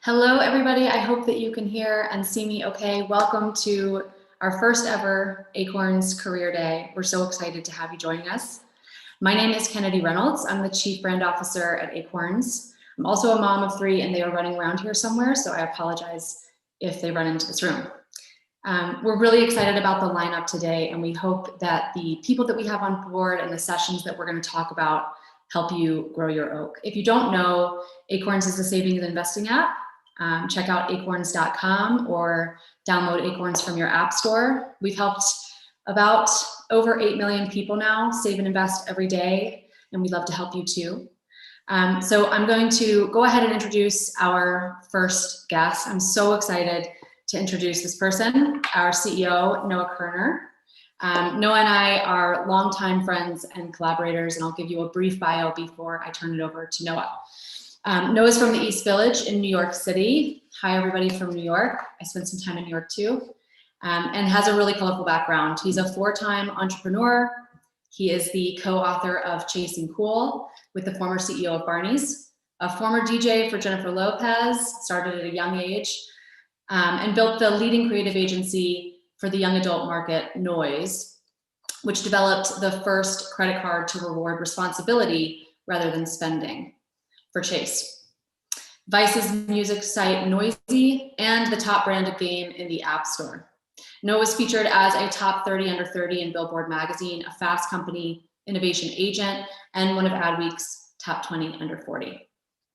Hello, everybody. I hope that you can hear and see me okay. Welcome to our first ever Acorns Career Day. We're so excited to have you joining us. My name is Kennedy Reynolds. I'm the Chief Brand Officer at Acorns. I'm also a mom of 3 and they are running around here somewhere, so I apologize if they run into this room. We're really excited about the lineup today, and we hope that the people that we have on board and the sessions that we're going to talk about help you grow your oak. If you don't know, Acorns is a savings and investing app. Check out acorns.com or download Acorns from your app store. We've helped about over 8 million people now save and invest every day, and we'd love to help you too. So I'm going to go ahead and introduce our first guest. I'm so excited to introduce this person, our CEO, Noah Kerner. Noah and I are longtime friends and collaborators, and I'll give you a brief bio before I turn it over to Noah. Noah's from the East Village in New York City. Hi, everybody from New York. I spent some time in New York too, and has a really colorful background. He's a 4-time entrepreneur. He is the co-author of Chasing Cool with the former CEO of Barney's, a former DJ for Jennifer Lopez, started at a young age, and built the leading creative agency for the young adult market, Noise, which developed the first credit card to reward responsibility rather than spending for Chase. Vice's music site Noisy, and the top branded game in the App Store. Noah was featured as a top 30 under 30 in Billboard magazine, a Fast Company innovation agent, and one of Adweek's top 20 under 40.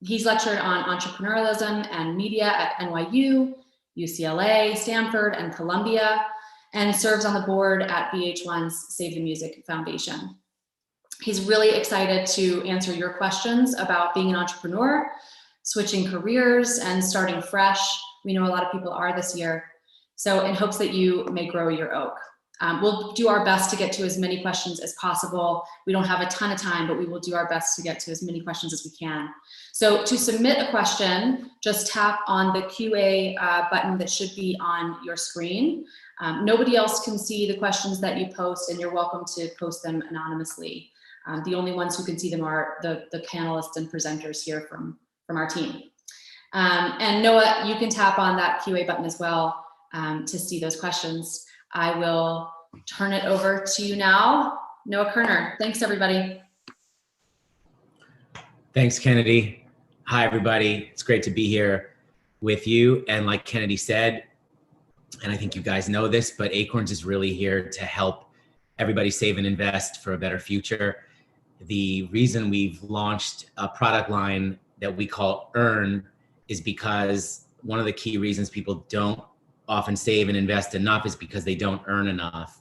He's lectured on entrepreneurialism and media at NYU, UCLA, Stanford, and Columbia, and serves on the board at VH1's Save the Music Foundation. He's really excited to answer your questions about being an entrepreneur, switching careers, and starting fresh. We know a lot of people are this year. So in hopes that you may grow your oak. We'll do our best to get to as many questions as possible. We don't have a ton of time, but we will do our best to get to as many questions as we can. So to submit a question, just tap on the QA button that should be on your screen. Nobody else can see the questions that you post, and you're welcome to post them anonymously. The only ones who can see them are the panelists and presenters here from our team. And Noah, you can tap on that QA button as well to see those questions. I will turn it over to you now. Noah Kerner. Thanks, everybody. Thanks, Kennedy. Hi, everybody. It's great to be here with you. And like Kennedy said, and I think you guys know this, but Acorns is really here to help everybody save and invest for a better future. The reason we've launched a product line that we call Earn is because one of the key reasons people don't often save and invest enough is because they don't earn enough.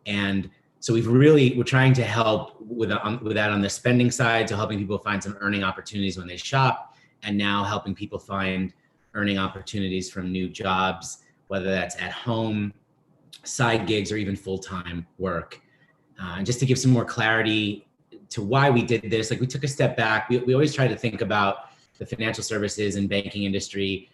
And so we're trying to help with that on the spending side, so helping people find some earning opportunities when they shop, and now helping people find earning opportunities from new jobs, whether that's at home, side gigs, or even full-time work. And just to give some more clarity to why we did this, like we took a step back. We always try to think about the financial services and banking industry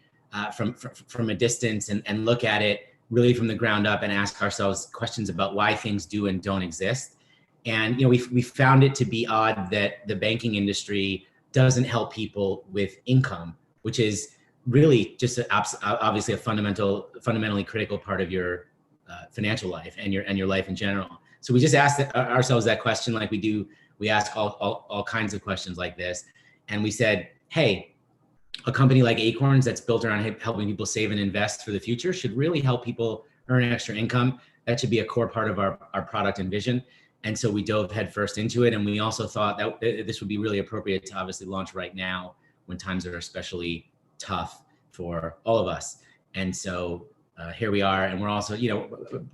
from a distance and look at it really from the ground up and ask ourselves questions about why things do and don't exist. And we found it to be odd that the banking industry doesn't help people with income, which is really just obviously a fundamentally critical part of your financial life and your life in general. So we just asked ourselves that question, like we do. We ask all kinds of questions like this, and we said, hey, a company like Acorns that's built around helping people save and invest for the future should really help people earn extra income. That should be a core part of our product and vision. And so we dove headfirst into it. And we also thought that this would be really appropriate to obviously launch right now when times are especially tough for all of us. And so here we are. And we're also,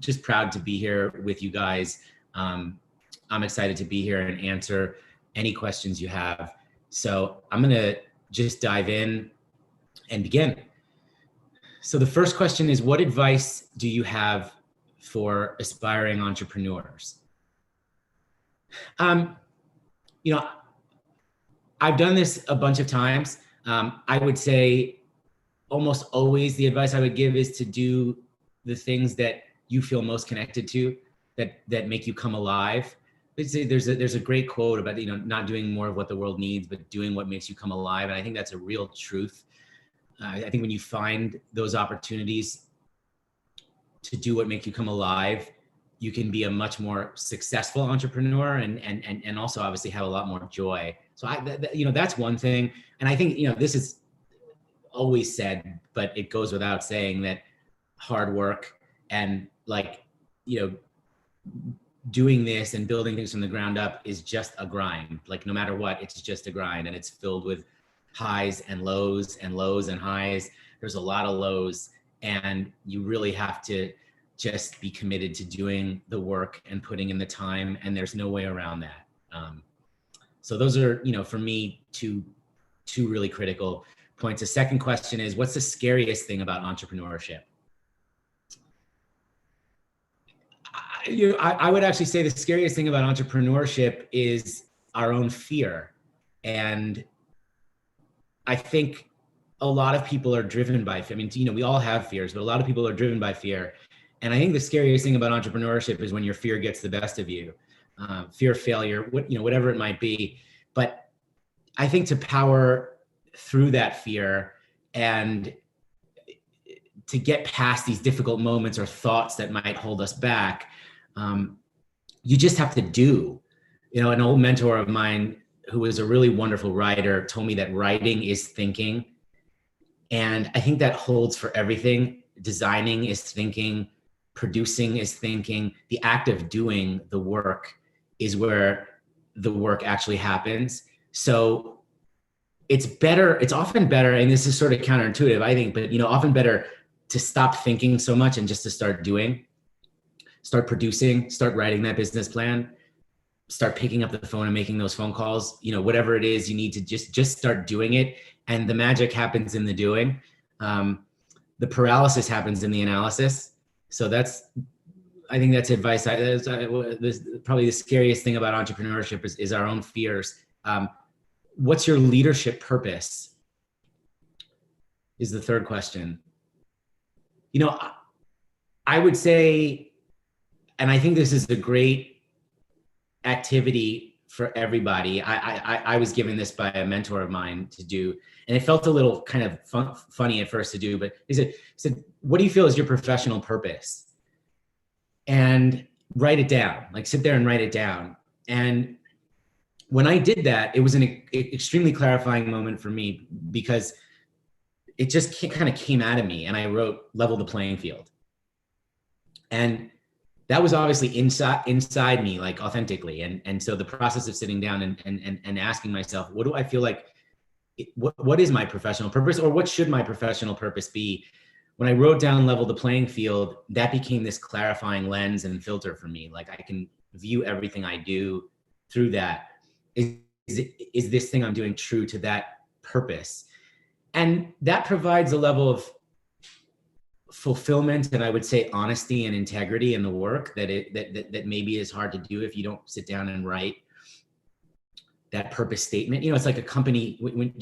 just proud to be here with you guys. I'm excited to be here and answer any questions you have. So I'm going to just dive in and begin. So the first question is, what advice do you have for aspiring entrepreneurs? I've done this a bunch of times. I would say almost always the advice I would give is to do the things that you feel most connected to, that make you come alive. There's a great quote about, not doing more of what the world needs, but doing what makes you come alive. And I think that's a real truth. I think when you find those opportunities to do what makes you come alive, you can be a much more successful entrepreneur and also obviously have a lot more joy. So that's one thing. And I think, this is always said, but it goes without saying that hard work and doing this and building things from the ground up is just a grind. Like no matter what, it's just a grind, and it's filled with highs and lows and lows and highs. There's a lot of lows, and you really have to just be committed to doing the work and putting in the time, and there's no way around that. So those are, for me, two really critical points. The second question is, what's the scariest thing about entrepreneurship? I would actually say the scariest thing about entrepreneurship is our own fear. And I think a lot of people are driven by fear. I mean, we all have fears, but a lot of people are driven by fear. And I think the scariest thing about entrepreneurship is when your fear gets the best of you, fear of failure, whatever it might be. But I think to power through that fear and to get past these difficult moments or thoughts that might hold us back, you just have to do. An old mentor of mine who was a really wonderful writer told me that writing is thinking. And I think that holds for everything. Designing is thinking, producing is thinking. The act of doing the work is where the work actually happens. So it's often better, and this is sort of counterintuitive, I think, but often better to stop thinking so much and just to start doing, start producing, start writing that business plan, start picking up the phone and making those phone calls, whatever it is you need to just start doing it. And the magic happens in the doing. The paralysis happens in the analysis. So I think that's advice. Probably the scariest thing about entrepreneurship is our own fears. What's your leadership purpose? Is the third question. I would say, and I think this is a great activity for everybody. I was given this by a mentor of mine to do, and it felt a little kind of funny at first to do, but he said, what do you feel is your professional purpose? And write it down, sit there and write it down. And when I did that, it was an extremely clarifying moment for me, because it just kind of came out of me, and I wrote level the playing field. And that was obviously inside me, authentically. And so the process of sitting down and asking myself, what do I feel like, what is my professional purpose, or what should my professional purpose be? When I wrote down level the playing field, that became this clarifying lens and filter for me. I can view everything I do through that. Is this thing I'm doing true to that purpose? And that provides a level of fulfillment, and I would say honesty and integrity in the work that maybe is hard to do if you don't sit down and write that purpose statement. It's like a company.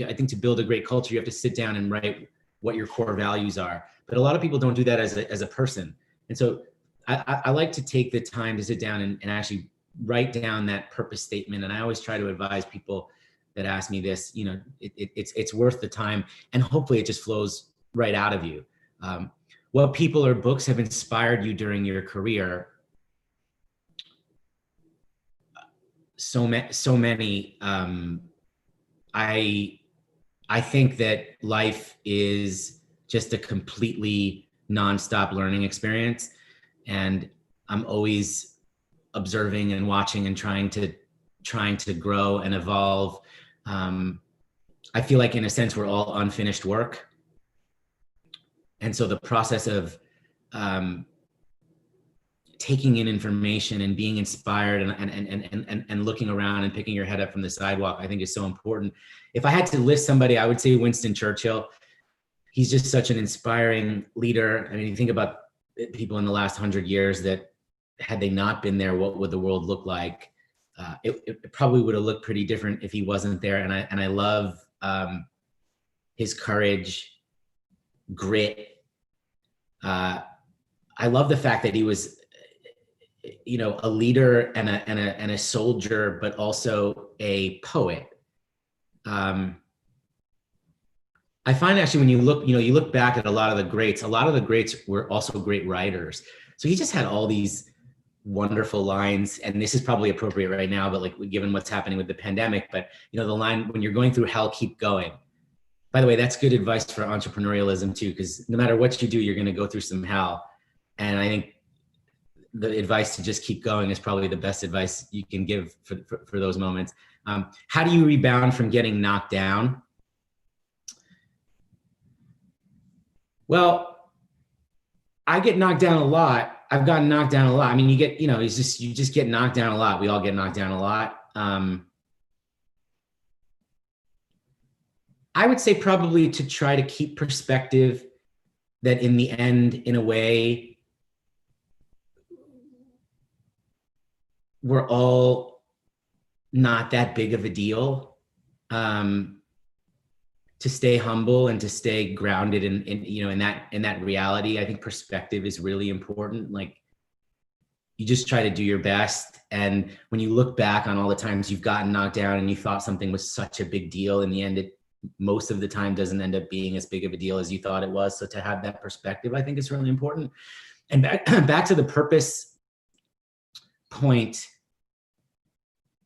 I think to build a great culture, you have to sit down and write what your core values are. But a lot of people don't do that as a person. And so I like to take the time to sit down and actually write down that purpose statement. And I always try to advise people that ask me this, it's worth the time, and hopefully it just flows right out of you. What people or books have inspired you during your career? So many. I think that life is just a completely nonstop learning experience, and I'm always observing and watching and trying to grow and evolve. I feel like, in a sense, we're all unfinished work. And so the process of taking in information and being inspired and looking around and picking your head up from the sidewalk, I think is so important. If I had to list somebody, I would say Winston Churchill. He's just such an inspiring leader. I mean, you think about people in the last 100 years that, had they not been there, what would the world look like? It probably would have looked pretty different if he wasn't there. And I love his courage, grit. I love the fact that he was, a leader and a soldier, but also a poet. I find actually when you look back at a lot of the greats were also great writers. So he just had all these wonderful lines, and this is probably appropriate right now, but like given what's happening with the pandemic, but the line, when you're going through hell, keep going. By the way, that's good advice for entrepreneurialism too, because no matter what you do, you're going to go through some hell. And I think the advice to just keep going is probably the best advice you can give for those moments. How do you rebound from getting knocked down? Well, I get knocked down a lot. I've gotten knocked down a lot. I mean, you just get knocked down a lot. We all get knocked down a lot. I would say probably to try to keep perspective that in the end, in a way, we're all not that big of a deal. To stay humble and to stay grounded in that reality. I think perspective is really important. Like, you just try to do your best. And when you look back on all the times you've gotten knocked down and you thought something was such a big deal, in the end, it most of the time doesn't end up being as big of a deal as you thought it was. So to have that perspective, I think is really important. And back to the purpose point,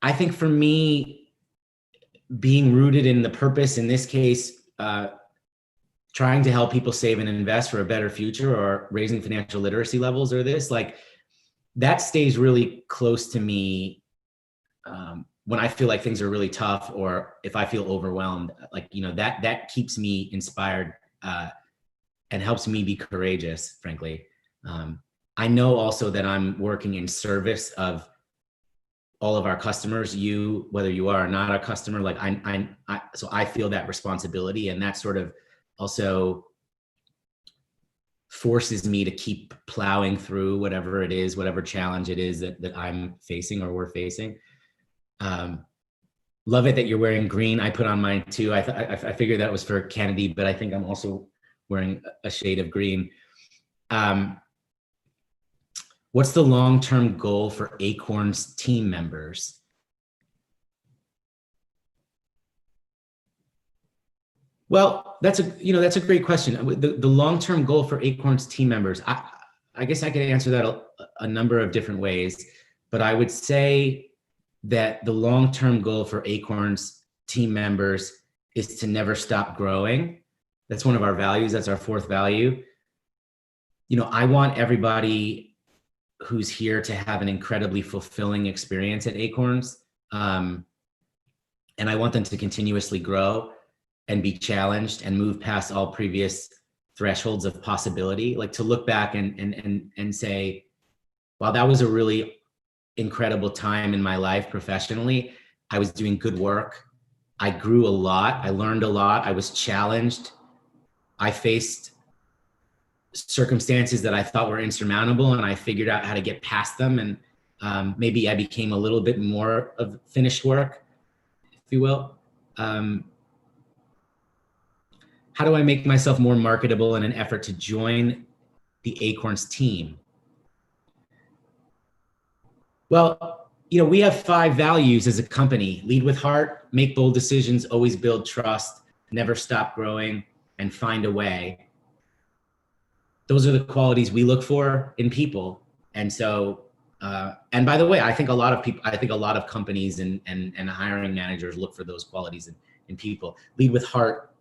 I think for me, being rooted in the purpose, in this case, trying to help people save and invest for a better future, or raising financial literacy levels, or this, like, that stays really close to me when I feel like things are really tough, or if I feel overwhelmed. Like, that keeps me inspired and helps me be courageous, frankly. I know also that I'm working in service of all of our customers, whether you are or not a customer, like so I feel that responsibility, and that sort of also forces me to keep plowing through whatever it is, whatever challenge it is that I'm facing or we're facing. Love it that you're wearing green. I put on mine too. I figured that was for Kennedy, but I think I'm also wearing a shade of green. What's the long-term goal for Acorns team members? Well, that's a great question. The long-term goal for Acorns team members, I guess I could answer that a number of different ways, but I would say that the long-term goal for Acorns team members is to never stop growing. That's one of our values. That's our fourth value. I want everybody who's here to have an incredibly fulfilling experience at Acorns. And I want them to continuously grow and be challenged and move past all previous thresholds of possibility. Like, to look back and say, wow, that was a really incredible time in my life professionally. I was doing good work. I grew a lot. I learned a lot. I was challenged. I faced circumstances that I thought were insurmountable, and I figured out how to get past them. And maybe I became a little bit more of finished work, if you will. How do I make myself more marketable in an effort to join the Acorns team? Well, we have 5 values as a company: lead with heart, make bold decisions, always build trust, never stop growing, and find a way. Those are the qualities we look for in people. And so, and by the way, I think a lot of companies and hiring managers look for those qualities in people. Lead with heart.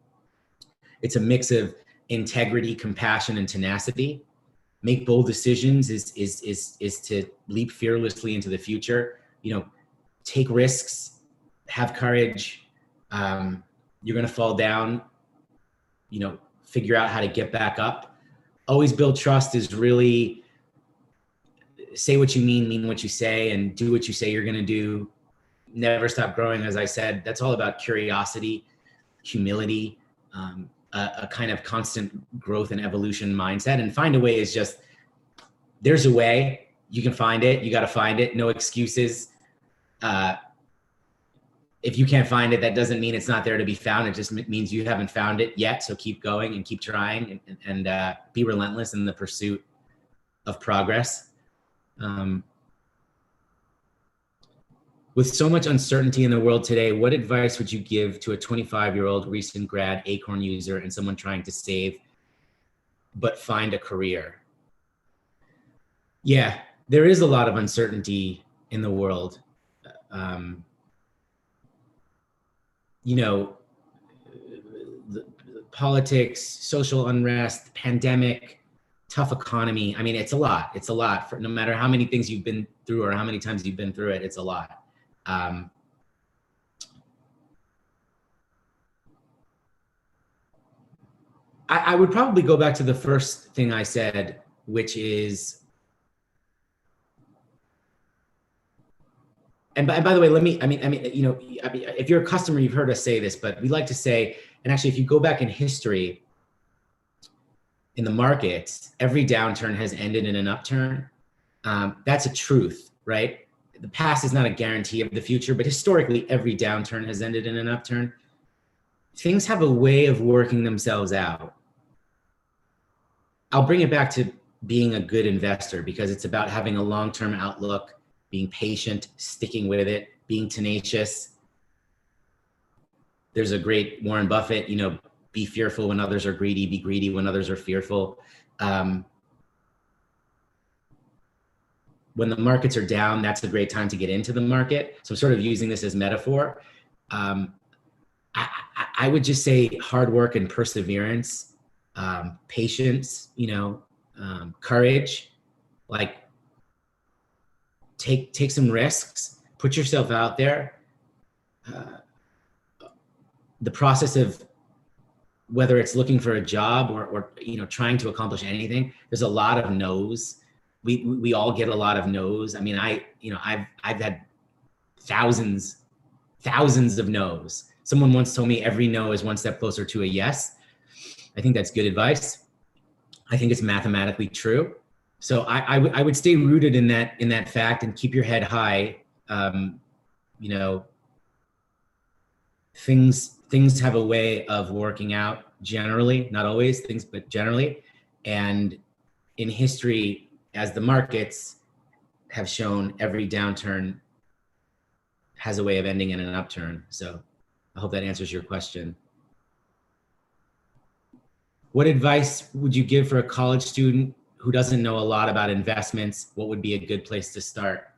It's a mix of integrity, compassion, and tenacity. Make bold decisions is to leap fearlessly into the future. Take risks, have courage. You're going to fall down, figure out how to get back up. Always build trust is really say what you mean what you say, and do what you say you're going to do. Never stop growing. As I said, that's all about curiosity, humility, a kind of constant growth and evolution mindset. And find a way is just, there's a way. You can find it. You got to find it. No excuses. If you can't find it, that doesn't mean it's not there to be found. It just means you haven't found it yet. So keep going and keep trying, and be relentless in the pursuit of progress. With so much uncertainty in the world today, what advice would you give to a 25-year-old recent grad Acorn user and someone trying to save but find a career? Yeah, there is a lot of uncertainty in the world. You know, the politics, social unrest, pandemic, tough economy. I mean, it's a lot. It's a lot for no matter how many things you've been through or how many times you've been through it, it's a lot. I would probably go back to the first thing I said, which is, and by the way, if you're a customer, you've heard us say this, but we like to say, and actually, if you go back in history, in the markets, every downturn has ended in an upturn. That's a truth, right? The past is not a guarantee of the future, but historically, every downturn has ended in an upturn. Things have a way of working themselves out. I'll bring it back to being a good investor because it's about having a long-term outlook, being patient, sticking with it, being tenacious. There's a great Warren Buffett, be fearful when others are greedy, be greedy when others are fearful. When the markets are down, that's a great time to get into the market. So I'm sort of using this as metaphor. I would just say hard work and perseverance, patience, courage, like take some risks, put yourself out there. The process of whether it's looking for a job or trying to accomplish anything, there's a lot of no's. We all get a lot of no's. I mean, I've had thousands of no's. Someone once told me every no is one step closer to a yes. I think that's good advice. I think it's mathematically true. So I would stay rooted in that fact and keep your head high. Things have a way of working out generally, not always things, but generally. And in history, as the markets have shown, every downturn has a way of ending in an upturn. So I hope that answers your question. What advice would you give for a college student who doesn't know a lot about investments? What would be a good place to start?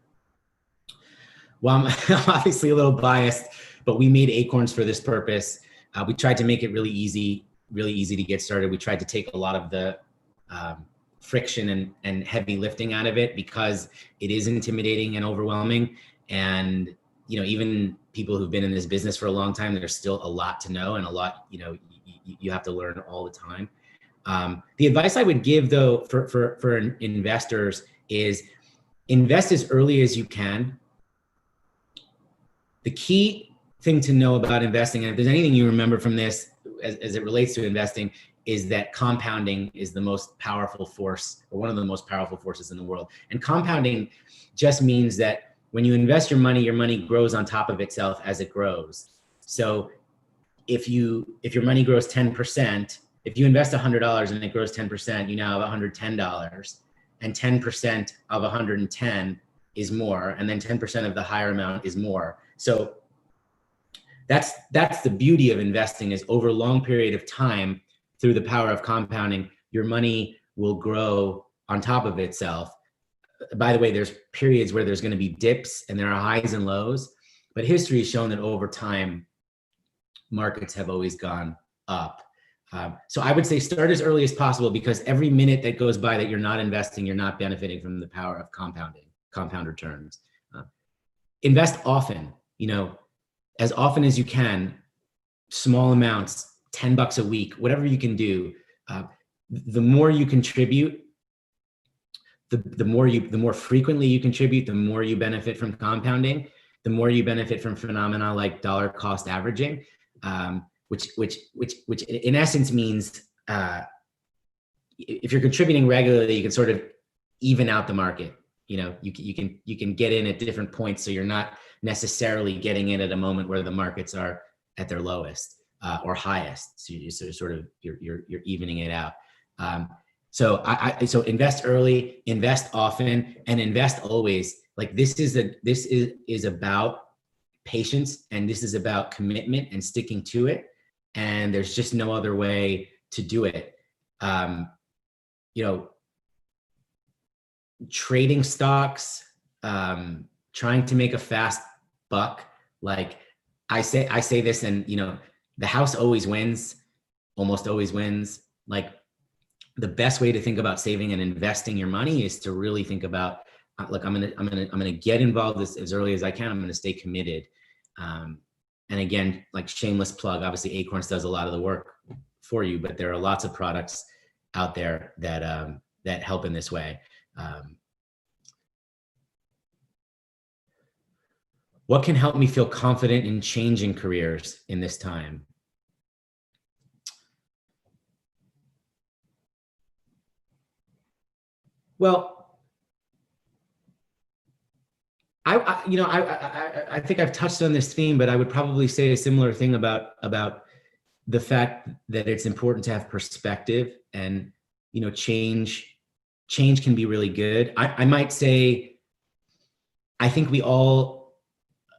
Well, I'm obviously a little biased, but we made Acorns for this purpose. We tried to make it really easy to get started. We tried to take a lot of the friction and heavy lifting out of it because it is intimidating and overwhelming. And, even people who've been in this business for a long time, there's still a lot to know and a lot, you have to learn all the time. The advice I would give though, for investors is invest as early as you can. The key thing to know about investing, and if there's anything you remember from this as it relates to investing, is that compounding is the most powerful force, or one of the most powerful forces in the world. And compounding just means that when you invest your money grows on top of itself as it grows. So if your money grows 10%, if you invest $100 and it grows 10%, you now have $110, and 10% of 110 is more, and then 10% of the higher amount is more. So that's the beauty of investing, is over a long period of time, through the power of compounding, your money will grow on top of itself. By the way, there's periods where there's going to be dips and there are highs and lows, but history has shown that over time, markets have always gone up. So I would say start as early as possible, because every minute that goes by that you're not investing, you're not benefiting from the power of compound returns. Invest often, as often as you can, small amounts, $10 a week, whatever you can do. The more you contribute, the more frequently you contribute, the more you benefit from compounding, the more you benefit from phenomena like dollar cost averaging, which in essence means if you're contributing regularly, you can sort of even out the market. You can get in at different points, so you're not necessarily getting in at a moment where the markets are at their lowest or highest. So you're evening it out. So invest early, invest often, and invest always. Like this is about patience, and this is about commitment and sticking to it. And there's just no other way to do it. You know, trading stocks, trying to make a fast buck. Like I say this, and you know, the house always wins, almost always wins. Like the best way to think about saving and investing your money is to really think about, look, I'm gonna get involved as early as I can. I'm gonna stay committed. And again, like shameless plug, obviously Acorns does a lot of the work for you, but there are lots of products out there that that help in this way. What can help me feel confident in changing careers in this time? Well, I think I've touched on this theme, but I would probably say a similar thing about the fact that it's important to have perspective, and you know, change can be really good. I might say, I think we all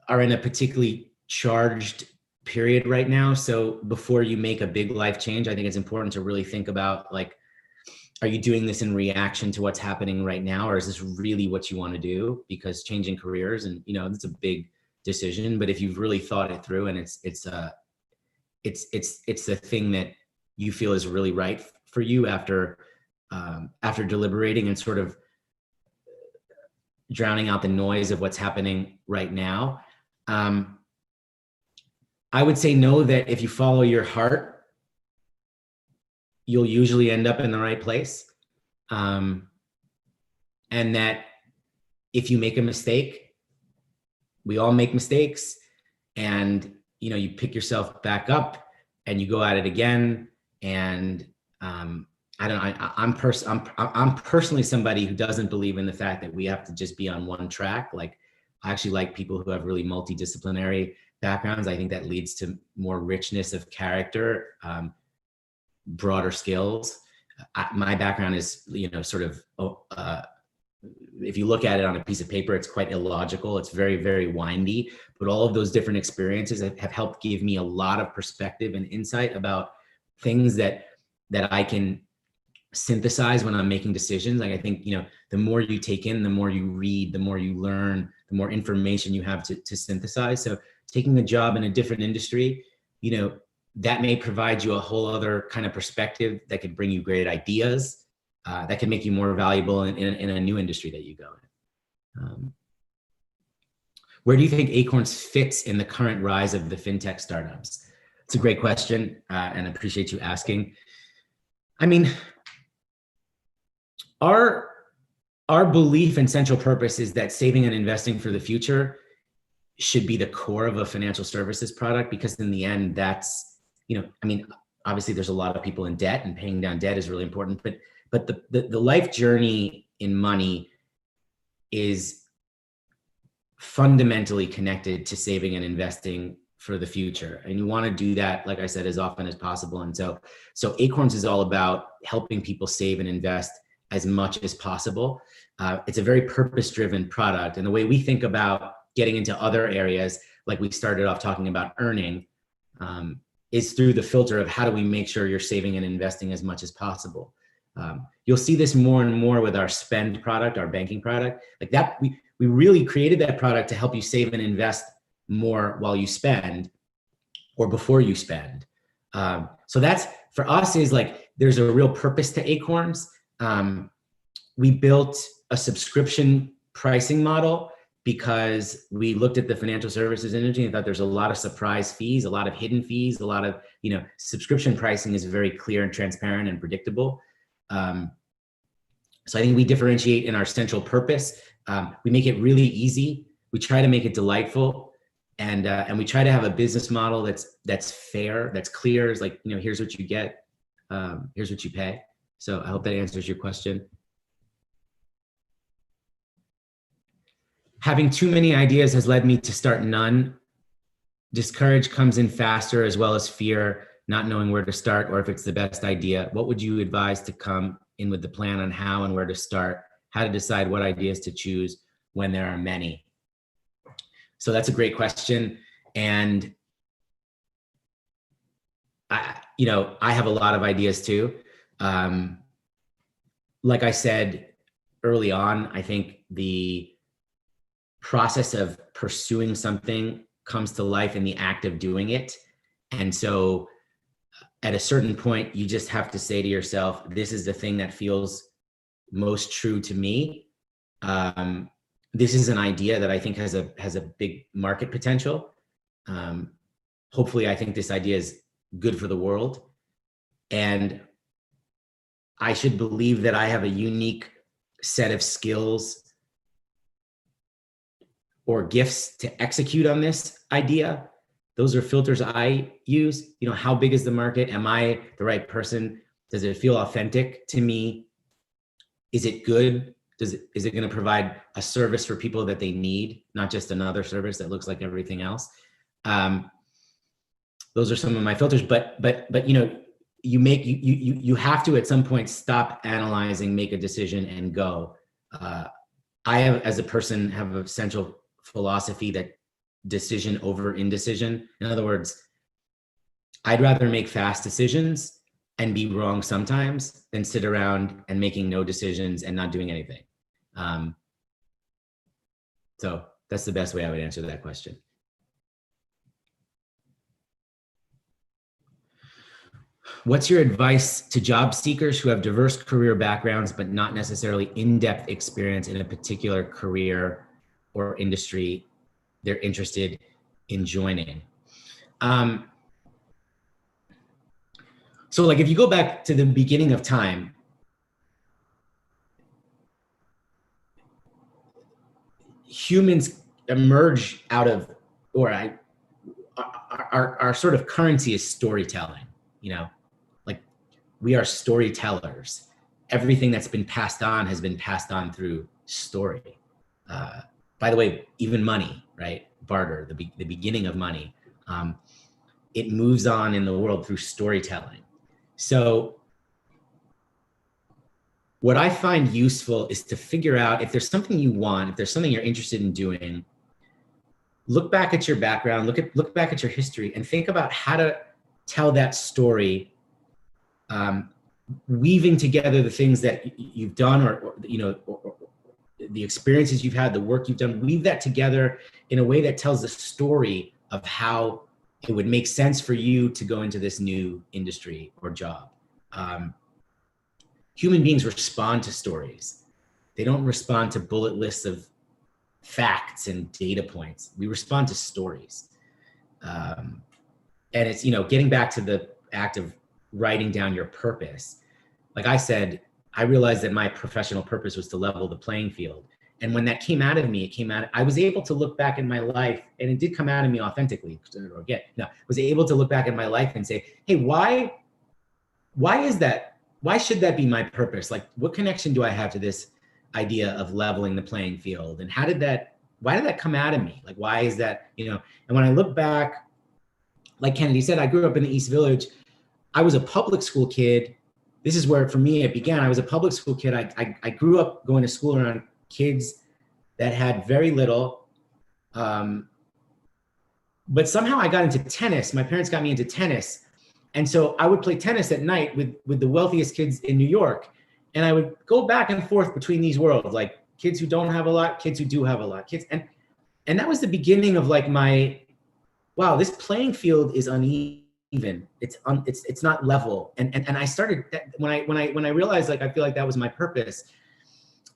are in a particularly charged period right now. So before you make a big life change, I think it's important to really think about, like, are you doing this in reaction to what's happening right now, or is this really what you want to do? Because changing careers, and you know, it's a big decision, but if you've really thought it through and it's the thing that you feel is really right for you after deliberating and sort of drowning out the noise of what's happening right now, I would say know that if you follow your heart, you'll usually end up in the right place. And that if you make a mistake, we all make mistakes, and you know, you pick yourself back up and you go at it again. And I'm personally somebody who doesn't believe in the fact that we have to just be on one track. Like, I actually like people who have really multidisciplinary backgrounds. I think that leads to more richness of character, broader skills. My background is, you know, sort of, if you look at it on a piece of paper, it's quite illogical. It's very, very windy, but all of those different experiences have helped give me a lot of perspective and insight about things that I can synthesize when I'm making decisions. Like, I think, you know, the more you take in, the more you read, the more you learn, the more information you have to synthesize. So taking a job in a different industry, you know, that may provide you a whole other kind of perspective that could bring you great ideas, that can make you more valuable in a new industry that you go in. Where do you think Acorns fits in the current rise of the fintech startups? It's a great question, and I appreciate you asking. I mean, our belief and central purpose is that saving and investing for the future should be the core of a financial services product, because in the end, that's, you know, I mean, obviously there's a lot of people in debt, and paying down debt is really important, but the life journey in money is fundamentally connected to saving and investing for the future. And you want to do that, like I said, as often as possible. And so Acorns is all about helping people save and invest as much as possible. It's a very purpose-driven product. And the way we think about getting into other areas, like we started off talking about earning, is through the filter of how do we make sure you're saving and investing as much as possible. You'll see this more and more with our spend product, our banking product. Like that, we really created that product to help you save and invest more while you spend or before you spend. So that's, for us, is like, there's a real purpose to Acorns. We built a subscription pricing model because we looked at the financial services industry and thought there's a lot of surprise fees, a lot of hidden fees, a lot of, you know, subscription pricing is very clear and transparent and predictable. So I think we differentiate in our central purpose. We make it really easy. We try to make it delightful, and we try to have a business model that's fair, that's clear. It's like, you know, here's what you get, here's what you pay. So I hope that answers your question. Having too many ideas has led me to start none. Discourage comes in faster, as well as fear, not knowing where to start or if it's the best idea. What would you advise to come in with the plan on how and where to start, how to decide what ideas to choose when there are many? So that's a great question. And I have a lot of ideas too. Like I said early on, I think the process of pursuing something comes to life in the act of doing it. And so at a certain point, you just have to say to yourself, this is the thing that feels most true to me. This is an idea that I think has a big market potential. Hopefully, I think this idea is good for the world. And I should believe that I have a unique set of skills or gifts to execute on this idea. Those are filters I use. How big is the market? Am I the right person? Does it feel authentic to me? Is it good? Is it going to provide a service for people that they need, not just another service that looks like everything else? Those are some of my filters. But you have to at some point stop analyzing, make a decision, and go. I have, as a person, have a central philosophy that decision over indecision. In other words, I'd rather make fast decisions and be wrong sometimes than sit around and making no decisions and not doing anything. So that's the best way I would answer that question. What's your advice to job seekers who have diverse career backgrounds, but not necessarily in-depth experience in a particular career or industry they're interested in joining? So like if you go back to the beginning of time, humans emerge out of, our sort of currency is storytelling, like we are storytellers. Everything that's been passed on has been passed on through story. By the way, even money, right? Barter, the beginning of money, it moves on in the world through storytelling. So what I find useful is to figure out if there's something you want, if there's something you're interested in doing, look back at your background, look back at your history, and think about how to tell that story, weaving together the things that you've done or the experiences you've had, the work you've done, weave that together in a way that tells the story of how it would make sense for you to go into this new industry or job. Human beings respond to stories. They don't respond to bullet lists of facts and data points. We respond to stories. And it's, getting back to the act of writing down your purpose. Like I said, I realized that my professional purpose was to level the playing field. And when that came out of me, I was able to look back in my life, and it did come out of me authentically. Was able to look back at my life and say, hey, why is that? Why should that be my purpose? Like, what connection do I have to this idea of leveling the playing field? And why did that come out of me? Like, why is that, and when I look back, like Kennedy said, I grew up in the East Village. I was a public school kid. This is where, for me, it began. I was a public school kid. I grew up going to school around kids that had very little. But somehow I got into tennis. My parents got me into tennis. And so I would play tennis at night with the wealthiest kids in New York. And I would go back and forth between these worlds, like kids who don't have a lot, kids who do have a lot, kids. And that was the beginning of like wow, this playing field is uneven. It's not level. And I started when I realized, like, I feel like that was my purpose.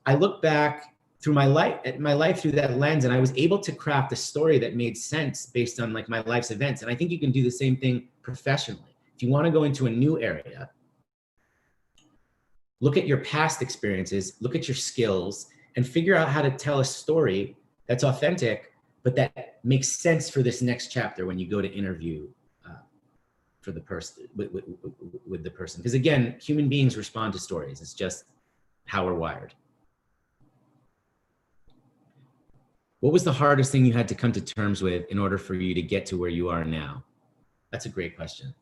I looked back through my life through that lens, and I was able to craft a story that made sense based on like my life's events. And I think you can do the same thing professionally. If you want to go into a new area, look at your past experiences, look at your skills, and figure out how to tell a story that's authentic, but that makes sense for this next chapter when you go to interview for the person with the person. Because again, human beings respond to stories. It's just how we're wired. What was the hardest thing you had to come to terms with in order for you to get to where you are now? That's a great question.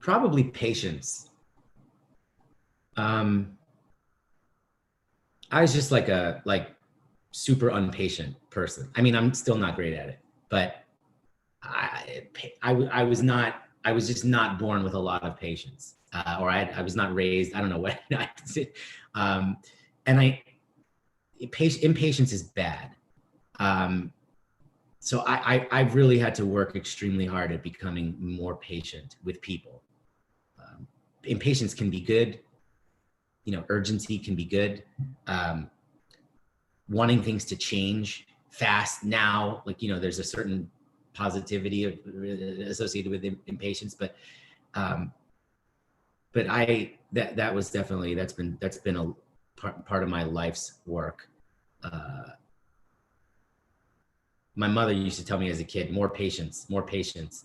Probably patience. I was just like super impatient person. I mean, I'm still not great at it, but I was not, I was just not born with a lot of patience, or I was not raised, I don't know what, and impatience is bad. So I've really had to work extremely hard at becoming more patient with people. Impatience can be good. Urgency can be good. Wanting things to change fast now, there's a certain positivity associated with impatience, but that was definitely, that's been a part of my life's work. My mother used to tell me as a kid, more patience, more patience.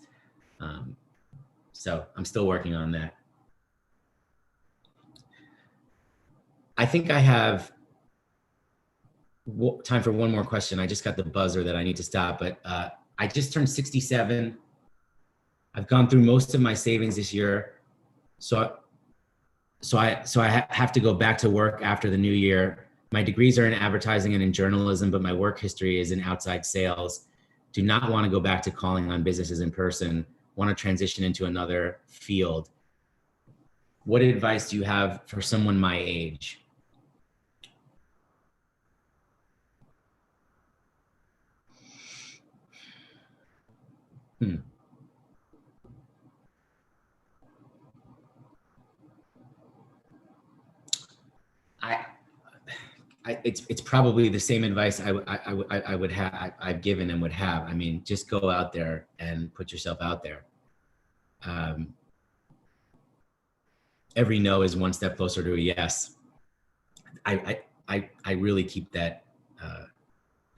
So I'm still working on that. I think I have time for one more question. I just got the buzzer that I need to stop, but I just turned 67. I've gone through most of my savings this year. So I have to go back to work after the new year. My degrees are in advertising and in journalism, but my work history is in outside sales. Do not want to go back to calling on businesses in person. Want to transition into another field. What advice do you have for someone my age? It's probably the same advice I would have, I've given and would have. I mean, just go out there and put yourself out there. Every no is one step closer to a yes. I really keep that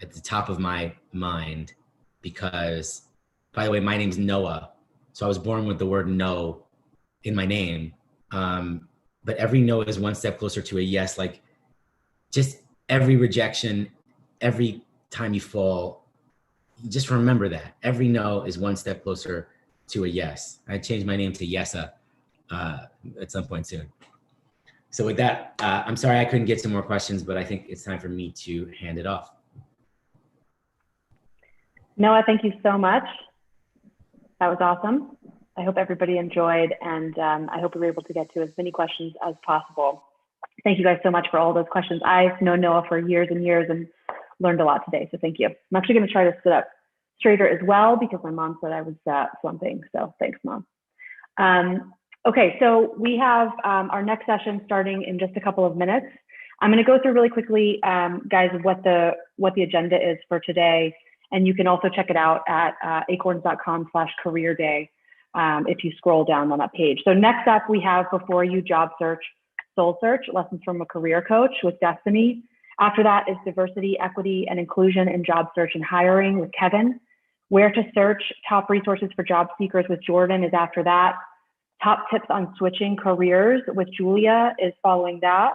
at the top of my mind because, by the way, my name's Noah. So I was born with the word no in my name. But every no is one step closer to a yes. Like, just every rejection, every time you fall, just remember that every no is one step closer to a yes. I changed my name to Yesa at some point soon. So with that, I'm sorry I couldn't get some more questions, but I think it's time for me to hand it off. Noah, thank you so much. That was awesome. I hope everybody enjoyed, and I hope we were able to get to as many questions as possible. Thank you guys so much for all those questions. I've known Noah for years and years and learned a lot today, so thank you. I'm actually going to try to sit up straighter as well because my mom said I was slumping, so thanks, Mom. Okay, so we have our next session starting in just a couple of minutes. I'm going to go through really quickly, guys, what the agenda is for today, and you can also check it out at acorns.com/career day if you scroll down on that page. So next up, we have Before You Job Search, Soul Search, Lessons from a Career Coach with Destini. After that is Diversity, Equity, and Inclusion in Job Search and Hiring with Kevin. Where to Search, Top Resources for Job Seekers with Jordan is after that. Top Tips on Switching Careers with Julia is following that.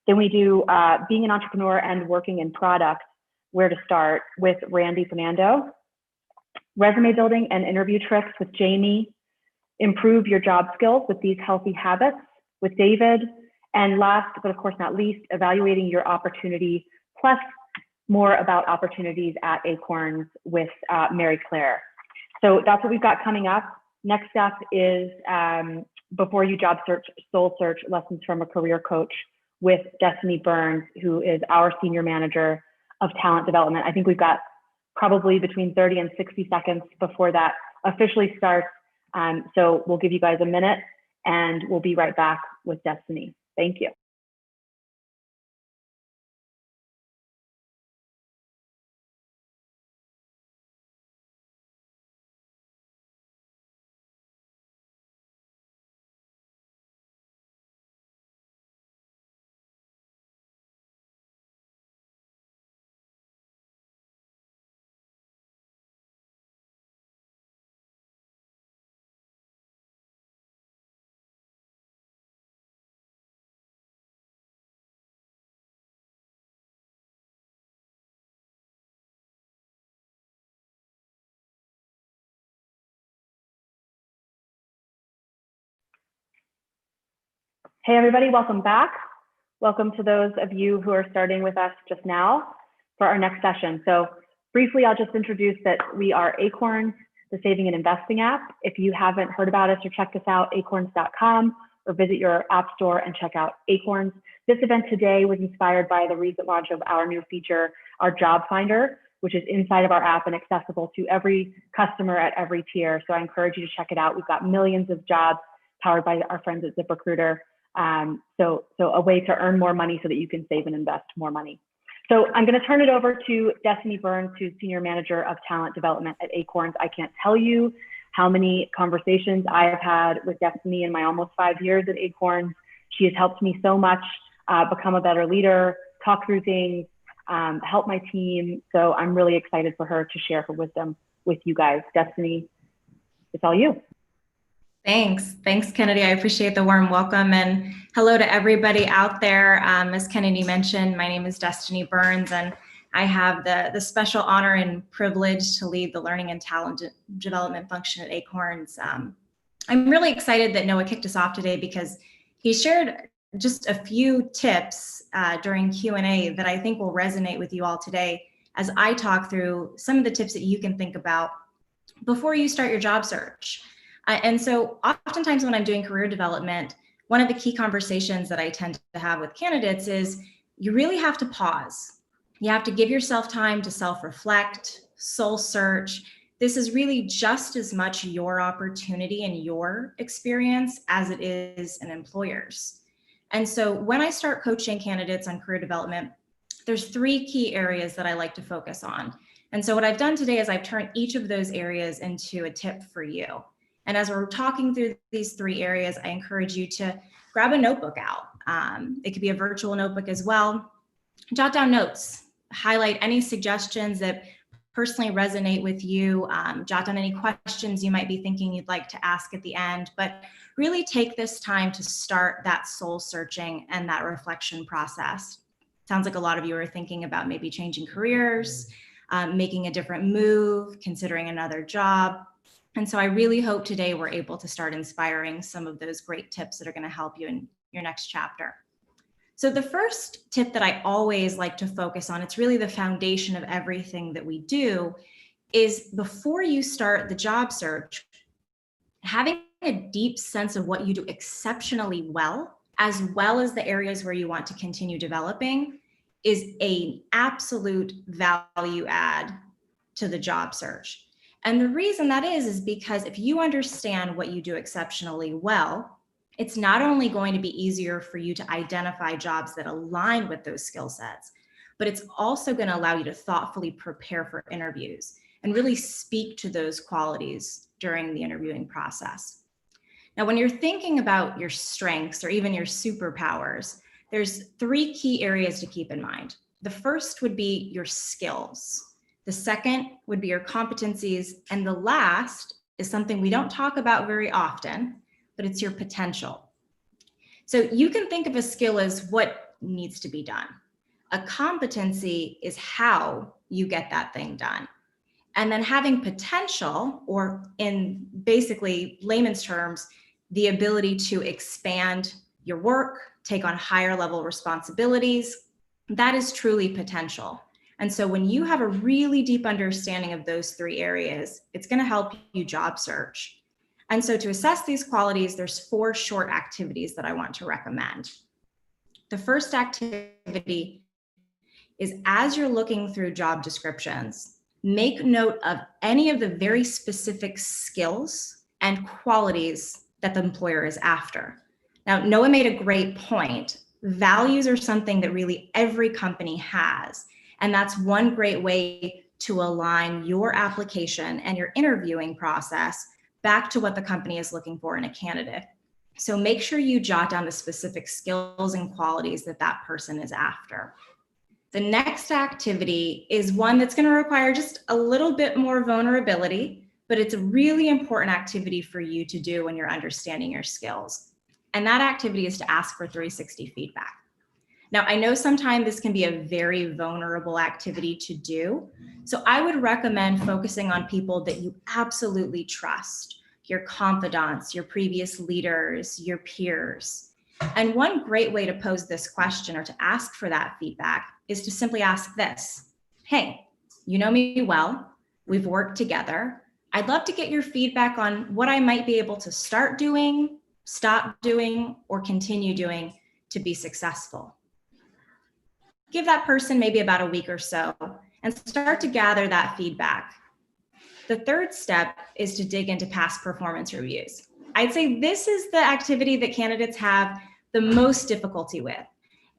Then we do Being an Entrepreneur and Working in Product, Where to Start with Fernando. Resume Building and Interview Tricks with Jamie. Improve Your Job Skills with These Healthy Habits with David. And last, but of course not least, Evaluating Your Opportunity, plus more about opportunities at Acorns with Mary Claire. So that's what we've got coming up. Next up is Before You Job Search, Soul Search, Lessons from a Career Coach with Destini Burns, who is our Senior Manager of Talent Development. I think we've got probably between 30 and 60 seconds before that officially starts. So we'll give you guys a minute and we'll be right back with Destini. Thank you. Hey, everybody, welcome back. Welcome to those of you who are starting with us just now for our next session. So briefly, I'll just introduce that we are Acorns, the saving and investing app. If you haven't heard about us or checked us out, acorns.com, or visit your app store and check out Acorns. This event today was inspired by the recent launch of our new feature, our Job Finder, which is inside of our app and accessible to every customer at every tier. So I encourage you to check it out. We've got millions of jobs powered by our friends at ZipRecruiter. So a way to earn more money so that you can save and invest more money. So I'm going to turn it over to Destini Burns, who's Senior Manager of Talent Development at Acorns. I can't tell you how many conversations I have had with Destini in my almost 5 years at Acorns. She has helped me so much become a better leader, talk through things, help my team. So I'm really excited for her to share her wisdom with you guys. Destini, it's all you. Thanks, Kennedy. I appreciate the warm welcome, and hello to everybody out there. As Kennedy mentioned, my name is Destini Burns, and I have the special honor and privilege to lead the learning and talent development function at Acorns. I'm really excited that Noah kicked us off today because he shared just a few tips during Q&A that I think will resonate with you all today as I talk through some of the tips that you can think about before you start your job search. And so oftentimes when I'm doing career development, one of the key conversations that I tend to have with candidates is you really have to pause. You have to give yourself time to self-reflect, soul search. This is really just as much your opportunity and your experience as it is an employer's. And so when I start coaching candidates on career development, there's 3 key areas that I like to focus on. And so what I've done today is I've turned each of those areas into a tip for you. And as we're talking through these 3 areas, I encourage you to grab a notebook out. It could be a virtual notebook as well. Jot down notes, highlight any suggestions that personally resonate with you, jot down any questions you might be thinking you'd like to ask at the end, but really take this time to start that soul searching and that reflection process. Sounds like a lot of you are thinking about maybe changing careers, making a different move, considering another job. And so I really hope today we're able to start inspiring some of those great tips that are going to help you in your next chapter. So the first tip that I always like to focus on, it's really the foundation of everything that we do, is before you start the job search, having a deep sense of what you do exceptionally well as the areas where you want to continue developing, is an absolute value add to the job search. And the reason that is because if you understand what you do exceptionally well, it's not only going to be easier for you to identify jobs that align with those skill sets, but it's also going to allow you to thoughtfully prepare for interviews and really speak to those qualities during the interviewing process. Now, when you're thinking about your strengths or even your superpowers, there's 3 key areas to keep in mind. The first would be your skills. The second would be your competencies. And the last is something we don't talk about very often, but it's your potential. So you can think of a skill as what needs to be done. A competency is how you get that thing done. And then having potential, or in basically layman's terms, the ability to expand your work, take on higher level responsibilities, that is truly potential. And so when you have a really deep understanding of those 3 areas, it's going to help you job search. And so to assess these qualities, there's 4 short activities that I want to recommend. The first activity is, as you're looking through job descriptions, make note of any of the very specific skills and qualities that the employer is after. Now, Noah made a great point. Values are something that really every company has. And that's one great way to align your application and your interviewing process back to what the company is looking for in a candidate. So make sure you jot down the specific skills and qualities that that person is after. The next activity is one that's going to require just a little bit more vulnerability, but it's a really important activity for you to do when you're understanding your skills. And that activity is to ask for 360 feedback. Now, I know sometimes this can be a very vulnerable activity to do. So I would recommend focusing on people that you absolutely trust, your confidants, your previous leaders, your peers. And one great way to pose this question or to ask for that feedback is to simply ask this: hey, you know me well, we've worked together. I'd love to get your feedback on what I might be able to start doing, stop doing, or continue doing to be successful. Give that person maybe about a week or so and start to gather that feedback. The third step is to dig into past performance reviews. I'd say this is the activity that candidates have the most difficulty with.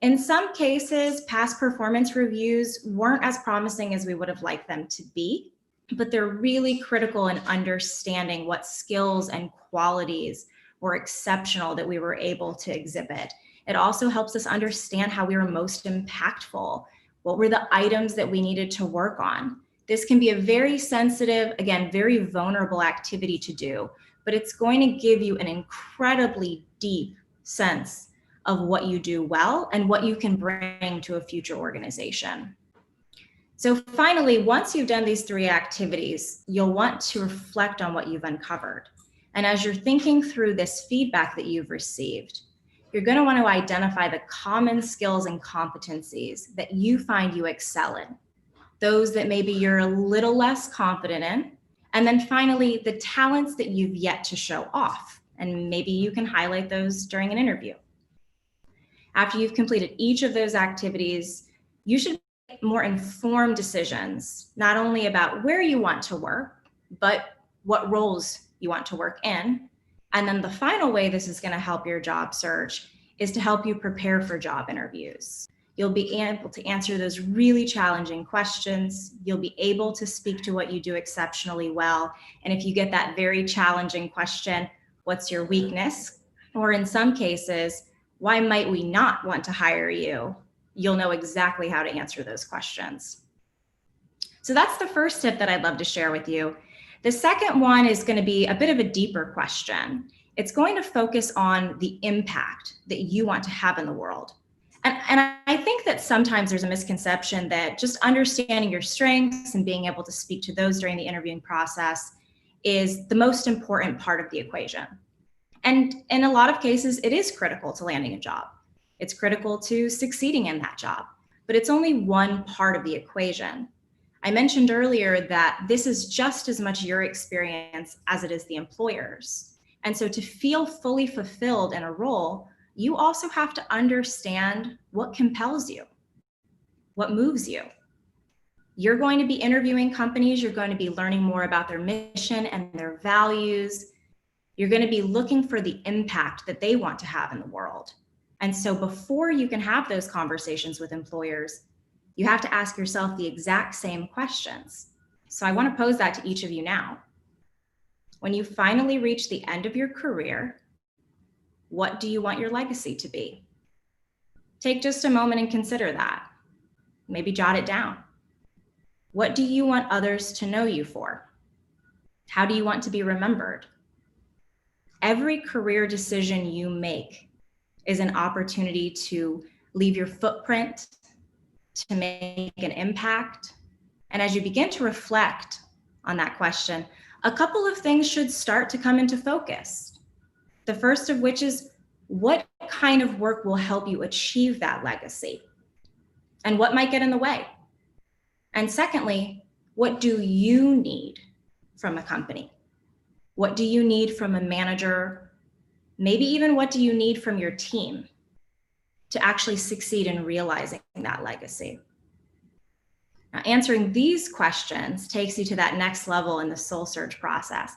In some cases, past performance reviews weren't as promising as we would have liked them to be, but they're really critical in understanding what skills and qualities were exceptional that we were able to exhibit. It also helps us understand how we were most impactful. What were the items that we needed to work on? This can be a very sensitive, again, very vulnerable activity to do, but it's going to give you an incredibly deep sense of what you do well and what you can bring to a future organization. So finally, once you've done these 3 activities, you'll want to reflect on what you've uncovered. And as you're thinking through this feedback that you've received, you're going to want to identify the common skills and competencies that you find you excel in, those that maybe you're a little less confident in, and then finally, the talents that you've yet to show off. And maybe you can highlight those during an interview. After you've completed each of those activities, you should make more informed decisions, not only about where you want to work, but what roles you want to work in. And then the final way this is going to help your job search is to help you prepare for job interviews. You'll be able to answer those really challenging questions. You'll be able to speak to what you do exceptionally well. And if you get that very challenging question, what's your weakness? Or in some cases, why might we not want to hire you? You'll know exactly how to answer those questions. So that's the first tip that I'd love to share with you. The second one is going to be a bit of a deeper question. It's going to focus on the impact that you want to have in the world. And I think that sometimes there's a misconception that just understanding your strengths and being able to speak to those during the interviewing process is the most important part of the equation. And in a lot of cases, it is critical to landing a job. It's critical to succeeding in that job, but it's only one part of the equation. I mentioned earlier that this is just as much your experience as it is the employer's. And so to feel fully fulfilled in a role, you also have to understand what compels you, what moves you. You're going to be interviewing companies, you're going to be learning more about their mission and their values. You're going to be looking for the impact that they want to have in the world. And so before you can have those conversations with employers, you have to ask yourself the exact same questions. So I want to pose that to each of you now. When you finally reach the end of your career, what do you want your legacy to be? Take just a moment and consider that. Maybe jot it down. What do you want others to know you for? How do you want to be remembered? Every career decision you make is an opportunity to leave your footprint, to make an impact. And as you begin to reflect on that question, a couple of things should start to come into focus. The first of which is, what kind of work will help you achieve that legacy? And what might get in the way? And secondly, what do you need from a company? What do you need from a manager? Maybe even what do you need from your team to actually succeed in realizing that legacy? Now, answering these questions takes you to that next level in the soul search process.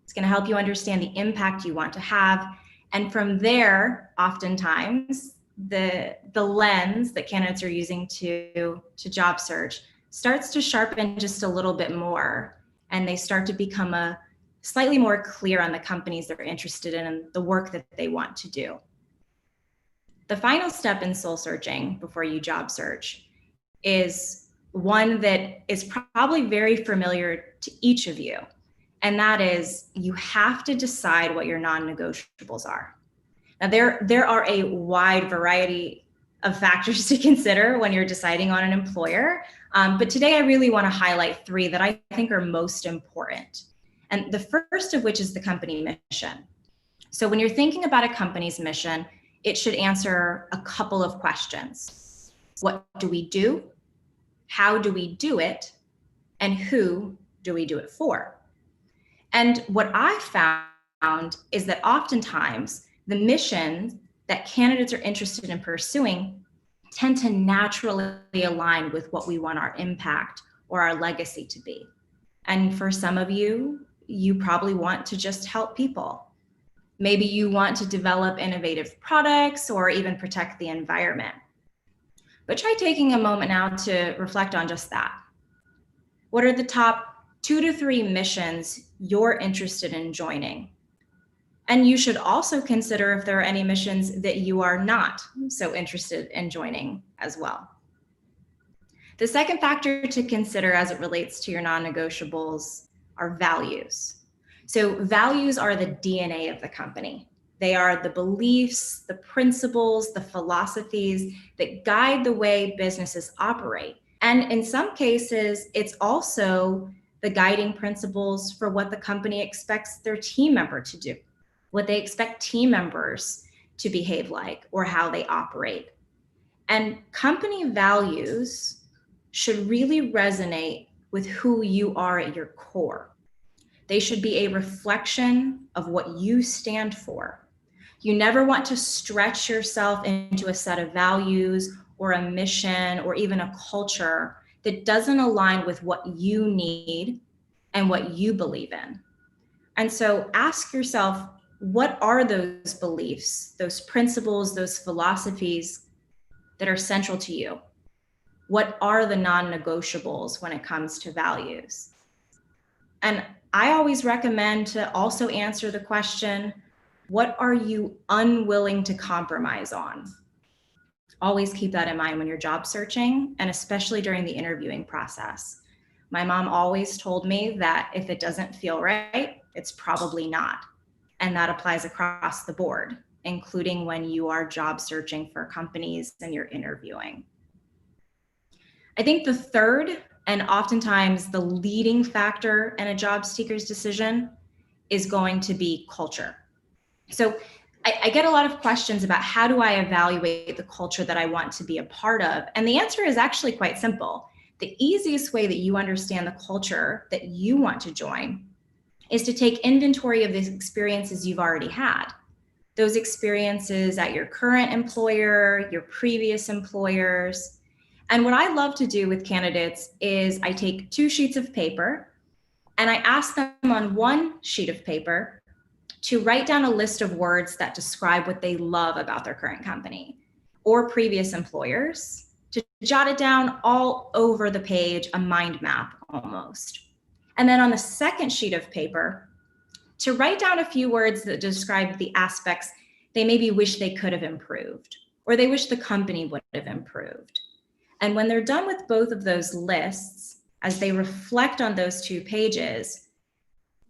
It's going to help you understand the impact you want to have. And from there, oftentimes, the lens that candidates are using to job search starts to sharpen just a little bit more. And they start to become a slightly more clear on the companies they're interested in and the work that they want to do. The final step in soul searching before you job search is one that is probably very familiar to each of you. And that is, you have to decide what your non-negotiables are. Now, there are a wide variety of factors to consider when you're deciding on an employer. But today I really want to highlight 3 that I think are most important. And the first of which is the company mission. So when you're thinking about a company's mission, it should answer a couple of questions. What do we do? How do we do it? And who do we do it for? And what I found is that oftentimes the missions that candidates are interested in pursuing tend to naturally align with what we want our impact or our legacy to be. And for some of you, you probably want to just help people. Maybe you want to develop innovative products or even protect the environment. But try taking a moment now to reflect on just that. What are the top 2 to 3 missions you're interested in joining? And you should also consider if there are any missions that you are not so interested in joining as well. The second factor to consider as it relates to your non-negotiables are values. So values are the DNA of the company. They are the beliefs, the principles, the philosophies that guide the way businesses operate. And in some cases, it's also the guiding principles for what the company expects their team member to do, what they expect team members to behave like, or how they operate. And company values should really resonate with who you are at your core. They should be a reflection of what you stand for. You never want to stretch yourself into a set of values or a mission or even a culture that doesn't align with what you need and what you believe in. And so ask yourself, what are those beliefs, those principles, those philosophies that are central to you? What are the non-negotiables when it comes to values? And I always recommend to also answer the question, what are you unwilling to compromise on? Always keep that in mind when you're job searching, and especially during the interviewing process. My mom always told me that if it doesn't feel right, it's probably not. And that applies across the board, including when you are job searching for companies and you're interviewing. I think the third, and oftentimes the leading factor in a job seeker's decision, is going to be culture. So I get a lot of questions about how do I evaluate the culture that I want to be a part of? And the answer is actually quite simple. The easiest way that you understand the culture that you want to join is to take inventory of the experiences you've already had. Those experiences at your current employer, your previous employers. And what I love to do with candidates is I take 2 sheets of paper and I ask them on one sheet of paper to write down a list of words that describe what they love about their current company or previous employers, to jot it down all over the page, a mind map almost. And then on the second sheet of paper, to write down a few words that describe the aspects they maybe wish they could have improved, or they wish the company would have improved. And when they're done with both of those lists, as they reflect on those 2 pages,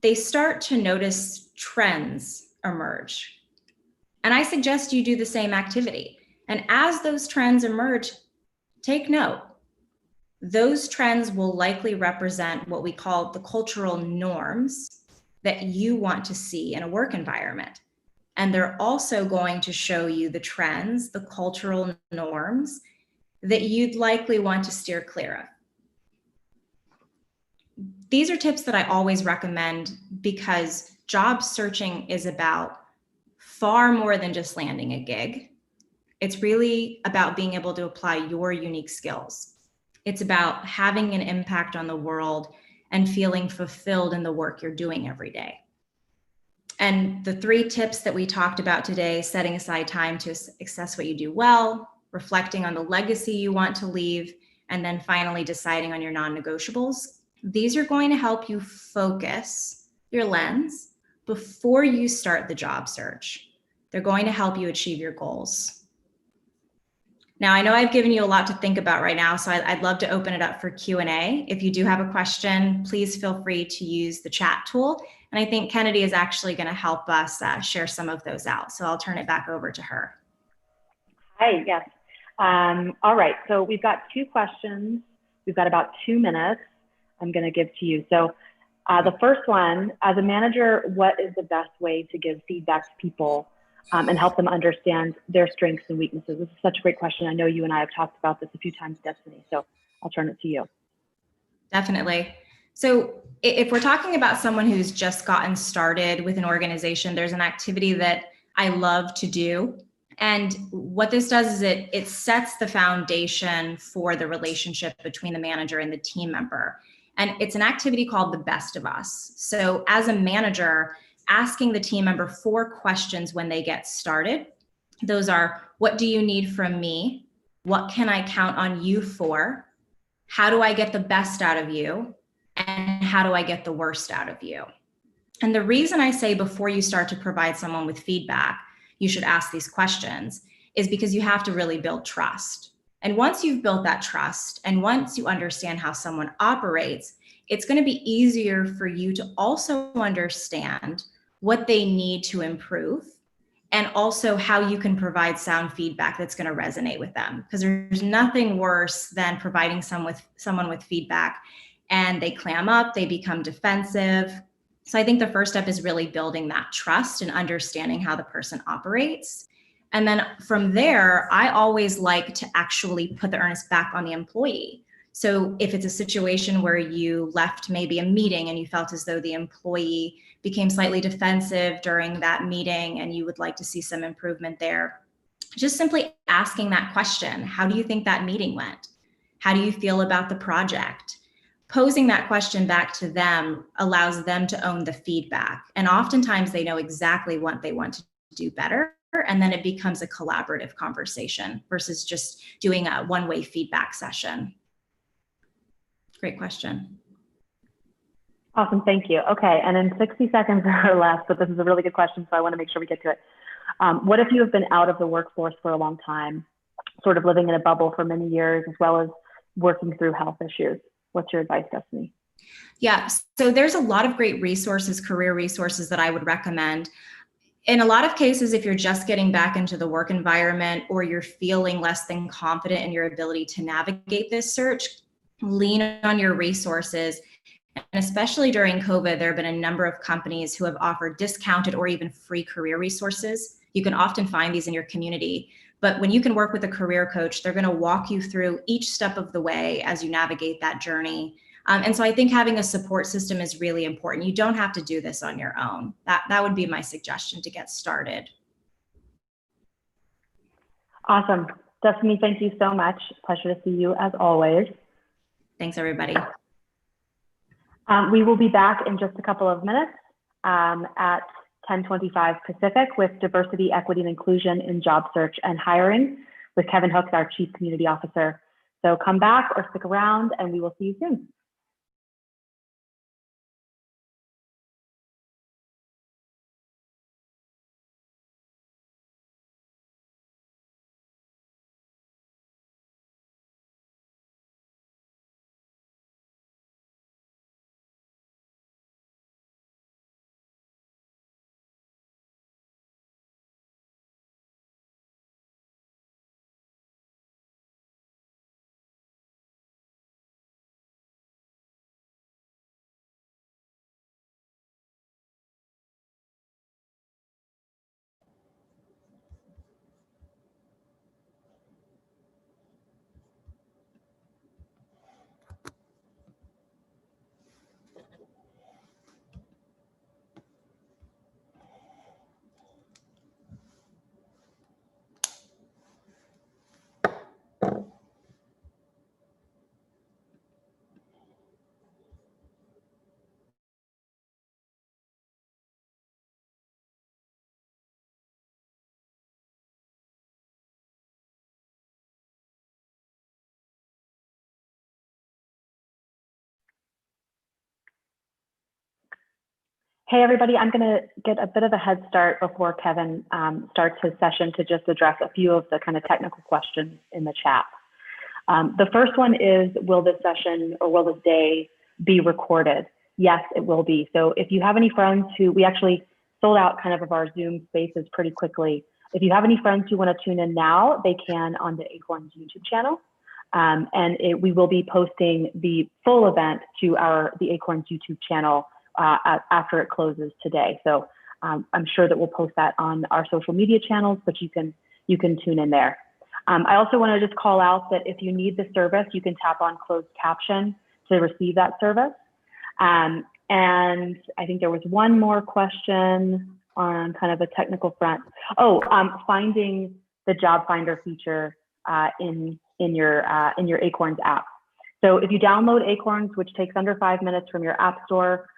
they start to notice trends emerge. And I suggest you do the same activity. And as those trends emerge, take note. Those trends will likely represent what we call the cultural norms that you want to see in a work environment. And they're also going to show you the trends, the cultural norms that you'd likely want to steer clear of. These are tips that I always recommend because job searching is about far more than just landing a gig. It's really about being able to apply your unique skills. It's about having an impact on the world and feeling fulfilled in the work you're doing every day. And the 3 tips that we talked about today, setting aside time to assess what you do well, reflecting on the legacy you want to leave, and then finally deciding on your non-negotiables. These are going to help you focus your lens before you start the job search. They're going to help you achieve your goals. Now, I know I've given you a lot to think about right now, so I'd love to open it up for Q&A. If you do have a question, please feel free to use the chat tool. And I think Kennedy is actually going to help us share some of those out. So I'll turn it back over to her. Hi, yes. All right, so we've got 2 questions. We've got about 2 minutes I'm going to give to you. So the first one, as a manager, what is the best way to give feedback to people and help them understand their strengths and weaknesses? This is such a great question. I know you and I have talked about this a few times, Destini, so I'll turn it to you. Definitely. So if we're talking about someone who's just gotten started with an organization, there's an activity that I love to do. And what this does is it sets the foundation for the relationship between the manager and the team member. And it's an activity called the Best of Us. So as a manager, asking the team member 4 questions when they get started. Those are, what do you need from me? What can I count on you for? How do I get the best out of you? And how do I get the worst out of you? And the reason I say before you start to provide someone with feedback, you should ask these questions is because you have to really build trust. And once you've built that trust, and once you understand how someone operates, it's going to be easier for you to also understand what they need to improve, and also how you can provide sound feedback that's going to resonate with them. Because there's nothing worse than providing someone with feedback and they clam up, they become defensive. So I think the first step is really building that trust and understanding how the person operates. And then from there, I always like to actually put the onus back on the employee. So if it's a situation where you left maybe a meeting and you felt as though the employee became slightly defensive during that meeting and you would like to see some improvement there, just simply asking that question, how do you think that meeting went? How do you feel about the project? Posing that question back to them allows them to own the feedback. And oftentimes they know exactly what they want to do better. And then it becomes a collaborative conversation versus just doing a one-way feedback session. Great question. Awesome, thank you. Okay, and in 60 seconds or less, but this is a really good question, so I want to make sure we get to it. What if you have been out of the workforce for a long time, sort of living in a bubble for many years, as well as working through health issues? What's your advice, Destini? Yeah, so there's a lot of great resources, career resources that I would recommend. In a lot of cases, if you're just getting back into the work environment or you're feeling less than confident in your ability to navigate this search, lean on your resources. And especially during COVID, there have been a number of companies who have offered discounted or even free career resources. You can often find these in your community. But when you can work with a career coach, they're going to walk you through each step of the way as you navigate that journey. And so I think having a support system is really important. You don't have to do this on your own. That would be my suggestion to get started. Awesome. Destini, thank you so much. Pleasure to see you as always. Thanks, everybody. We will be back in just a couple of minutes at 10:25 Pacific with Diversity, Equity, and Inclusion in Job Search and Hiring with Kevin Hooks, our Chief Community Officer. So come back or stick around and we will see you soon. Hey, everybody, I'm going to get a bit of a head start before Kevin starts his session to just address a few of the kind of technical questions in the chat. The first one is, will this session or will this day be recorded? Yes, it will be. So if you have any friends who, we actually sold out kind of our Zoom spaces pretty quickly. If you have any friends who want to tune in now, they can on the Acorns YouTube channel. We will be posting the full event to the Acorns YouTube channel after it closes today. So I'm sure that we'll post that on our social media channels, but you can tune in there. I also want to just call out that if you need the service, you can tap on closed caption to receive that service. And I think there was one more question on kind of a technical front. Finding the job finder feature in your Acorns app. So if you download Acorns, which takes under 5 minutes from your app store,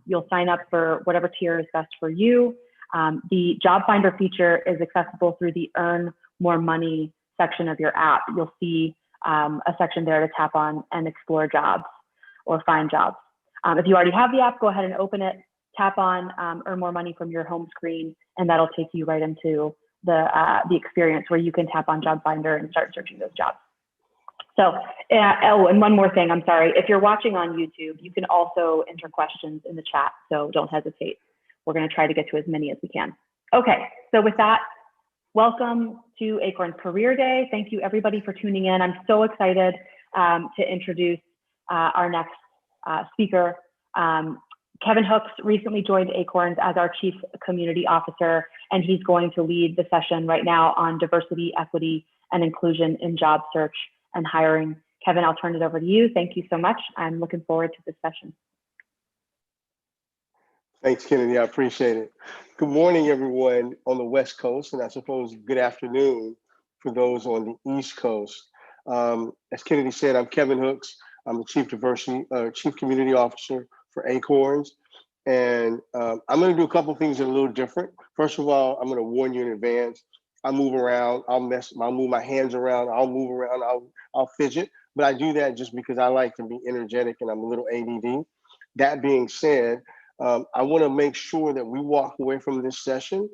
you'll sign up for whatever tier is best for you. The job finder feature is accessible through the Earn More Money section of your app. You'll see a section there to tap on and explore jobs or find jobs. If you already have the app, go ahead and open it, tap on Earn More Money from your home screen, and that'll take you right into the experience where you can tap on Job Finder and start searching those jobs. So, and one more thing, I'm sorry. If you're watching on YouTube, you can also enter questions in the chat, so don't hesitate. We're going to try to get to as many as we can. Okay, so with that, welcome to Acorns Career Day. Thank you everybody for tuning in. I'm so excited to introduce our next speaker. Kevin Hooks recently joined Acorns as our Chief Community Officer, and he's going to lead the session right now on diversity, equity, and inclusion in job search and hiring. Kevin, I'll turn it over to you. Thank you so much. I'm looking forward to this session. Thanks, Kennedy. I appreciate it. Good morning, everyone on the West Coast, and I suppose good afternoon for those on the East Coast. As Kennedy said, I'm Kevin Hooks. I'm the Chief Community Officer for Acorns. And I'm going to do a couple of things that are a little different. First of all, I'm going to warn you in advance. I move around, I'll move my hands around, I'll move around, I'll fidget. But I do that just because I like to be energetic and I'm a little ADD. That being said, I want to make sure that we walk away from this session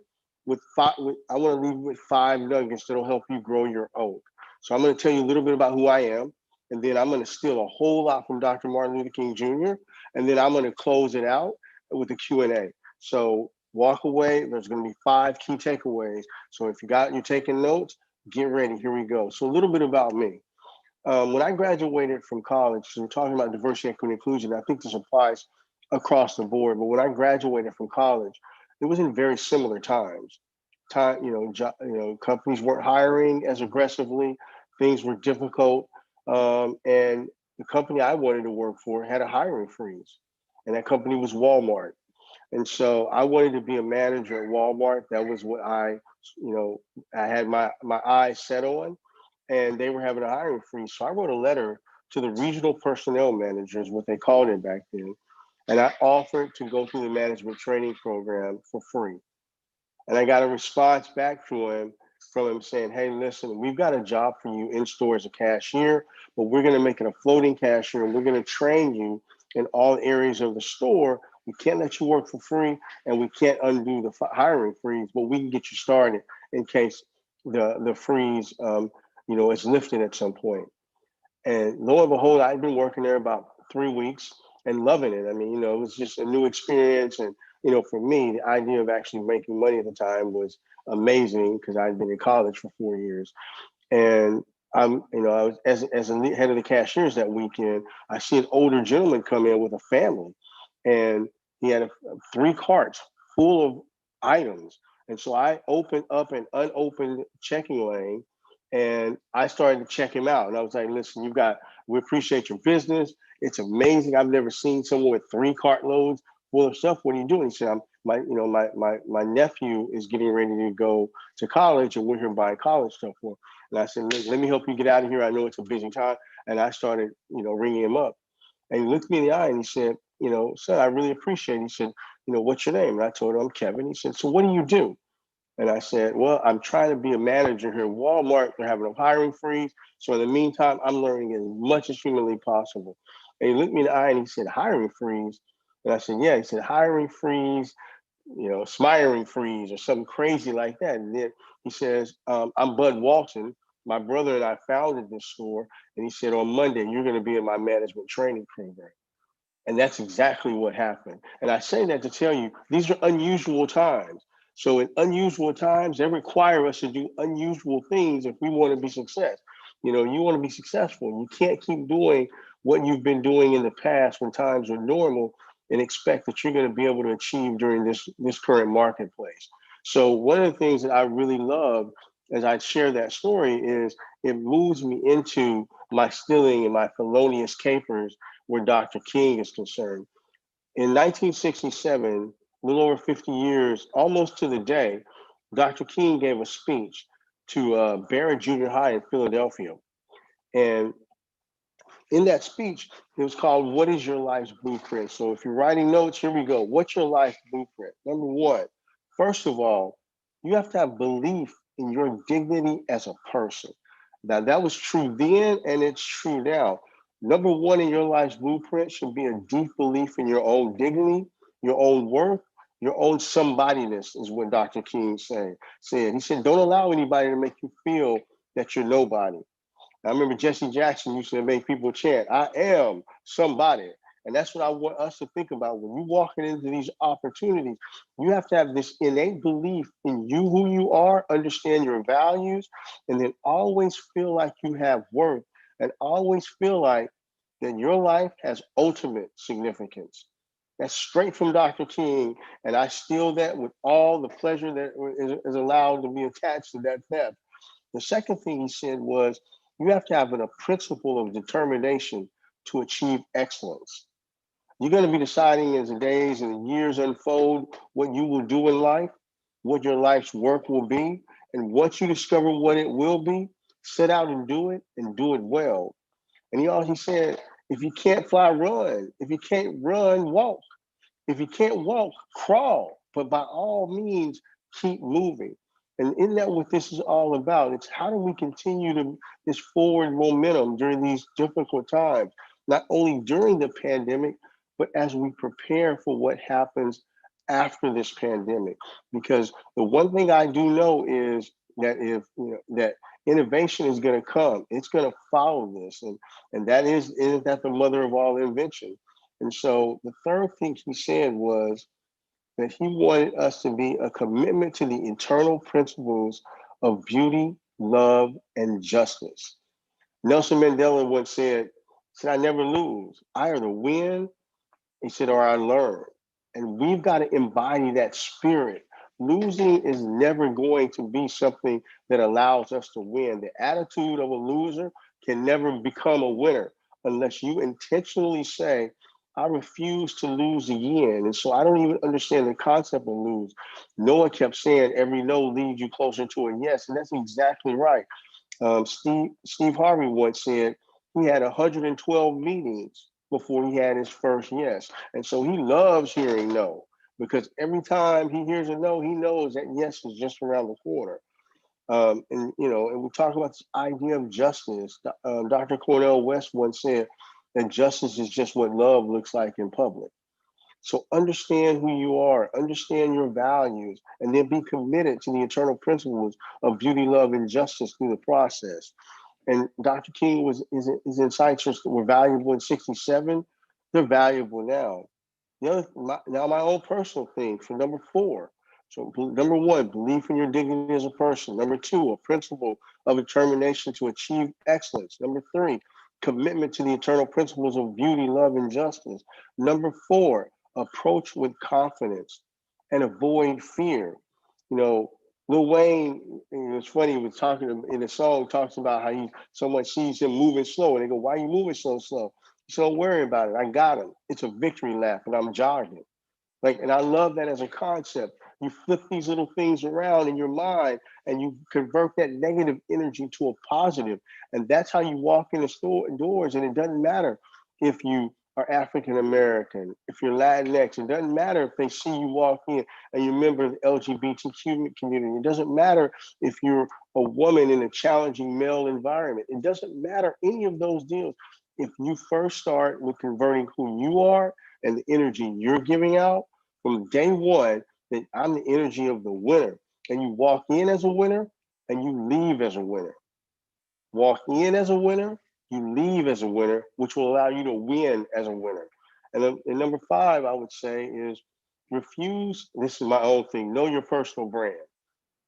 with I want to leave with 5 nuggets that'll help you grow your own. So I'm going to tell you a little bit about who I am, and then I'm going to steal a whole lot from Dr. Martin Luther King Jr., and then I'm going to close it out with a Q&A. So walk away, there's going to be 5 key takeaways. So if you're taking notes, get ready, here we go. So a little bit about me. When I graduated from college, so we're talking about diversity, equity, and inclusion, I think this applies across the board, but when I graduated from college, it was in very similar times. Companies weren't hiring as aggressively, things were difficult, and the company I wanted to work for had a hiring freeze, and that company was Walmart. And so I wanted to be a manager at Walmart. That was what I had my eyes set on, and they were having a hiring freeze. So I wrote a letter to the regional personnel managers, what they called it back then, and I offered to go through the management training program for free. And I got a response back from him saying, hey, listen, we've got a job for you in store as a cashier, but we're going to make it a floating cashier, and we're going to train you in all areas of the store. We can't let you work for free, and we can't undo the hiring freeze, but we can get you started in case the freeze is lifted at some point. And lo and behold, I've been working there about 3 weeks and loving it. I mean, it was just a new experience. And, for me, the idea of actually making money at the time was amazing because I'd been in college for 4 years. And I was as a head of the cashiers that weekend, I see an older gentleman come in with a family, and he had 3 carts full of items. And so I opened up an unopened checking lane, and I started to check him out. And I was like, listen, we appreciate your business. It's amazing. I've never seen someone with 3 cartloads full of stuff. What are you doing? He said, my nephew is getting ready to go to college, and we're here buying college stuff for him. And I said, let me help you get out of here. I know it's a busy time. And I started, ringing him up. And he looked me in the eye and he said, sir, I really appreciate it. He said, what's your name? And I told him, I'm Kevin. He said, so what do you do? And I said, well, I'm trying to be a manager here at Walmart. They're having a hiring freeze. So in the meantime, I'm learning as much as humanly possible. And he looked me in the eye and he said, hiring freeze? And I said, yeah. He said, hiring freeze, smiring freeze or something crazy like that. And then he says, I'm Bud Walton. My brother and I founded this store. And he said, on Monday, you're going to be in my management training program. And that's exactly what happened. And I say that to tell you, these are unusual times. So in unusual times, they require us to do unusual things if we want to be successful. You want to be successful. You can't keep doing what you've been doing in the past when times are normal and expect that you're going to be able to achieve during this current marketplace. So one of the things that I really love as I share that story is it moves me into my stealing and my felonious capers where Dr. King is concerned. In 1967, a little over 50 years, almost to the day, Dr. King gave a speech to Barrett Junior High in Philadelphia. And in that speech, it was called, What is Your Life's Blueprint? So if you're writing notes, here we go. What's your life blueprint? Number one, first of all, you have to have belief in your dignity as a person. Now, that was true then, and it's true now. Number one in your life's blueprint should be a deep belief in your own dignity, your own worth, your own somebodyness, is what Dr. King said. He said, don't allow anybody to make you feel that you're nobody. I remember Jesse Jackson used to make people chant, I am somebody. And that's what I want us to think about. When you're walking into these opportunities, you have to have this innate belief in you, who you are, understand your values, and then always feel like you have worth and always feel like that your life has ultimate significance. That's straight from Dr. King, and I steal that with all the pleasure that is allowed to be attached to that theft. The second thing he said was, you have to have a principle of determination to achieve excellence. You're going to be deciding as the days and the years unfold what you will do in life, what your life's work will be. And once you discover what it will be, set out and do it well. And he said, if you can't fly, run. If you can't run, walk. If you can't walk, crawl. But by all means, keep moving. And isn't that what this is all about? It's how do we continue this forward momentum during these difficult times, not only during the pandemic, but as we prepare for what happens after this pandemic. Because the one thing I do know is that that innovation is going to come, it's going to follow this, and that isn't that the mother of all invention. And so the third thing he said was that he wanted us to be a commitment to the eternal principles of beauty, love, and justice. Nelson Mandela once said, I never lose. I either win, he said, or I learn. And we've got to embody that spirit. Losing is never going to be something that allows us to win. The attitude of a loser can never become a winner unless you intentionally say, I refuse to lose again. And so I don't even understand the concept of lose. Noah kept saying every no leads you closer to a yes. And that's exactly right. Steve Harvey once said he had 112 meetings before he had his first yes. And so he loves hearing no, because every time he hears a no, he knows that yes is just around the corner. And we talk about this idea of justice. Dr. Cornel West once said that justice is just what love looks like in public. So understand who you are, understand your values, and then be committed to the eternal principles of beauty, love, and justice through the process. And Dr. King his insights were valuable in '67. They're valuable now. Now my own personal thing for number 4. So number 1, belief in your dignity as a person. Number 2, a principle of determination to achieve excellence. Number 3, commitment to the eternal principles of beauty, love, and justice. Number 4, approach with confidence and avoid fear. Lil Wayne, it's funny, he was talking in a song, talks about how someone sees him moving slow, and they go, why are you moving so slow? He said, don't worry about it. I got him. It's a victory lap, and I'm jogging. And I love that as a concept. You flip these little things around in your mind, and you convert that negative energy to a positive. And that's how you walk in the doors. And it doesn't matter if you are African American, if you're Latinx, it doesn't matter if they see you walk in and you're a member of the LGBTQ community. It doesn't matter if you're a woman in a challenging male environment. It doesn't matter any of those deals. If you first start with converting who you are and the energy you're giving out from day one, that I'm the energy of the winner, and you walk in as a winner and you leave as a winner. Walk in as a winner, you leave as a winner, which will allow you to win as a winner. And number 5, I would say, is refuse. This is my own thing. Know your personal brand.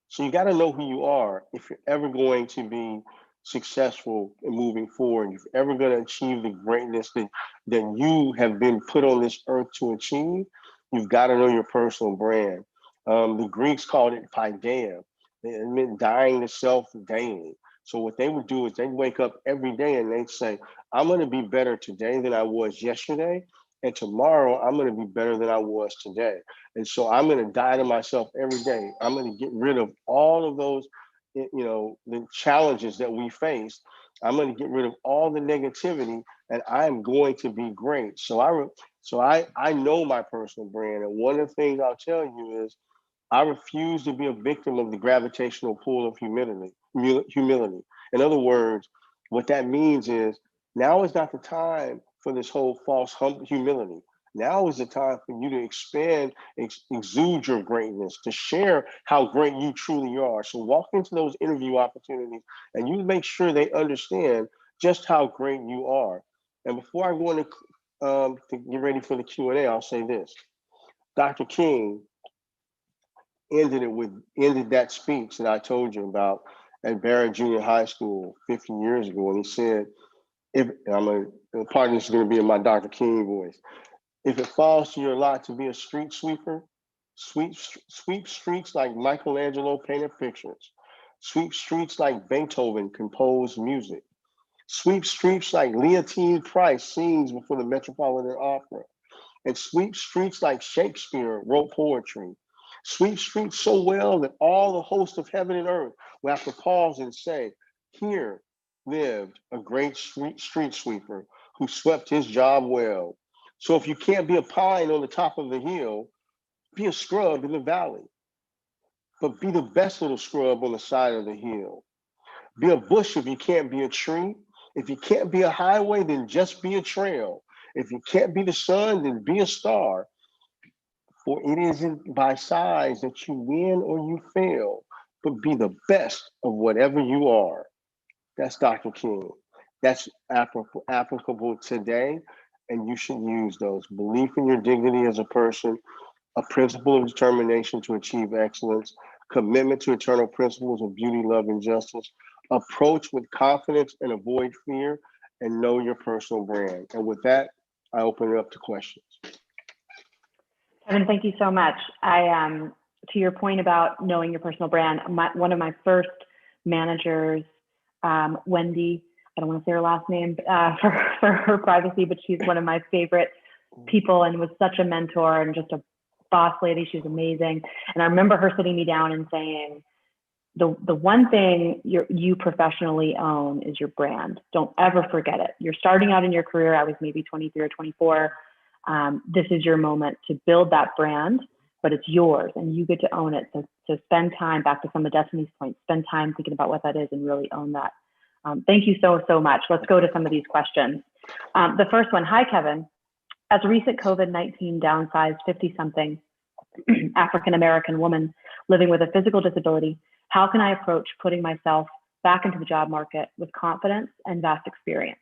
So you got to know who you are if you're ever going to be successful in moving forward, if you're ever going to achieve the greatness that you have been put on this earth to achieve, you've got to know your personal brand. The Greeks called it paideia. It meant dying to self daily. So what they would do is they'd wake up every day and they'd say, I'm going to be better today than I was yesterday. And tomorrow I'm going to be better than I was today. And so I'm going to die to myself every day. I'm going to get rid of all of those, the challenges that we face. I'm going to get rid of all the negativity, and I'm going to be great. So I know my personal brand. And one of the things I'll tell you is I refuse to be a victim of the gravitational pull of humility. In other words, what that means is now is not the time for this whole false humility. Now is the time for you to expand, exude your greatness, to share how great you truly are. So walk into those interview opportunities and you make sure they understand just how great you are. And before I go into to get ready for the Q&A, I'll say this. Dr. King ended that speech that I told you about at Barrett Junior High School 50 years ago, and he said, part of this is going to be in my Dr. King voice. If it falls to your lot to be a street sweeper, sweep streets like Michelangelo painted pictures, sweep streets like Beethoven composed music, sweep streets like Leontine Price sings before the Metropolitan Opera, and sweep streets like Shakespeare wrote poetry. Sweep streets so well that all the hosts of heaven and earth will have to pause and say, here lived a great street sweeper who swept his job well. So if you can't be a pine on the top of the hill, be a scrub in the valley. But be the best little scrub on the side of the hill. Be a bush if you can't be a tree. If you can't be a highway, then just be a trail. If you can't be the sun, then be a star. For it isn't by size that you win or you fail, but be the best of whatever you are. That's Dr. King. That's applicable today, and you should use those. Belief in your dignity as a person, a principle of determination to achieve excellence, commitment to eternal principles of beauty, love, and justice, approach with confidence and avoid fear, and know your personal brand. And with that, I open it up to questions. Kevin, thank you so much. To your point about knowing your personal brand, one of my first managers, Wendy, I don't want to say her last name for her privacy, but she's one of my favorite people and was such a mentor and just a boss lady. She was amazing. And I remember her sitting me down and saying, the one thing you professionally own is your brand. Don't ever forget it. You're starting out in your career. I was maybe 23 or 24. This is your moment to build that brand, but it's yours and you get to own it. So spend time, back to some of Destiny's points, spend time thinking about what that is and really own that. Thank you so much. Let's go to some of these questions. The first one, hi, Kevin. As a recent COVID-19 downsized 50-something African-American woman living with a physical disability, how can I approach putting myself back into the job market with confidence and vast experience?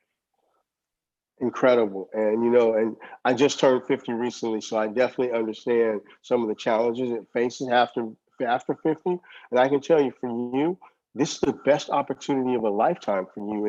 Incredible. And I just turned 50 recently, so I definitely understand some of the challenges it faces after 50. And I can tell you, for you, this is the best opportunity of a lifetime for you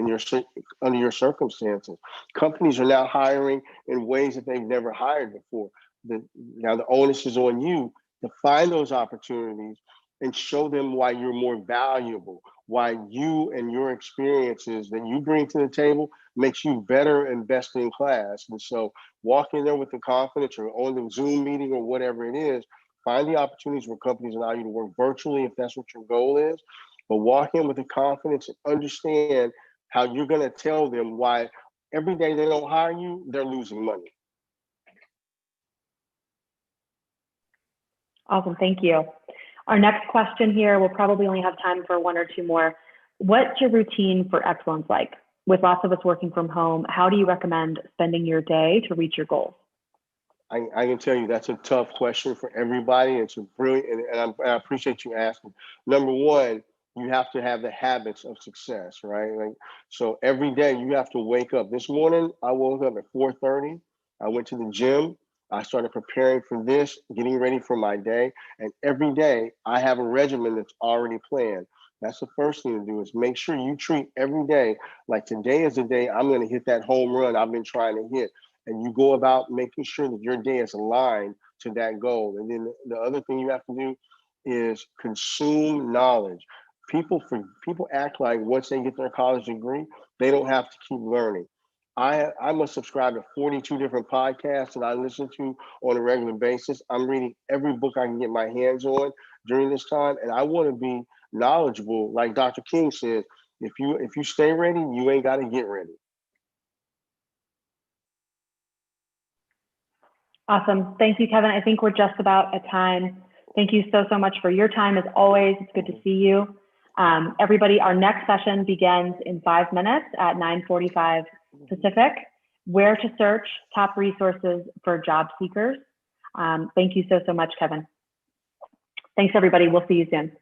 under your circumstances. Companies are now hiring in ways that they've never hired before. Now the onus is on you to find those opportunities and show them why you're more valuable, why you and your experiences that you bring to the table makes you better and best in class. And so walk in there with the confidence, or on the Zoom meeting or whatever it is, find the opportunities where companies allow you to work virtually if that's what your goal is, but walk in with the confidence and understand how you're gonna tell them why every day they don't hire you, they're losing money. Awesome, thank you. Our next question here, we'll probably only have time for one or two more. What's your routine for excellence like? With lots of us working from home, how do you recommend spending your day to reach your goals? I can tell you that's a tough question for everybody. It's a brilliant, and I appreciate you asking. Number one, you have to have the habits of success, right? So every day you have to wake up. This morning, I woke up at 4:30. I went to the gym. I started preparing for this, getting ready for my day. And every day I have a regimen that's already planned. That's the first thing to do, is make sure you treat every day like today is the day I'm going to hit that home run I've been trying to hit. And you go about making sure that your day is aligned to that goal. And then the other thing you have to do is consume knowledge. People act like once they get their college degree, they don't have to keep learning. I must subscribe to 42 different podcasts that I listen to on a regular basis. I'm reading every book I can get my hands on during this time, and I want to be knowledgeable. Like Dr. King said, if you stay ready, you ain't got to get ready. Awesome. Thank you, Kevin. I think we're just about at time. Thank you so much for your time. As always, it's good to see you. Everybody, our next session begins in 5 minutes at 9:45 Pacific. Where to search top resources for job seekers. Thank you so much, Kevin. Thanks, everybody. We'll see you soon.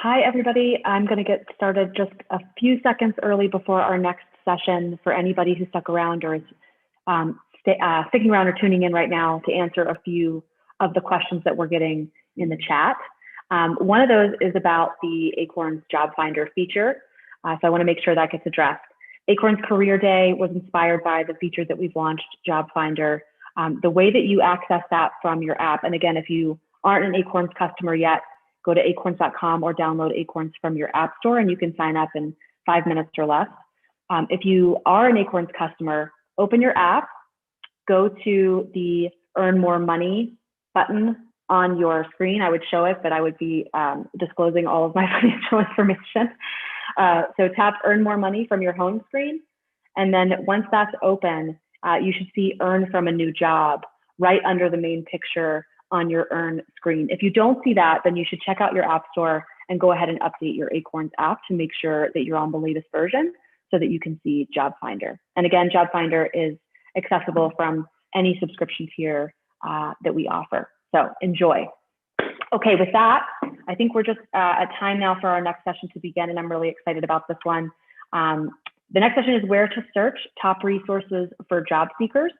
Hi, everybody. I'm going to get started just a few seconds early before our next session for anybody who stuck around or is sticking around or tuning in right now to answer a few of the questions that we're getting in the chat. One of those is about the Acorns Job Finder feature. So I want to make sure that gets addressed. Acorns Career Day was inspired by the feature that we've launched, Job Finder. The way that you access that from your app, and again, if you aren't an Acorns customer yet, go to acorns.com or download Acorns from your app store and you can sign up in 5 minutes or less. If you are an Acorns customer, open your app, go to the Earn More Money button on your screen. I would show it, but I would be disclosing all of my financial information. So tap Earn More Money from your home screen. And then once that's open, you should see Earn from a New Job right under the main picture on your Earn screen. If you don't see that, then you should check out your app store and go ahead and update your Acorns app to make sure that you're on the latest version so that you can see Job Finder. And again, Job Finder is accessible from any subscription tier that we offer. So enjoy. Okay, with that, I think we're just at time now for our next session to begin, and I'm really excited about this one. The next session is Where to Search Top Resources for Job Seekers,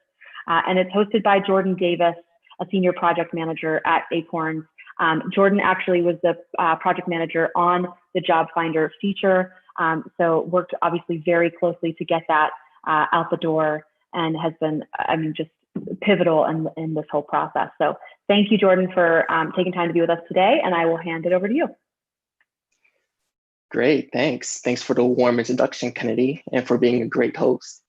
and it's hosted by Jordan Davis, a senior project manager at Acorns. Jordan actually was the project manager on the Job Finder feature, so worked obviously very closely to get that out the door, and has been, I mean, just pivotal in this whole process. So thank you, Jordan, for taking time to be with us today, and I will hand it over to you. Great, thanks. Thanks for the warm introduction, Kennedy, and for being a great host.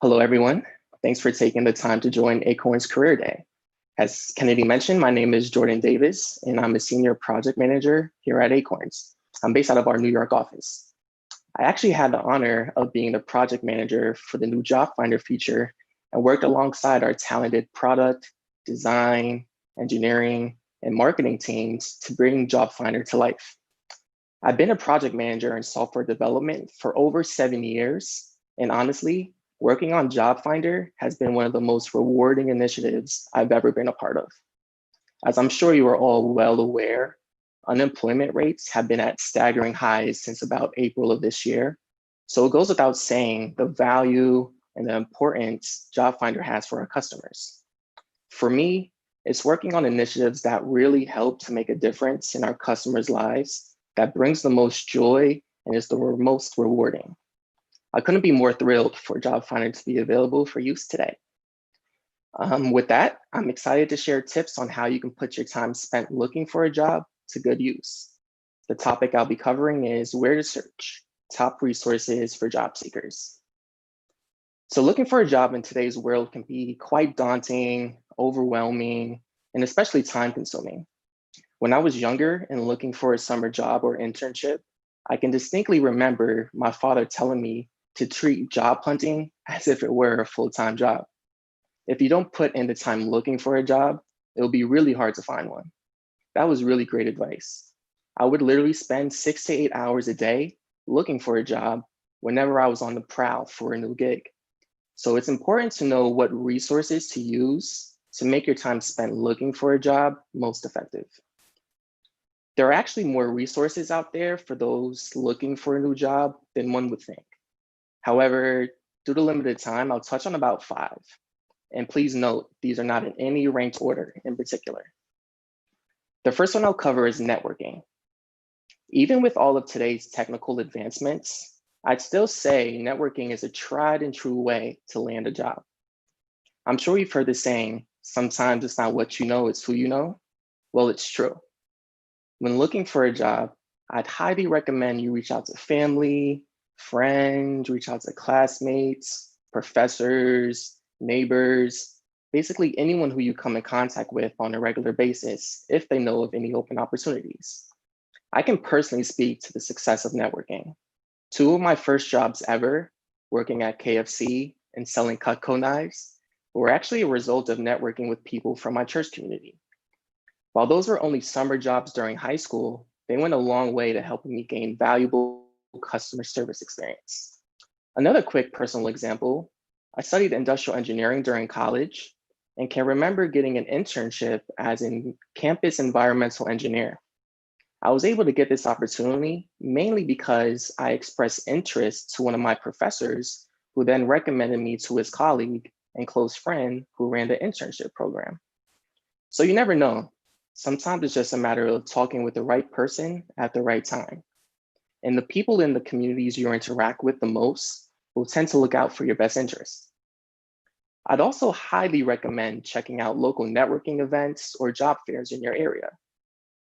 Hello, everyone. Thanks for taking the time to join Acorns Career Day. As Kennedy mentioned, my name is Jordan Davis, and I'm a senior project manager here at Acorns. I'm based out of our New York office. I actually had the honor of being the project manager for the new Job Finder feature and worked alongside our talented product, design, engineering, and marketing teams to bring Job Finder to life. I've been a project manager in software development for over 7 years, and honestly, working on Job Finder has been one of the most rewarding initiatives I've ever been a part of. As I'm sure you are all well aware, unemployment rates have been at staggering highs since about April of this year. So it goes without saying the value and the importance Job Finder has for our customers. For me, it's working on initiatives that really help to make a difference in our customers' lives, that brings the most joy and is the most rewarding. I couldn't be more thrilled for Job Finder to be available for use today. With that, I'm excited to share tips on how you can put your time spent looking for a job to good use. The topic I'll be covering is where to search top resources for job seekers. So looking for a job in today's world can be quite daunting, overwhelming, and especially time-consuming. When I was younger and looking for a summer job or internship, I can distinctly remember my father telling me to treat job hunting as if it were a full-time job. If you don't put in the time looking for a job, it'll be really hard to find one. That was really great advice. I would literally spend 6 to 8 hours a day looking for a job whenever I was on the prowl for a new gig. So it's important to know what resources to use to make your time spent looking for a job most effective. There are actually more resources out there for those looking for a new job than one would think. However, due to limited time, I'll touch on about 5. And please note, these are not in any ranked order in particular. The first one I'll cover is networking. Even with all of today's technical advancements, I'd still say networking is a tried and true way to land a job. I'm sure you've heard the saying, sometimes it's not what you know, it's who you know. Well, it's true. When looking for a job, I'd highly recommend you reach out to family, friends, reach out to classmates, professors, neighbors, basically anyone who you come in contact with on a regular basis if they know of any open opportunities. I can personally speak to the success of networking. 2 of my first jobs ever, working at KFC and selling Cutco knives, were actually a result of networking with people from my church community. While those were only summer jobs during high school, they went a long way to helping me gain valuable customer service experience. Another quick personal example, I studied industrial engineering during college and can remember getting an internship as a campus environmental engineer. I was able to get this opportunity mainly because I expressed interest to one of my professors, who then recommended me to his colleague and close friend who ran the internship program. So you never know. Sometimes it's just a matter of talking with the right person at the right time. And the people in the communities you interact with the most will tend to look out for your best interests. I'd also highly recommend checking out local networking events or job fairs in your area.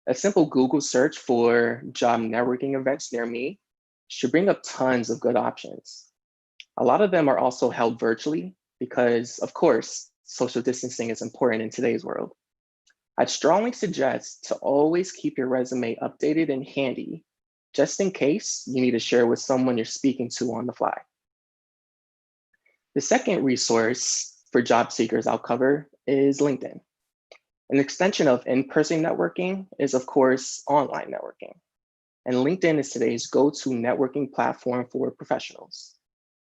A simple Google search for job networking events near me should bring up tons of good options. A lot of them are also held virtually because, of course, social distancing is important in today's world. I'd strongly suggest to always keep your resume updated and handy, just in case you need to share with someone you're speaking to on the fly. The second resource for job seekers I'll cover is LinkedIn. An extension of in-person networking is, of course, online networking. And LinkedIn is today's go-to networking platform for professionals.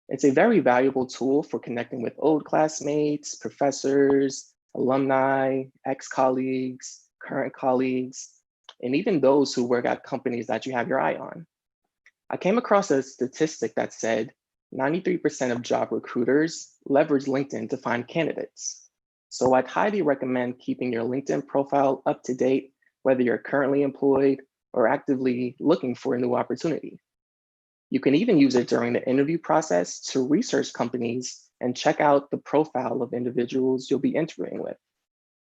It's a very valuable tool for connecting with old classmates, professors, alumni, ex-colleagues, current colleagues, and even those who work at companies that you have your eye on. I came across a statistic that said 93% of job recruiters leverage LinkedIn to find candidates. So I'd highly recommend keeping your LinkedIn profile up to date, whether you're currently employed or actively looking for a new opportunity. You can even use it during the interview process to research companies and check out the profile of individuals you'll be interviewing with.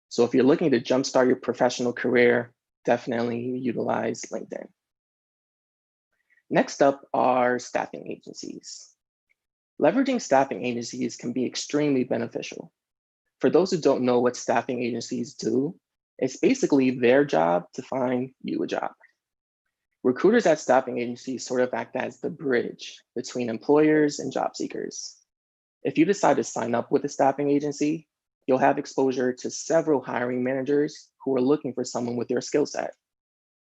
So if you're looking to jumpstart your professional career, definitely utilize LinkedIn. Next up are staffing agencies. Leveraging staffing agencies can be extremely beneficial. For those who don't know what staffing agencies do, it's basically their job to find you a job. Recruiters at staffing agencies sort of act as the bridge between employers and job seekers. If you decide to sign up with a staffing agency, you'll have exposure to several hiring managers who are looking for someone with your skill set.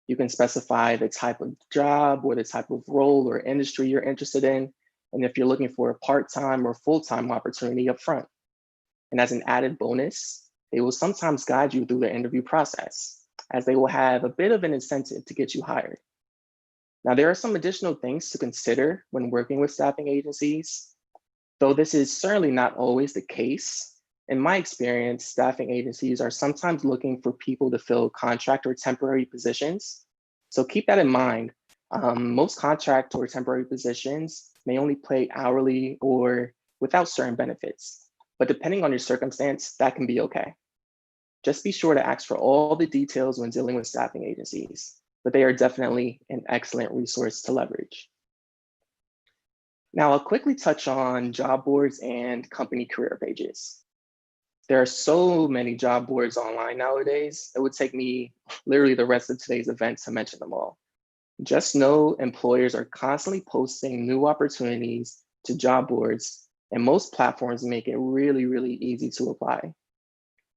You can specify the type of job or the type of role or industry you're interested in, and if you're looking for a part-time or full-time opportunity up front. And as an added bonus, they will sometimes guide you through the interview process, as they will have a bit of an incentive to get you hired. Now, there are some additional things to consider when working with staffing agencies, though this is certainly not always the case. In my experience, staffing agencies are sometimes looking for people to fill contract or temporary positions. So keep that in mind. Most contract or temporary positions may only pay hourly or without certain benefits, but depending on your circumstance, that can be okay. Just be sure to ask for all the details when dealing with staffing agencies, but they are definitely an excellent resource to leverage. Now, I'll quickly touch on job boards and company career pages. There are so many job boards online nowadays, it would take me literally the rest of today's event to mention them all. Just know employers are constantly posting new opportunities to job boards, and most platforms make it really, really easy to apply.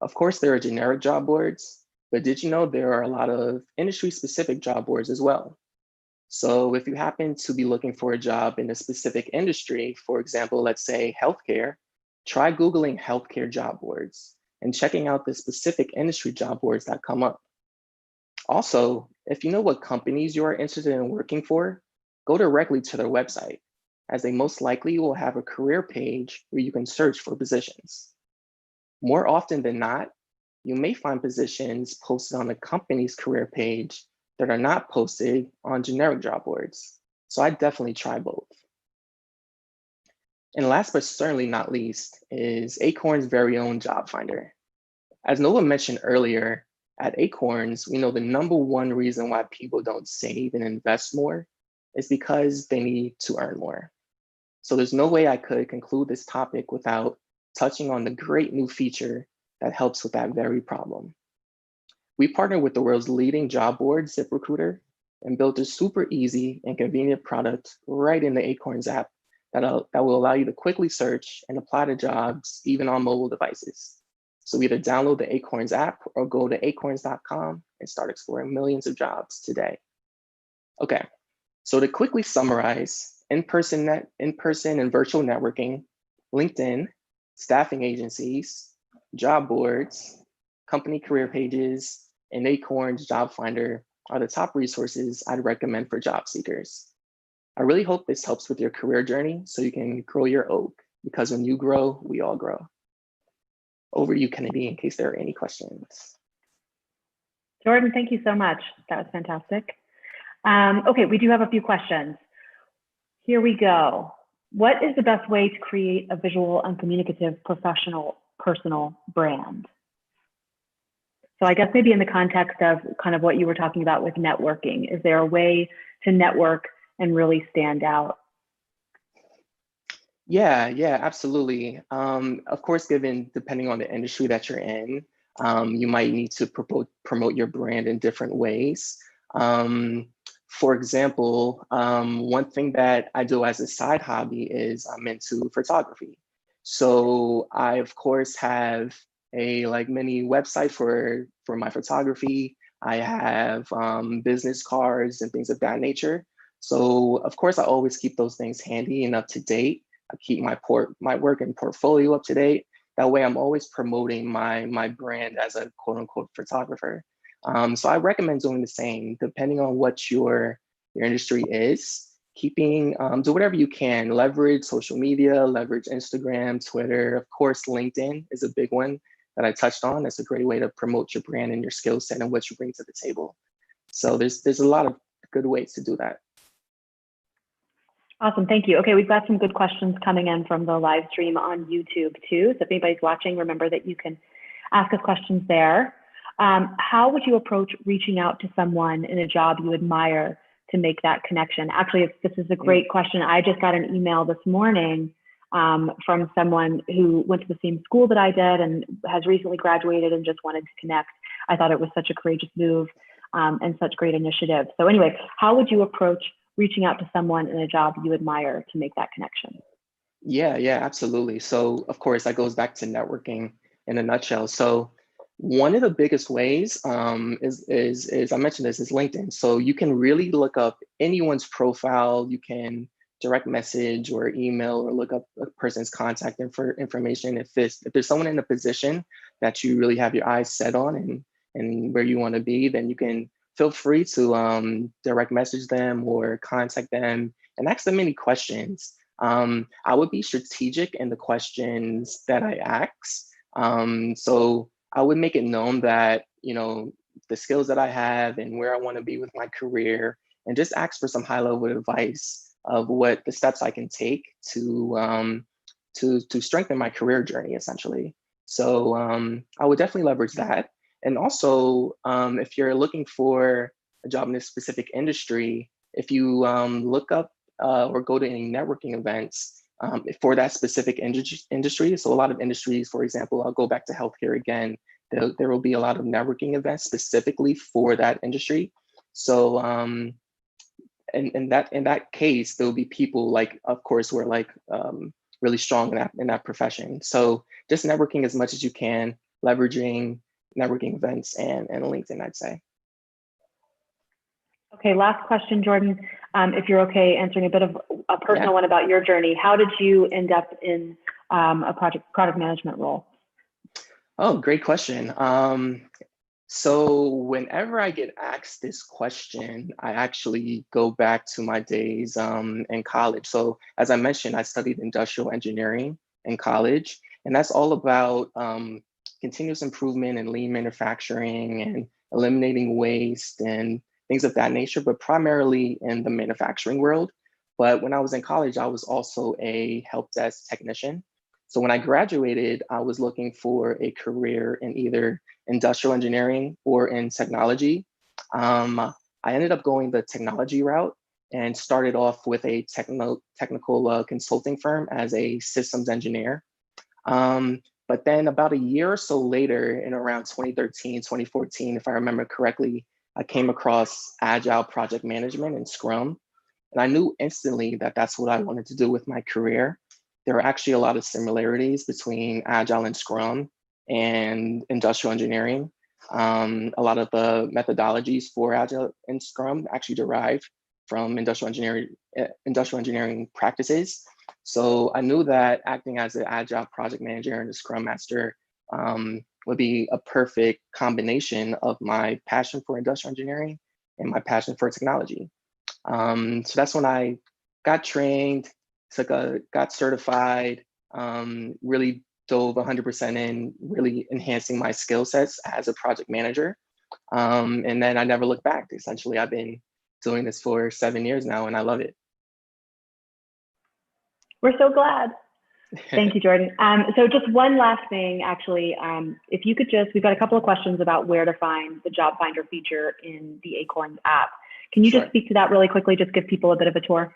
Of course, there are generic job boards, but did you know there are a lot of industry-specific job boards as well? So if you happen to be looking for a job in a specific industry, for example, let's say healthcare, try Googling healthcare job boards and checking out the specific industry job boards that come up. Also, if you know what companies you are interested in working for, go directly to their website, as they most likely will have a career page where you can search for positions. More often than not, you may find positions posted on the company's career page that are not posted on generic job boards. So I definitely try both. And last but certainly not least is Acorns' very own job finder. As Noah mentioned earlier, at Acorns, we know the #1 reason why people don't save and invest more is because they need to earn more. So there's no way I could conclude this topic without touching on the great new feature that helps with that very problem. We partnered with the world's leading job board, ZipRecruiter, and built a super easy and convenient product right in the Acorns app that will allow you to quickly search and apply to jobs, even on mobile devices. So either download the Acorns app or go to acorns.com and start exploring millions of jobs today. Okay, so to quickly summarize, in-person and virtual networking, LinkedIn, staffing agencies, job boards, company career pages, and Acorns Job Finder are the top resources I'd recommend for job seekers. I really hope this helps with your career journey so you can grow your oak, because when you grow, we all grow. Over to you, Kennedy, in case there are any questions. Jordan, thank you so much. That was fantastic. Okay, we do have a few questions. Here we go. What is the best way to create a visual and communicative professional personal brand? So I guess maybe in the context of kind of what you were talking about with networking, is there a way to network and really stand out? Yeah, absolutely. Of course, depending on the industry that you're in, you might need to promote your brand in different ways. For example, one thing that I do as a side hobby is I'm into photography. So I, of course, have a mini website for my photography. I have business cards and things of that nature. So of course, I always keep those things handy and up to date. I keep my work and portfolio up to date. That way, I'm always promoting my brand as a quote unquote photographer. So I recommend doing the same, depending on what your industry is. Do whatever you can, leverage social media, leverage Instagram, Twitter. Of course, LinkedIn is a big one that I touched on. That's a great way to promote your brand and your skill set and what you bring to the table. So there's a lot of good ways to do that. Awesome, thank you. Okay, we've got some good questions coming in from the live stream on YouTube too. So if anybody's watching, remember that you can ask us questions there. How would you approach reaching out to someone in a job you admire to make that connection? Actually, this is a great question. I just got an email this morning from someone who went to the same school that I did and has recently graduated and just wanted to connect. I thought it was such a courageous move and such great initiative. So anyway, how would you approach reaching out to someone in a job you admire to make that connection? Yeah, absolutely. So of course, that goes back to networking in a nutshell. So one of the biggest ways is I mentioned this, is LinkedIn. So you can really look up anyone's profile. You can direct message or email or look up a person's contact information. If there's someone in a position that you really have your eyes set on and where you want to be, then you can feel free to direct message them or contact them and ask them any questions. I would be strategic in the questions that I ask. So I would make it known that, the skills that I have and where I want to be with my career, and just ask for some high level advice of what the steps I can take to strengthen my career journey, essentially. So I would definitely leverage that. And also, if you're looking for a job in a specific industry, if you look up or go to any networking events for that specific industry. So a lot of industries, for example, I'll go back to healthcare again. There will be a lot of networking events specifically for that industry. So in that case, there'll be people of course, who are really strong in that profession. So just networking as much as you can, leveraging networking events and LinkedIn, I'd say. Okay, last question, Jordan. If you're okay answering a bit of a personal one about your journey, how did you end up in a product management role? Oh, great question. So whenever I get asked this question, I actually go back to my days in college. So as I mentioned, I studied industrial engineering in college, and that's all about continuous improvement and lean manufacturing and eliminating waste and things of that nature, but primarily in the manufacturing world. But when I was in college, I was also a help desk technician. So when I graduated, I was looking for a career in either industrial engineering or in technology. I ended up going the technology route and started off with a technical consulting firm as a systems engineer. But then about a year or so later, in around 2013, 2014, if I remember correctly, I came across Agile project management and Scrum. And I knew instantly that that's what I wanted to do with my career. There are actually a lot of similarities between Agile and Scrum and industrial engineering. A lot of the methodologies for Agile and Scrum actually derive from industrial engineering practices. So I knew that acting as an Agile project manager and a Scrum Master would be a perfect combination of my passion for industrial engineering and my passion for technology. So that's when I got trained, got certified, really dove 100% in really enhancing my skill sets as a project manager. And then I never looked back. Essentially, I've been doing this for 7 years now and I love it. We're so glad. Thank you, Jordan. So just one last thing, actually, if you could we've got a couple of questions about where to find the job finder feature in the Acorns app. Can you Sure. just speak to that really quickly? Just give people a bit of a tour.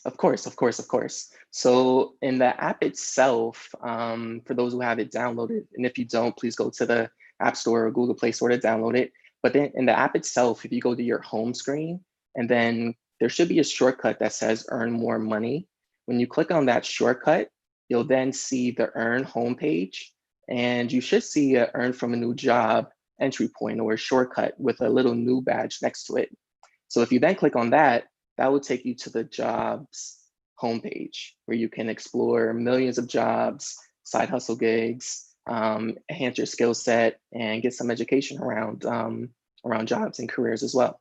Of course. So in the app itself, for those who have it downloaded, and if you don't, please go to the App Store or Google Play Store to download it. But then in the app itself, if you go to your home screen, and then there should be a shortcut that says Earn More Money. When you click on that shortcut, you'll then see the Earn homepage, and you should see a Earn from a New Job entry point or a shortcut with a little new badge next to it. So if you then click on that, that will take you to the jobs homepage where you can explore millions of jobs, side hustle gigs, enhance your skill set, and get some education around jobs and careers as well.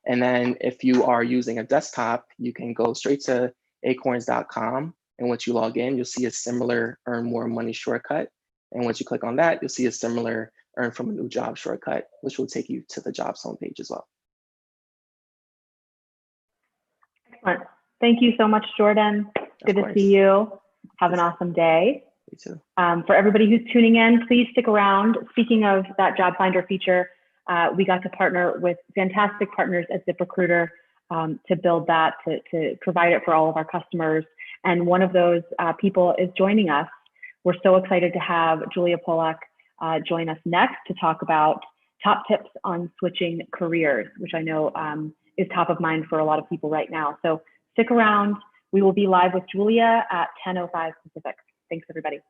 And then if you are using a desktop, you can go straight to acorns.com. And once you log in, you'll see a similar Earn More Money shortcut. And once you click on that, you'll see a similar Earn from a New Job shortcut, which will take you to the jobs homepage as well. Excellent. Thank you so much, Jordan. Good to see you. Have an awesome day. You too. For everybody who's tuning in, please stick around. Speaking of that job finder feature, we got to partner with fantastic partners at ZipRecruiter to build that, to provide it for all of our customers. And one of those people is joining us. We're so excited to have Julia Pollak join us next to talk about top tips on switching careers, which I know is top of mind for a lot of people right now. So stick around. We will be live with Julia at 10:05 Pacific. Thanks, everybody.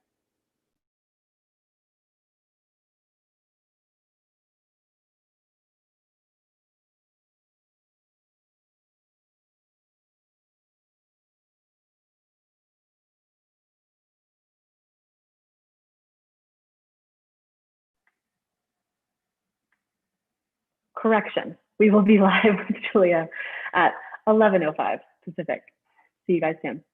Correction. We will be live with Julia at 11:05 Pacific. See you guys soon.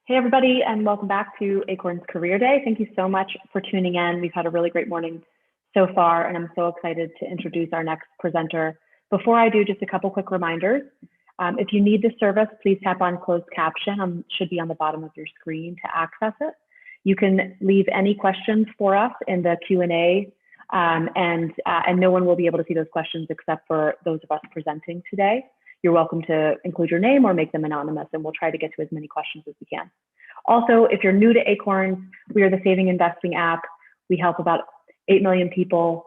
Hey, everybody, and welcome back to Acorns Career Day. Thank you so much for tuning in. We've had a really great morning so far, and I'm so excited to introduce our next presenter. Before I do, just a couple quick reminders. If you need this service, please tap on closed caption. Should be on the bottom of your screen to access it. You can leave any questions for us in the Q&A, and no one will be able to see those questions except for those of us presenting today. You're welcome to include your name or make them anonymous, and we'll try to get to as many questions as we can. Also, if you're new to Acorns, we are the saving investing app. We help about 8 million people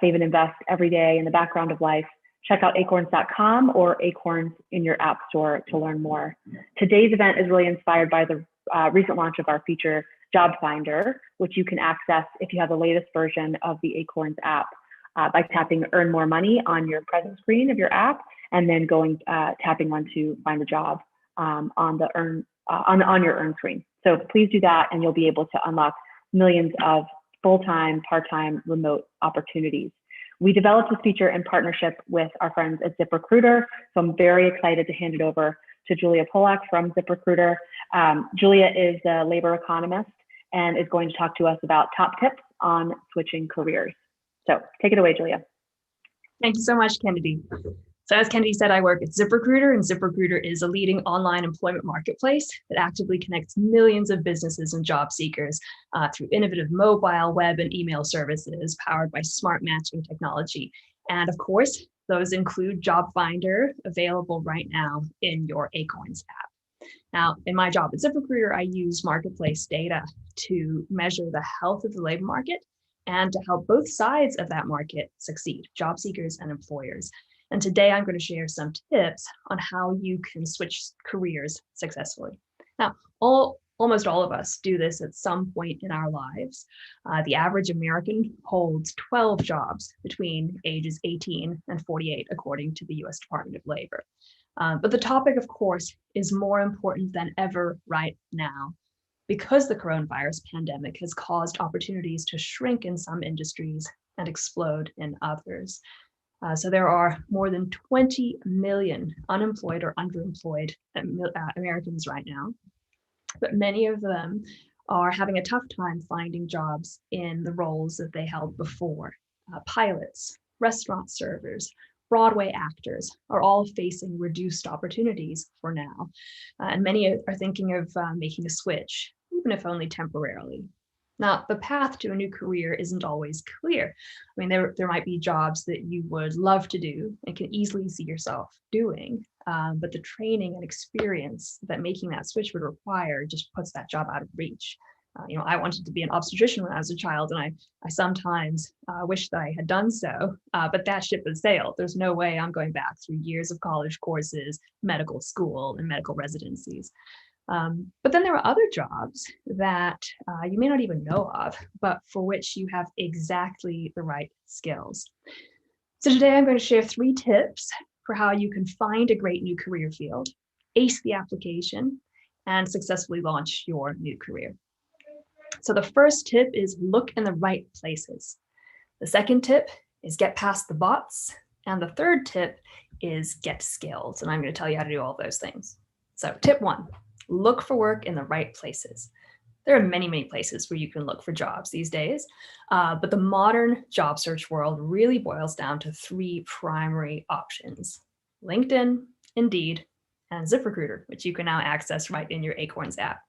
save and invest every day in the background of life. Check out acorns.com or Acorns in your app store to learn more. Today's event is really inspired by the recent launch of our feature, Job Finder, which you can access if you have the latest version of the Acorns app by tapping Earn More Money on your present screen of your app, and then tapping on to find a job on your Earn screen. So please do that, and you'll be able to unlock millions of full-time, part-time, remote opportunities. We developed this feature in partnership with our friends at ZipRecruiter, so I'm very excited to hand it over to Julia Pollak from ZipRecruiter. Julia is a labor economist and is going to talk to us about top tips on switching careers. So take it away, Julia. Thank you so much, Kennedy. So as Kennedy said, I work at ZipRecruiter, and ZipRecruiter is a leading online employment marketplace that actively connects millions of businesses and job seekers through innovative mobile, web, and email services powered by smart matching technology. And of course, those include Job Finder, available right now in your Acorns app. Now, in my job at ZipRecruiter, I use marketplace data to measure the health of the labor market and to help both sides of that market succeed, job seekers and employers. And today I'm going to share some tips on how you can switch careers successfully. Now, almost all of us do this at some point in our lives. The average American holds 12 jobs between ages 18 and 48, according to the US Department of Labor. But the topic, of course, is more important than ever right now, because the coronavirus pandemic has caused opportunities to shrink in some industries and explode in others. So there are more than 20 million unemployed or underemployed Americans right now, but many of them are having a tough time finding jobs in the roles that they held before. Pilots, restaurant servers, Broadway actors are all facing reduced opportunities for now. And many are thinking of making a switch, even if only temporarily. Now, the path to a new career isn't always clear. I mean, there might be jobs that you would love to do and can easily see yourself doing, but the training and experience that making that switch would require just puts that job out of reach. I wanted to be an obstetrician when I was a child, and I sometimes wish that I had done so, but that ship has sailed. There's no way I'm going back through years of college courses, medical school, and medical residencies. But then there are other jobs that you may not even know of, but for which you have exactly the right skills. So today I'm going to share 3 tips for how you can find a great new career field, ace the application, and successfully launch your new career. So the first tip is look in the right places. The second tip is get past the bots. And the third tip is get skilled. And I'm going to tell you how to do all those things. So tip 1. Look for work in the right places. There are many, many places where you can look for jobs these days, but the modern job search world really boils down to 3 primary options: LinkedIn, Indeed, and ZipRecruiter, which you can now access right in your Acorns app.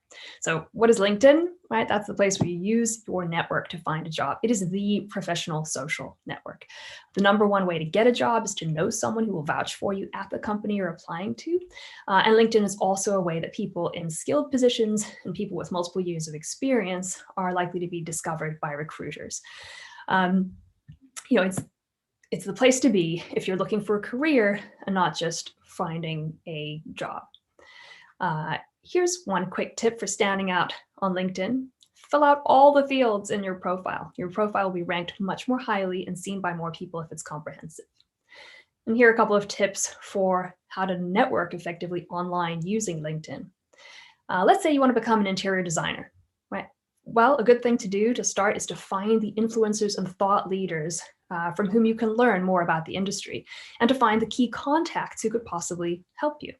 So what is LinkedIn? Right, that's the place where you use your network to find a job. It is the professional social network. The #1 way to get a job is to know someone who will vouch for you at the company you're applying to. And LinkedIn is also a way that people in skilled positions and people with multiple years of experience are likely to be discovered by recruiters. It's the place to be if you're looking for a career and not just finding a job. Here's one quick tip for standing out on LinkedIn. Fill out all the fields in your profile. Your profile will be ranked much more highly and seen by more people if it's comprehensive. And here are a couple of tips for how to network effectively online using LinkedIn. Let's say you want to become an interior designer, right? Well, a good thing to do to start is to find the influencers and thought leaders from whom you can learn more about the industry, and to find the key contacts who could possibly help you.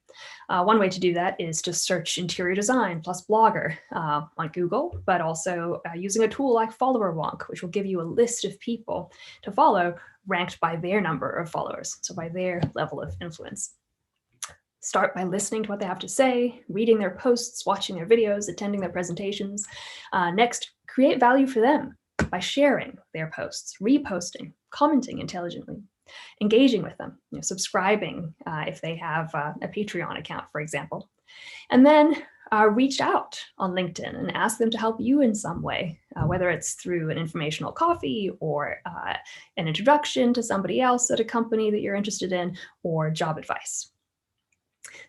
One way to do that is to search interior design plus blogger on Google, but also using a tool like FollowerWonk, which will give you a list of people to follow ranked by their number of followers, so by their level of influence. Start by listening to what they have to say, reading their posts, watching their videos, attending their presentations. Next, create value for them by sharing their posts, reposting, commenting intelligently, engaging with them, subscribing if they have a Patreon account, for example. And then reach out on LinkedIn and ask them to help you in some way, whether it's through an informational coffee or an introduction to somebody else at a company that you're interested in, or job advice.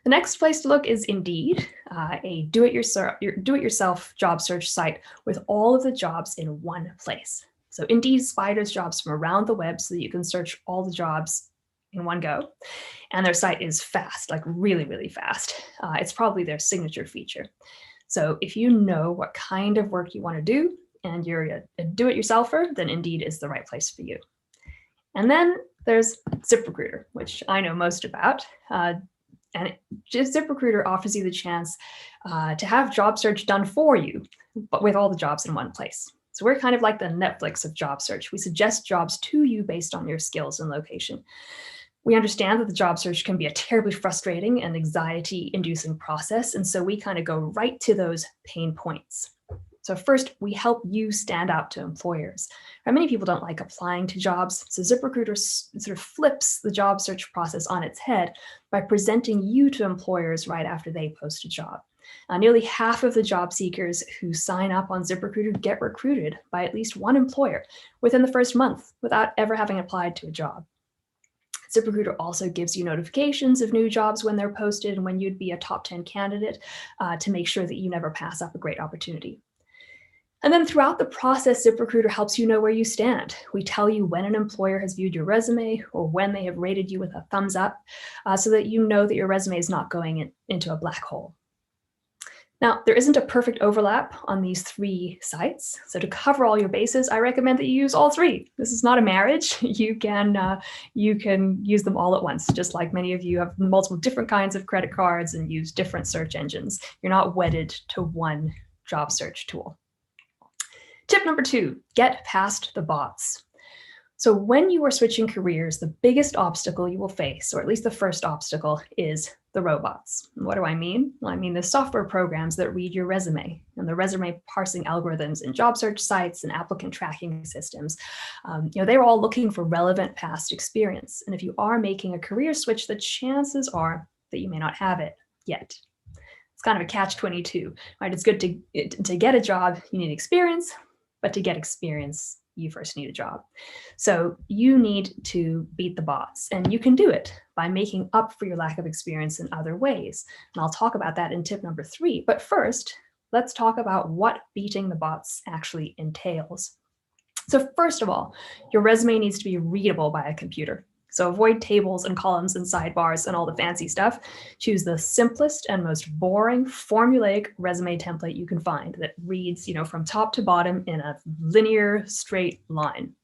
The next place to look is Indeed, a do-it-yourself job search site with all of the jobs in one place. So Indeed spiders jobs from around the web so that you can search all the jobs in one go. And their site is fast, like really, really fast. It's probably their signature feature. So if you know what kind of work you want to do and you're a do-it-yourselfer, then Indeed is the right place for you. And then there's ZipRecruiter, which I know most about. And ZipRecruiter offers you the chance to have job search done for you, but with all the jobs in one place. So we're kind of like the Netflix of job search. We suggest jobs to you based on your skills and location. We understand that the job search can be a terribly frustrating and anxiety-inducing process, and so we kind of go right to those pain points. So first, we help you stand out to employers. Many people don't like applying to jobs, so ZipRecruiter sort of flips the job search process on its head by presenting you to employers right after they post a job. Nearly half of the job seekers who sign up on ZipRecruiter get recruited by at least one employer within the first month without ever having applied to a job. ZipRecruiter also gives you notifications of new jobs when they're posted and when you'd be a top 10 candidate to make sure that you never pass up a great opportunity. And then throughout the process, ZipRecruiter helps you know where you stand. We tell you when an employer has viewed your resume or when they have rated you with a thumbs up so that you know that your resume is not going into a black hole. Now, there isn't a perfect overlap on these three sites. So to cover all your bases, I recommend that you use all three. This is not a marriage. You can use them all at once, just like many of you have multiple different kinds of credit cards and use different search engines. You're not wedded to one job search tool. Tip number 2, get past the bots. So when you are switching careers, the biggest obstacle you will face, or at least the first obstacle, is the robots. And what do I mean? Well, I mean the software programs that read your resume and the resume parsing algorithms in job search sites and applicant tracking systems. They're all looking for relevant past experience. And if you are making a career switch, the chances are that you may not have it yet. It's kind of a catch-22, right? It's good to get a job, you need experience, but to get experience, you first need a job. So you need to beat the bots, and you can do it by making up for your lack of experience in other ways. And I'll talk about that in tip number 3. But first, let's talk about what beating the bots actually entails. So first of all, your resume needs to be readable by a computer. So avoid tables and columns and sidebars and all the fancy stuff. Choose the simplest and most boring formulaic resume template you can find that reads, from top to bottom in a linear, straight line.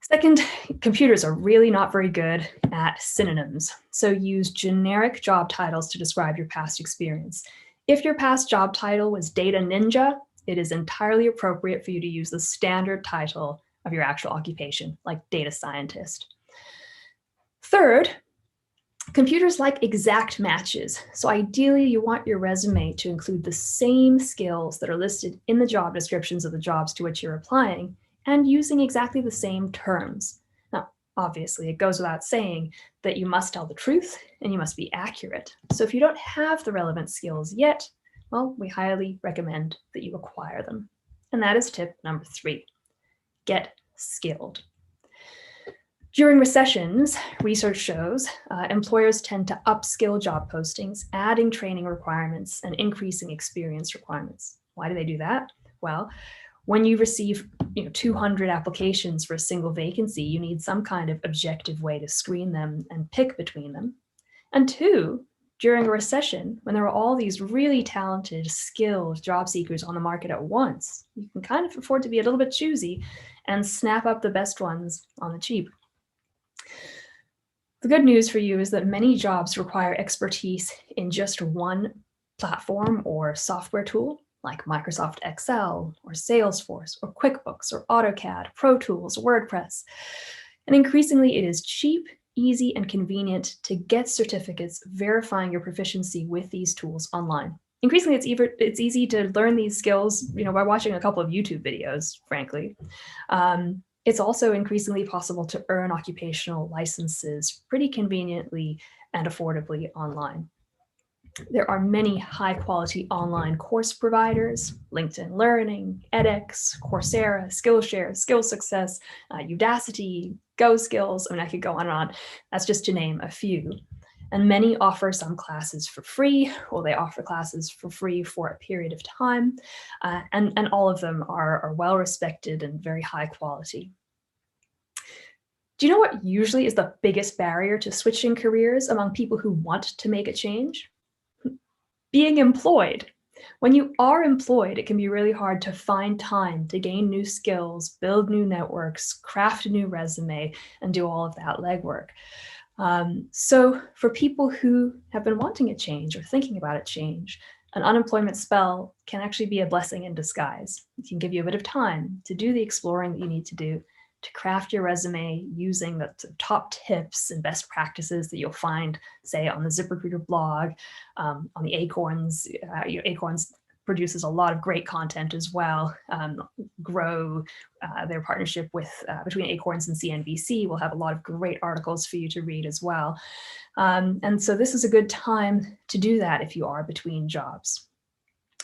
Second, computers are really not very good at synonyms. So use generic job titles to describe your past experience. If your past job title was data ninja, it is entirely appropriate for you to use the standard title of your actual occupation, like data scientist. Third, computers like exact matches. So ideally, you want your resume to include the same skills that are listed in the job descriptions of the jobs to which you're applying and using exactly the same terms. Now, obviously, it goes without saying that you must tell the truth and you must be accurate. So if you don't have the relevant skills yet, well, we highly recommend that you acquire them. And that is tip number 3, get skilled. During recessions, research shows employers tend to upskill job postings, adding training requirements and increasing experience requirements. Why do they do that? Well, when you receive 200 applications for a single vacancy, you need some kind of objective way to screen them and pick between them. And 2, during a recession, when there are all these really talented, skilled job seekers on the market at once, you can kind of afford to be a little bit choosy and snap up the best ones on the cheap. The good news for you is that many jobs require expertise in just one platform or software tool, like Microsoft Excel or Salesforce or QuickBooks or AutoCAD, Pro Tools, WordPress. And increasingly, it is cheap, easy, and convenient to get certificates verifying your proficiency with these tools online. Increasingly, it's easy to learn these skills, by watching a couple of YouTube videos, frankly. It's also increasingly possible to earn occupational licenses pretty conveniently and affordably online. There are many high-quality online course providers: LinkedIn Learning, edX, Coursera, Skillshare, SkillSuccess, Udacity, GoSkills. I could go on and on. That's just to name a few. And many offer some classes for free, or they offer classes for free for a period of time. And all of them are well-respected and very high quality. Do you know what usually is the biggest barrier to switching careers among people who want to make a change? Being employed. When you are employed, it can be really hard to find time to gain new skills, build new networks, craft a new resume, and do all of that legwork. So for people who have been wanting a change or thinking about a change, an unemployment spell can actually be a blessing in disguise. It can give you a bit of time to do the exploring that you need to do, to craft your resume using the top tips and best practices that you'll find, say, on the ZipRecruiter blog, on the Acorns. Acorns produces a lot of great content as well. Grow their partnership between Acorns and CNBC will have a lot of great articles for you to read as well. And so this is a good time to do that if you are between jobs.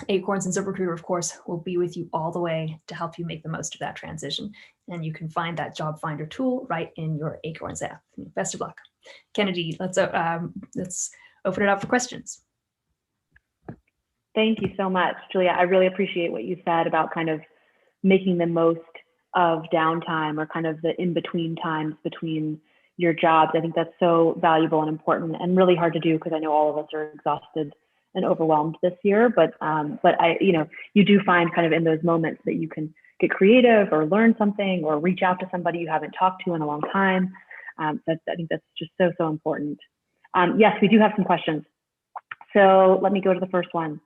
Acorns and ZipRecruiter, of course, will be with you all the way to help you make the most of that transition. And you can find that job finder tool right in your Acorns app. Best of luck. Kennedy, let's open it up for questions. Thank you so much, Julia. I really appreciate what you said about kind of making the most of downtime, or kind of the in-between times between your jobs. I think that's so valuable and important, and really hard to do, because I know all of us are exhausted and overwhelmed this year. But you do find kind of in those moments that you can get creative or learn something or reach out to somebody you haven't talked to in a long time. I think that's just so important. Yes, we do have some questions. So let me go to the first one.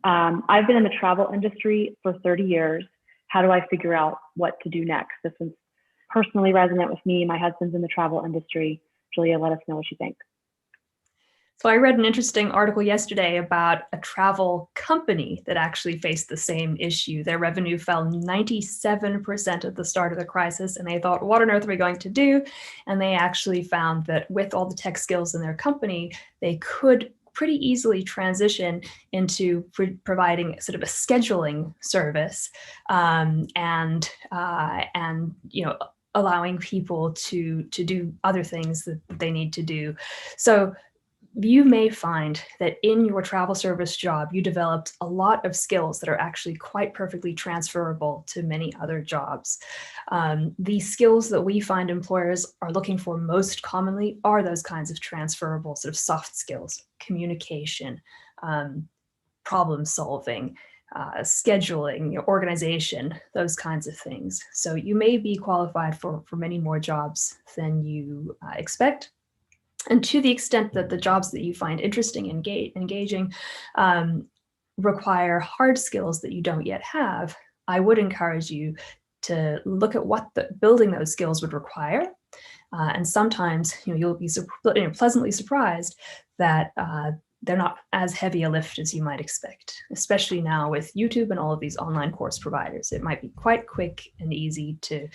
I've been in the travel industry for 30 years. How do I figure out what to do next? This one's personally resonant with me. My husband's in the travel industry. Julia, let us know what you think. So I read an interesting article yesterday about a travel company that actually faced the same issue. Their revenue fell 97% at the start of the crisis, and they thought, what on earth are we going to do? And they actually found that with all the tech skills in their company, they could pretty easily transition into providing sort of a scheduling service, and allowing people to do other things that they need to do. So you may find that in your travel service job, you developed a lot of skills that are actually quite perfectly transferable to many other jobs. The skills that we find employers are looking for most commonly are those kinds of transferable sort of soft skills: communication, problem solving, scheduling, organization, those kinds of things. So you may be qualified for many more jobs than you expect. And to the extent that the jobs that you find interesting and engaging require hard skills that you don't yet have, I would encourage you to look at what building those skills would require. And sometimes you'll be pleasantly surprised that they're not as heavy a lift as you might expect, especially now with YouTube and all of these online course providers. It might be quite quick and easy to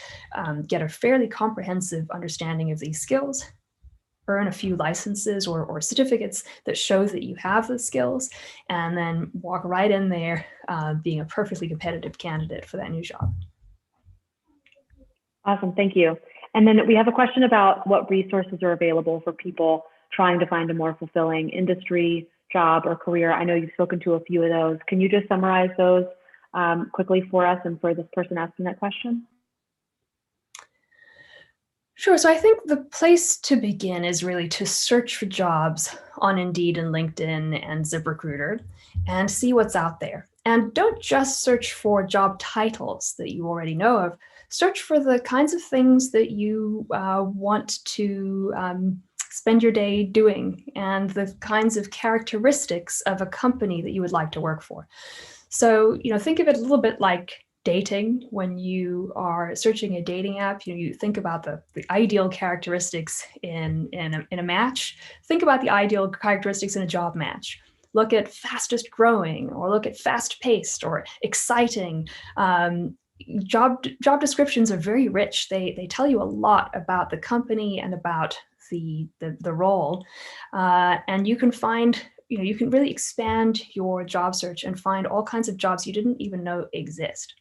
get a fairly comprehensive understanding of these skills, earn a few licenses or certificates that show that you have the skills, and then walk right in there being a perfectly competitive candidate for that new job. Awesome, thank you. And then we have a question about what resources are available for people trying to find a more fulfilling industry, job, or career. I know you've spoken to a few of those. Can you just summarize those quickly for us and for this person asking that question? Sure. So I think the place to begin is really to search for jobs on Indeed and LinkedIn and ZipRecruiter and see what's out there. And don't just search for job titles that you already know of. Search for the kinds of things that you want to spend your day doing and the kinds of characteristics of a company that you would like to work for. So, think of it a little bit like dating. When you are searching a dating app, you think about the ideal characteristics in a match. Think about the ideal characteristics in a job match. Look at fastest growing, or look at fast paced or exciting. Job descriptions are very rich. They tell you a lot about the company and about the role, and you can find. You can really expand your job search and find all kinds of jobs you didn't even know exist.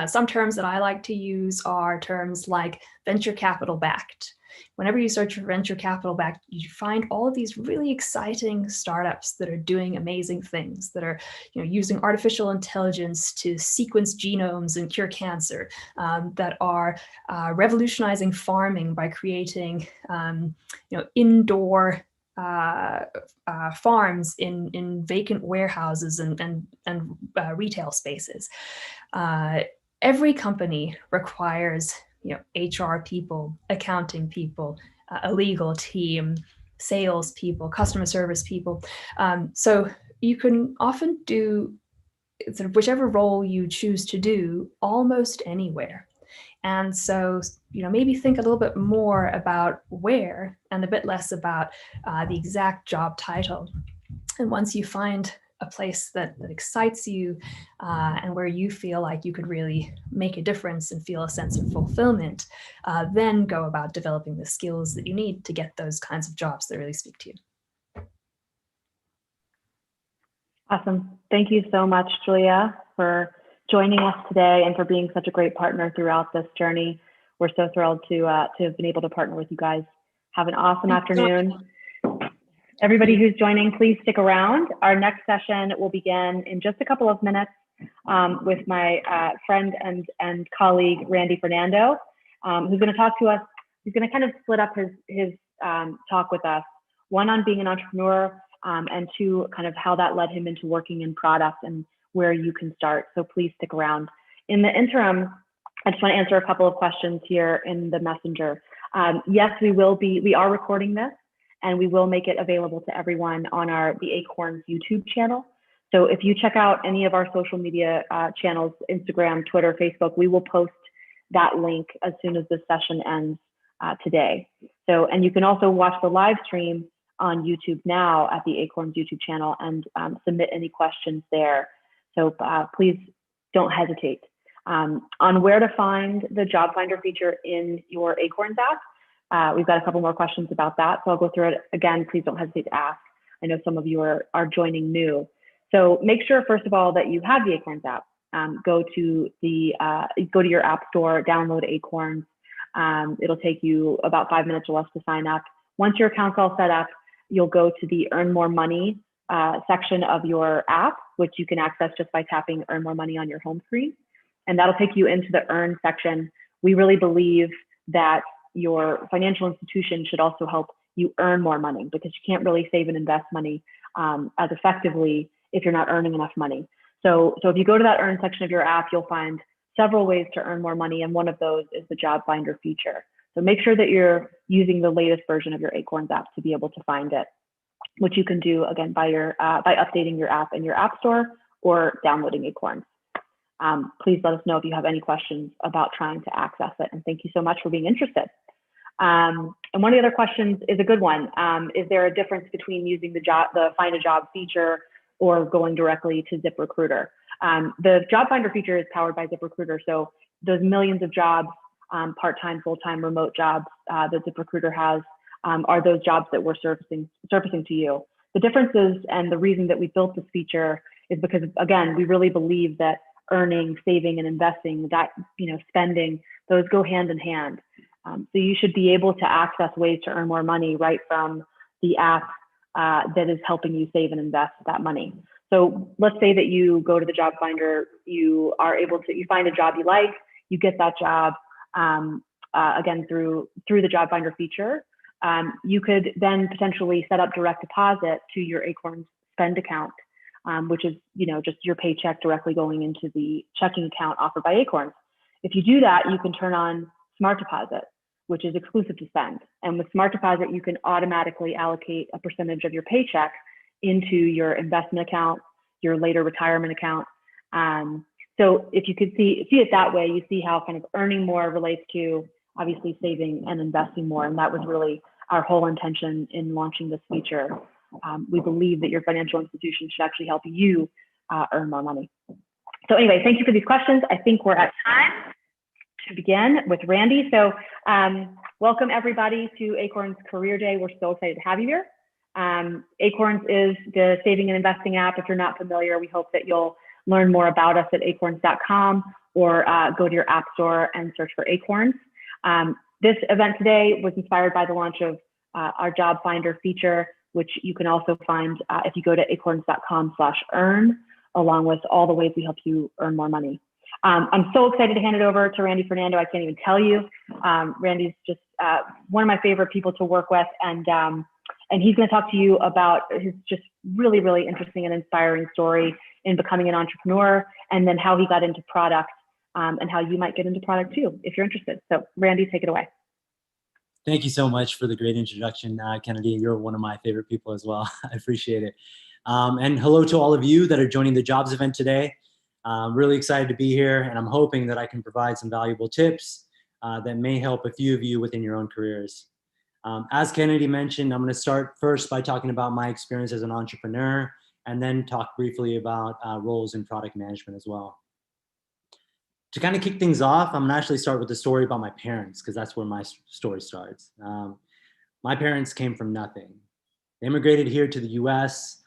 Some terms that I like to use are terms like venture capital backed. Whenever you search for venture capital backed, you find all of these really exciting startups that are doing amazing things, that are using artificial intelligence to sequence genomes and cure cancer, that are revolutionizing farming by creating indoor farms in vacant warehouses and retail spaces. Every company requires HR people, accounting people, a legal team, sales people, customer service people. So you can often do sort of whichever role you choose to do almost anywhere. And so, maybe think a little bit more about where and a bit less about the exact job title. And once you find a place that excites you and where you feel like you could really make a difference and feel a sense of fulfillment, then go about developing the skills that you need to get those kinds of jobs that really speak to you. Awesome. Thank you so much, Julia, for joining us today and for being such a great partner throughout this journey. We're so thrilled to have been able to partner with you guys. Have an awesome afternoon. Everybody who's joining, please stick around. Our next session will begin in just a couple of minutes with my friend and colleague, Fernando, who's going to talk to us. He's going to kind of split up his talk with us, one on being an entrepreneur, and two, kind of how that led him into working in product and where you can start. So please stick around. In the interim, I just want to answer a couple of questions here in the messenger. Yes, we are recording this, and we will make it available to everyone on the Acorns YouTube channel. So if you check out any of our social media channels, Instagram, Twitter, Facebook, we will post that link as soon as this session ends today. So, and you can also watch the live stream on YouTube now at the Acorns YouTube channel and submit any questions there. So please don't hesitate. On where to find the job finder feature in your Acorns app, we've got a couple more questions about that. So I'll go through it again. Please don't hesitate to ask. I know some of you are joining new. So make sure, first of all, that you have the Acorns app. Go to your app store, download Acorns. It'll take you about 5 minutes or less to sign up. Once your account's all set up, you'll go to the Earn More Money section of your app, which you can access just by tapping Earn More Money on your home screen. And that'll take you into the Earn section. We really believe that your financial institution should also help you earn more money, because you can't really save and invest money as effectively if you're not earning enough money. So if you go to that Earn section of your app, you'll find several ways to earn more money, and one of those is the Job Finder feature. So make sure that you're using the latest version of your Acorns app to be able to find it, which you can do again by updating your app in your app store or downloading Acorns. Please let us know if you have any questions about trying to access it, and thank you so much for being interested. And one of the other questions is a good one. Is there a difference between using the Find a Job feature or going directly to ZipRecruiter? The Job Finder feature is powered by ZipRecruiter, so those millions of jobs, part-time, full-time, remote jobs that ZipRecruiter has are those jobs that we're surfacing to you. The difference is, and the reason that we built this feature is because, again, we really believe that earning, saving, and investing, that spending, those go hand in hand. So you should be able to access ways to earn more money right from the app that is helping you save and invest that money. So let's say that you go to the Job Finder, you find a job you like, you get that job, again, through the job finder feature. You could then potentially set up direct deposit to your Acorns spend account, which is, just your paycheck directly going into the checking account offered by Acorns. If you do that, you can turn on Smart Deposit, which is exclusive to spend. And with Smart Deposit, you can automatically allocate a percentage of your paycheck into your investment account, your later retirement account. So if you could see it that way, you see how kind of earning more relates to obviously saving and investing more. And that was really our whole intention in launching this feature. We believe that your financial institution should actually help you earn more money. So anyway, thank you for these questions. I think we're at time to begin with Randy. So welcome everybody to Acorns Career Day. We're so excited to have you here. Acorns is the saving and investing app. If you're not familiar, we hope that you'll learn more about us at acorns.com or go to your app store and search for Acorns. This event today was inspired by the launch of our job finder feature, which you can also find if you go to acorns.com/earn, along with all the ways we help you earn more money. I'm so excited to hand it over to Randy Fernando. I can't even tell you. Randy's just one of my favorite people to work with, and he's going to talk to you about his just really, really interesting and inspiring story in becoming an entrepreneur, and then how he got into product, and how you might get into product too, if you're interested. So Randy, take it away. Thank you so much for the great introduction, Kennedy. You're one of my favorite people as well. I appreciate it. And hello to all of you that are joining the jobs event today. I'm really excited to be here, and I'm hoping that I can provide some valuable tips that may help a few of you within your own careers. As Kennedy mentioned, I'm going to start first by talking about my experience as an entrepreneur, and then talk briefly about roles in product management as well. To kind of kick things off, I'm going to actually start with a story about my parents, because that's where my story starts. My parents came from nothing. They immigrated here to the US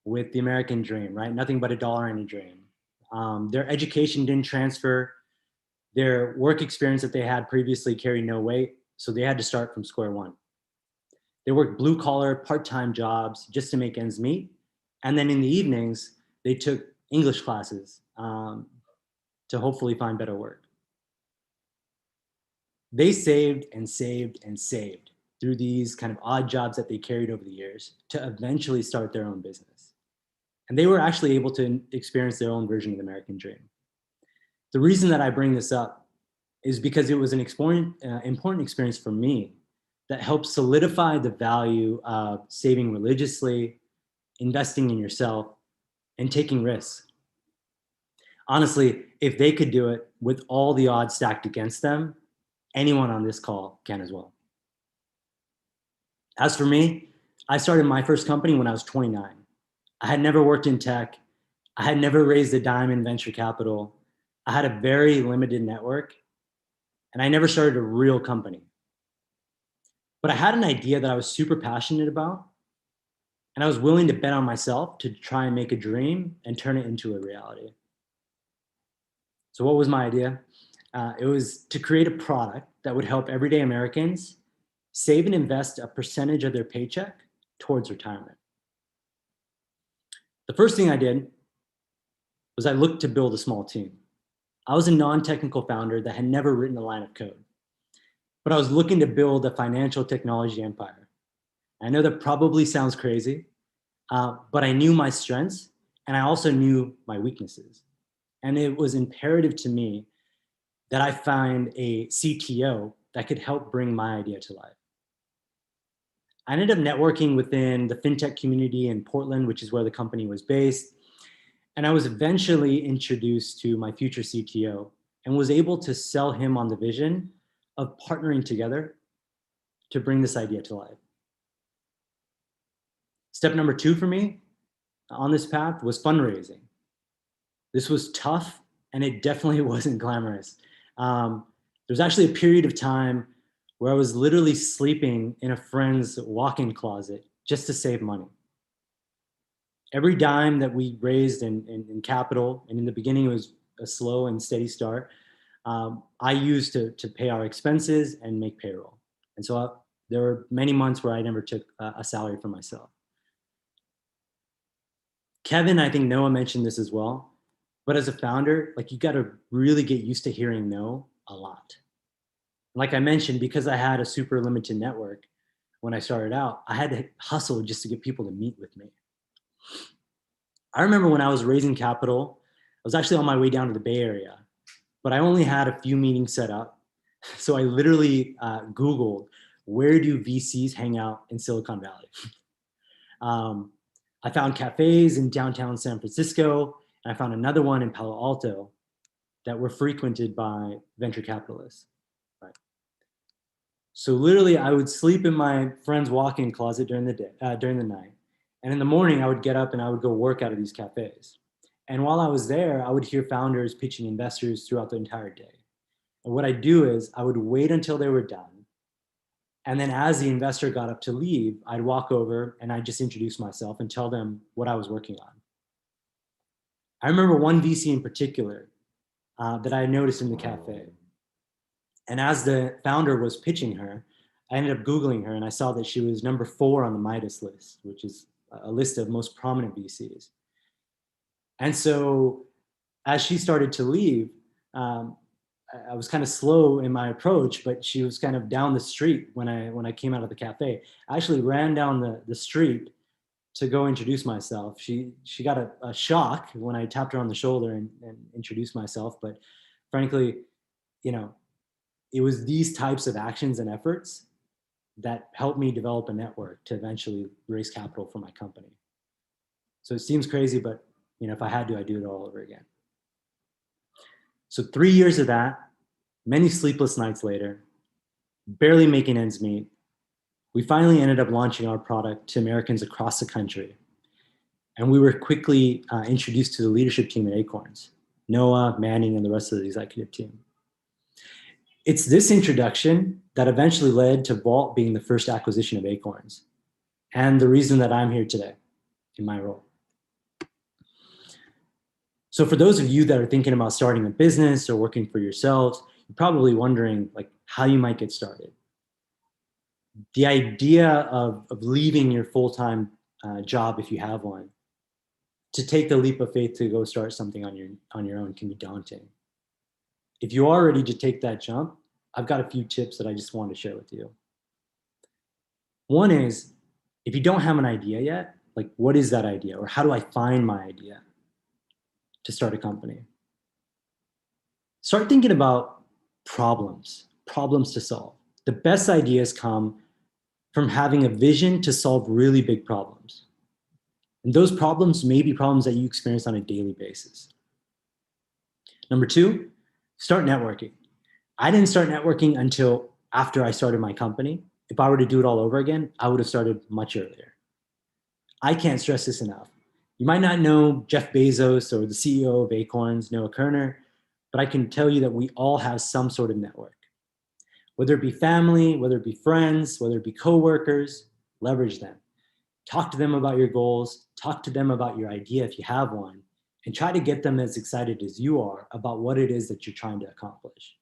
with the American dream, right? Nothing but a dollar and a dream. Their education didn't transfer. Their work experience that they had previously carried no weight, so they had to start from square one. They worked blue-collar, part-time jobs just to make ends meet. And then in the evenings, they took English classes to hopefully find better work. They saved and saved and saved through these kind of odd jobs that they carried over the years to eventually start their own business. And they were actually able to experience their own version of the American dream. The reason that I bring this up is because it was an important experience for me that helped solidify the value of saving religiously, investing in yourself, and taking risks. Honestly, if they could do it with all the odds stacked against them, anyone on this call can as well. As for me, I started my first company when I was 29. I had never worked in tech. I had never raised a dime in venture capital. I had a very limited network, and I never started a real company. But I had an idea that I was super passionate about, and I was willing to bet on myself to try and make a dream and turn it into a reality. So what was my idea? It was to create a product that would help everyday Americans save and invest a percentage of their paycheck towards retirement. The first thing I did was I looked to build a small team. I was a non-technical founder that had never written a line of code, but I was looking to build a financial technology empire. I know that probably sounds crazy, but I knew my strengths, and I also knew my weaknesses. And it was imperative to me that I find a CTO that could help bring my idea to life. I ended up networking within the Fintech community in Portland, which is where the company was based. And I was eventually introduced to my future CTO and was able to sell him on the vision of partnering together to bring this idea to life. Step number 2 for me on this path was fundraising. This was tough, and it definitely wasn't glamorous. There was actually a period of time where I was literally sleeping in a friend's walk-in closet just to save money. Every dime that we raised in capital, and in the beginning it was a slow and steady start, I used to pay our expenses and make payroll. And so there were many months where I never took a salary for myself. Kevin, I think Noah mentioned this as well, but as a founder, like, you got to really get used to hearing no a lot. Like I mentioned, because I had a super limited network when I started out, I had to hustle just to get people to meet with me. I remember when I was raising capital, I was actually on my way down to the Bay Area, but I only had a few meetings set up. So I literally Googled, where do VCs hang out in Silicon Valley? I found cafes in downtown San Francisco, and I found another one in Palo Alto that were frequented by venture capitalists. Right. So literally, I would sleep in my friend's walk-in closet during the day, during the night, and in the morning, I would get up and I would go work out of these cafes. And while I was there, I would hear founders pitching investors throughout the entire day. And what I'd do is I would wait until they were done. And then as the investor got up to leave, I'd walk over and I'd just introduce myself and tell them what I was working on. I remember one VC in particular that I noticed in the cafe. And as the founder was pitching her, I ended up Googling her and I saw that she was number 4 on the Midas list, which is a list of most prominent VCs. And so as she started to leave, I was kind of slow in my approach, but she was kind of down the street when I came out of the cafe. I actually ran down the street to go introduce myself. She got a shock when I tapped her on the shoulder and introduced myself. But frankly, it was these types of actions and efforts that helped me develop a network to eventually raise capital for my company. So it seems crazy, but if I had to, I'd do it all over again. So 3 years of that, many sleepless nights later, barely making ends meet, we finally ended up launching our product to Americans across the country. And we were quickly introduced to the leadership team at Acorns, Noah, Manning, and the rest of the executive team. It's this introduction that eventually led to Vault being the first acquisition of Acorns, and the reason that I'm here today in my role. So for those of you that are thinking about starting a business or working for yourselves, you're probably wondering how you might get started. The idea of leaving your full-time job, if you have one, to take the leap of faith to go start something on your own can be daunting. If you are ready to take that jump, I've got a few tips that I just want to share with you. One is, if you don't have an idea yet, what is that idea? Or how do I find my idea to start a company? Start thinking about problems to solve. The best ideas come from having a vision to solve really big problems. And those problems may be problems that you experience on a daily basis. Number 2, start networking. I didn't start networking until after I started my company. If I were to do it all over again, I would have started much earlier. I can't stress this enough. You might not know Jeff Bezos or the CEO of Acorns, Noah Kerner, but I can tell you that we all have some sort of network. Whether it be family, whether it be friends, whether it be coworkers, leverage them. Talk to them about your goals, talk to them about your idea if you have one, and try to get them as excited as you are about what it is that you're trying to accomplish.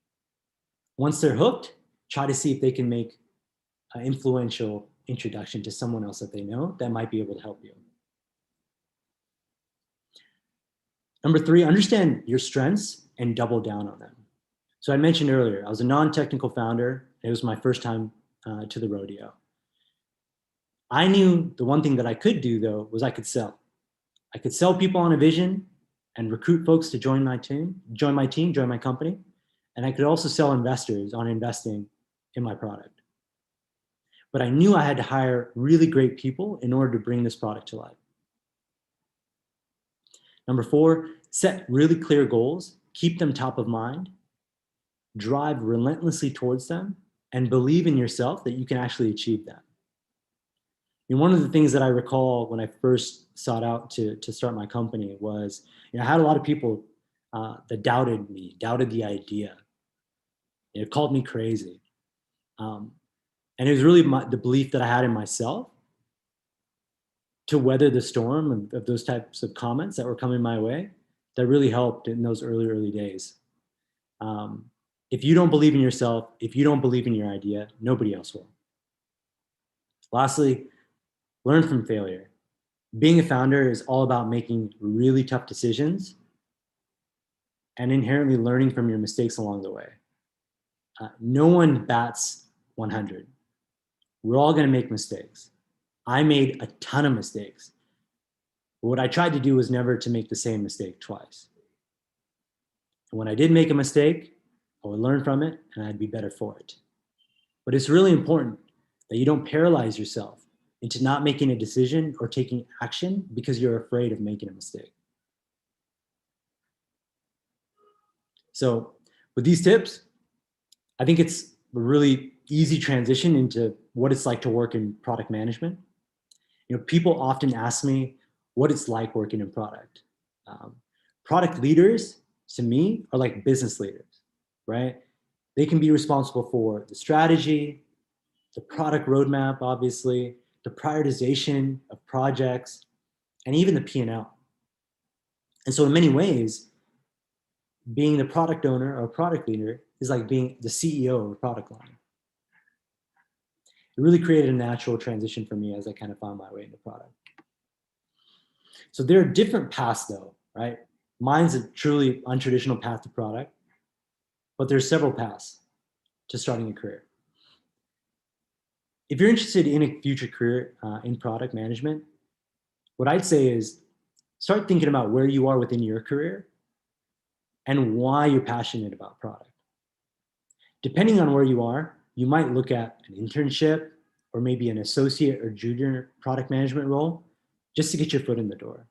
Once they're hooked, try to see if they can make an influential introduction to someone else that they know that might be able to help you. Number 3, understand your strengths and double down on them. So I mentioned earlier, I was a non-technical founder. It was my first time to the rodeo. I knew the one thing that I could do, though, was I could sell. I could sell people on a vision and recruit folks to join my company. And I could also sell investors on investing in my product. But I knew I had to hire really great people in order to bring this product to life. Number 4, set really clear goals, keep them top of mind, drive relentlessly towards them, and believe in yourself that you can actually achieve them. And one of the things that I recall when I first sought out to start my company was, I had a lot of people that doubted me, doubted the idea. It called me crazy. And it was really the belief that I had in myself to weather the storm of those types of comments that were coming my way that really helped in those early days. If you don't believe in yourself, if you don't believe in your idea, nobody else will. Lastly, learn from failure. Being a founder is all about making really tough decisions and inherently learning from your mistakes along the way. No one bats 100. We're all going to make mistakes. I made a ton of mistakes. But what I tried to do was never to make the same mistake twice. And when I did make a mistake, I would learn from it and I'd be better for it. But it's really important that you don't paralyze yourself into not making a decision or taking action because you're afraid of making a mistake. So with these tips, I think it's a really easy transition into what it's like to work in product management. People often ask me what it's like working in product. Product leaders, to me, are like business leaders, right? They can be responsible for the strategy, the product roadmap, obviously, the prioritization of projects, and even the P&L. And so in many ways, being the product owner or product leader is like being the CEO of a product line. It really created a natural transition for me as I kind of found my way into product. So there are different paths though, right? Mine's a truly untraditional path to product, but there's several paths to starting a career. If you're interested in a future career in product management, what I'd say is start thinking about where you are within your career and why you're passionate about product. Depending on where you are, you might look at an internship or maybe an associate or junior product management role just to get your foot in the door.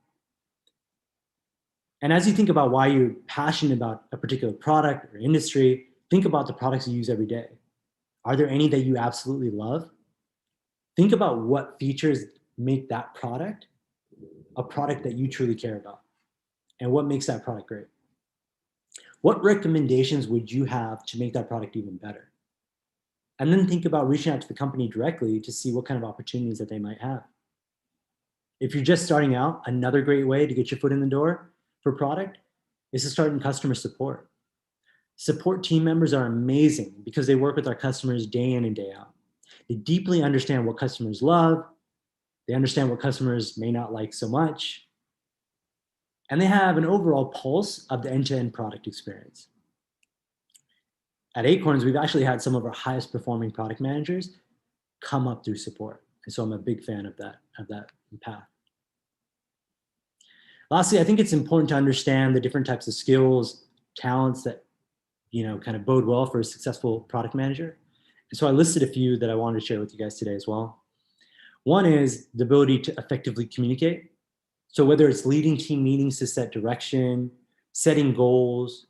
And as you think about why you're passionate about a particular product or industry, think about the products you use every day. Are there any that you absolutely love? Think about what features make that product a product that you truly care about and what makes that product great. What recommendations would you have to make that product even better? And then think about reaching out to the company directly to see what kind of opportunities that they might have. If you're just starting out, another great way to get your foot in the door for product is to start in customer support. Support team members are amazing because they work with our customers day in and day out. They deeply understand what customers love. They understand what customers may not like so much. And they have an overall pulse of the end-to-end product experience. At Acorns, we've actually had some of our highest performing product managers come up through support. And so I'm a big fan of that path. Lastly, I think it's important to understand the different types of skills, talents that kind of bode well for a successful product manager. And so I listed a few that I wanted to share with you guys today as well. One is the ability to effectively communicate. So whether it's leading team meetings to set direction, setting goals,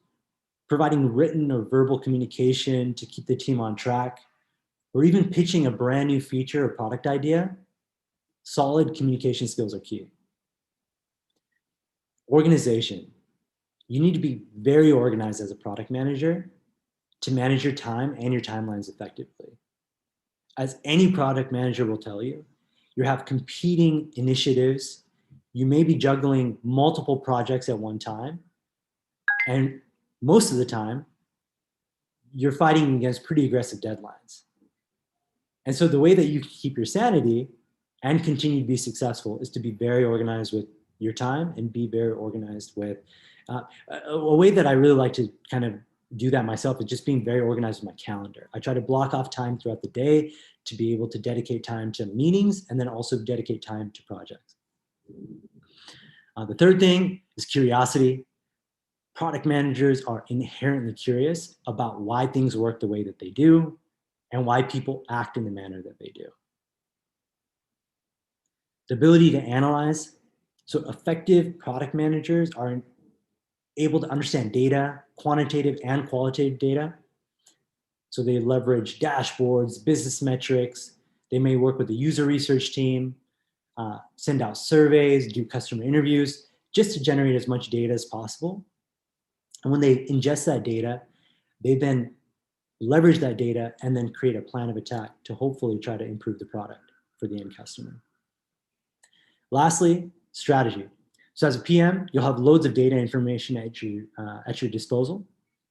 providing written or verbal communication to keep the team on track, or even pitching a brand new feature or product idea, solid communication skills are key. Organization. You need to be very organized as a product manager to manage your time and your timelines effectively. As any product manager will tell you, you have competing initiatives. You may be juggling multiple projects at one time. And most of the time, you're fighting against pretty aggressive deadlines. And so the way that you keep your sanity and continue to be successful is to be very organized with your time and be very organized with a way that I really like to kind of do that myself is just being very organized with my calendar. I try to block off time throughout the day to be able to dedicate time to meetings and then also dedicate time to projects. The third thing is curiosity. Product managers are inherently curious about why things work the way that they do and why people act in the manner that they do. The ability to analyze. So effective product managers are able to understand data, quantitative and qualitative data. So they leverage dashboards, business metrics. They may work with the user research team, send out surveys, do customer interviews, just to generate as much data as possible. And when they ingest that data, they then leverage that data and then create a plan of attack to hopefully try to improve the product for the end customer. Lastly, strategy. So as a PM, you'll have loads of data information at your disposal,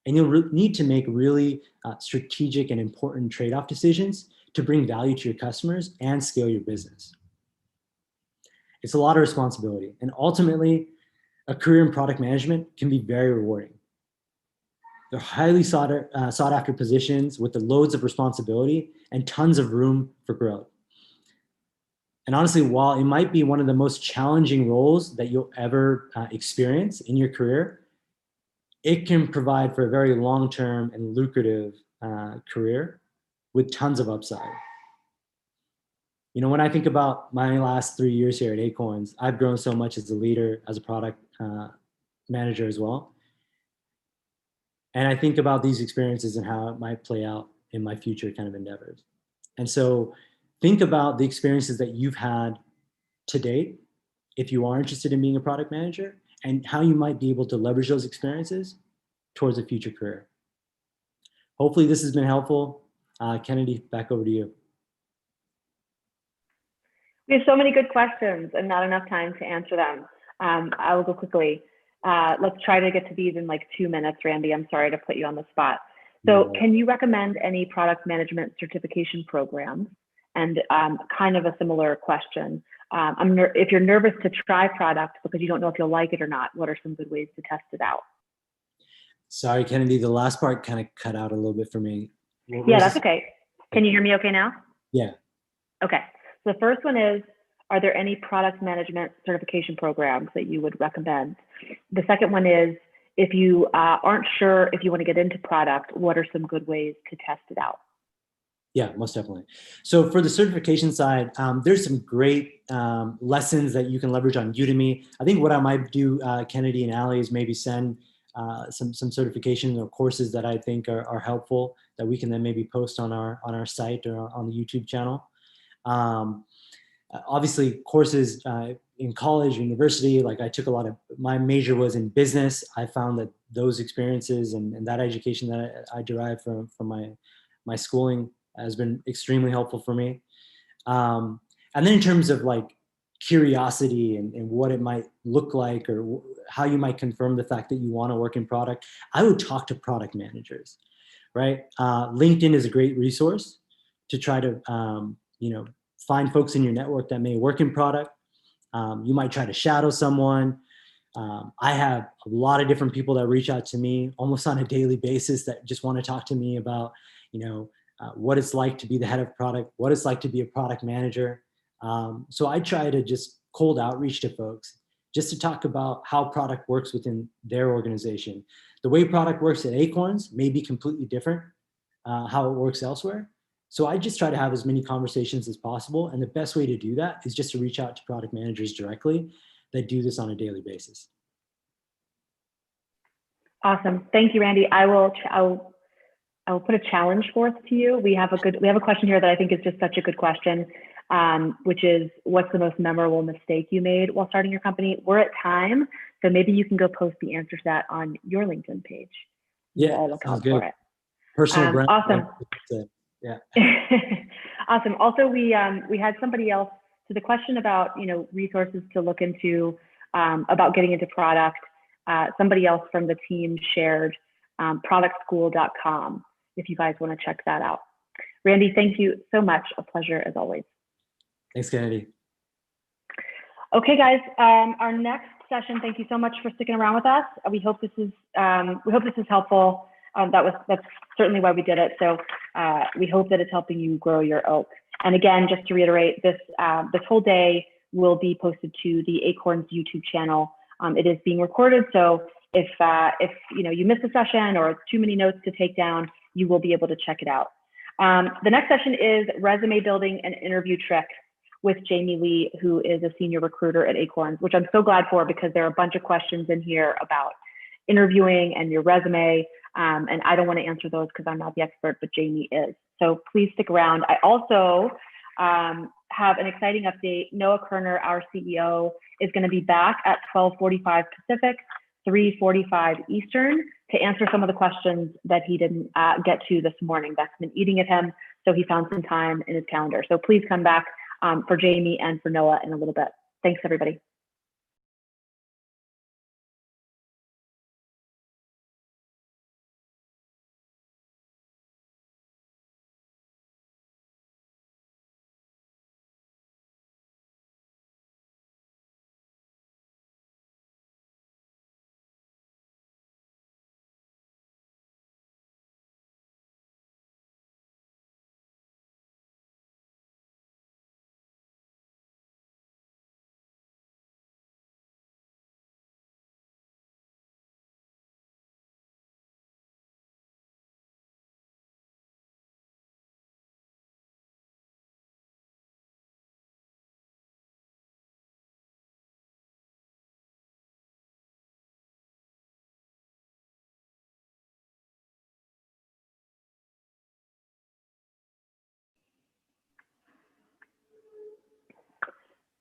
and you'll need to make really strategic and important trade-off decisions to bring value to your customers and scale your business. It's a lot of responsibility, and ultimately, a career in product management can be very rewarding. They're highly sought after positions with the loads of responsibility and tons of room for growth. And honestly, while it might be one of the most challenging roles that you'll ever experience in your career, it can provide for a very long-term and lucrative career with tons of upside. You know, when I think about my last 3 years here at Acorns, I've grown so much as a leader, as a product manager as well. And I think about these experiences and how it might play out in my future kind of endeavors. And so think about the experiences that you've had to date, if you are interested in being a product manager, and how you might be able to leverage those experiences towards a future career. Hopefully this has been helpful. Kennedy, back over to you. We have so many good questions and not enough time to answer them. I will go quickly. Let's try to get to these in like 2 minutes, Randy. I'm sorry to put you on the spot. So can you recommend any product management certification programs? And kind of a similar question. If you're nervous to try product because you don't know if you'll like it or not, what are some good ways to test it out? Sorry, Kennedy, the last part kind of cut out a little bit for me. Yeah, that's okay. Can you hear me okay now? Yeah. Okay. So the first one is, are there any product management certification programs that you would recommend? The second one is, if you aren't sure if you want to get into product, what are some good ways to test it out? Yeah, most definitely. So for the certification side, there's some great lessons that you can leverage on Udemy. I think what I might do, Kennedy and Allie, is maybe send some certification or courses that I think are helpful that we can then maybe post on our site or on the YouTube channel. Obviously, courses in college, university, like I took a lot of, my major was in business. I found that those experiences and that education that I derived from my schooling has been extremely helpful for me. And then in terms of like curiosity and what it might look like or how you might confirm the fact that you want to work in product, I would talk to product managers, right? LinkedIn is a great resource to try to, find folks in your network that may work in product. You might try to shadow someone. I have a lot of different people that reach out to me almost on a daily basis that just want to talk to me about, what it's like to be the head of product, what it's like to be a product manager. So I try to just cold outreach to folks just to talk about how product works within their organization. The way product works at Acorns may be completely different how it works elsewhere. So I just try to have as many conversations as possible. And the best way to do that is just to reach out to product managers directly that do this on a daily basis. Awesome. Thank you, Randy. I will put a challenge forth to you. We have a question here that I think is just such a good question, which is, what's the most memorable mistake you made while starting your company? We're at time, so maybe you can go post the answer to that on your LinkedIn page. Yeah, sounds good. Personal brand. Awesome. Yeah. Awesome. Also, we had somebody else to the question about resources to look into about getting into product. Somebody else from the team shared productschool.com if you guys want to check that out. Randy, thank you so much. A pleasure as always. Thanks, Kennedy. Okay, guys. Our next session. Thank you so much for sticking around with us. We hope this is helpful. That's certainly why we did it. So we hope that it's helping you grow your oak. And again, just to reiterate, this whole day will be posted to the Acorns YouTube channel. It is being recorded, so if you missed a session or it's too many notes to take down, you will be able to check it out. The next session is resume building and interview trick with Jamie Lee, who is a senior recruiter at Acorns, which I'm so glad for because there are a bunch of questions in here about interviewing and your resume. And I don't want to answer those because I'm not the expert, but Jamie is. So please stick around. I also have an exciting update. Noah Kerner, our CEO, is going to be back at 12:45 Pacific, 3:45 Eastern to answer some of the questions that he didn't get to this morning. That's been eating at him, so he found some time in his calendar. So please come back for Jamie and for Noah in a little bit. Thanks, everybody.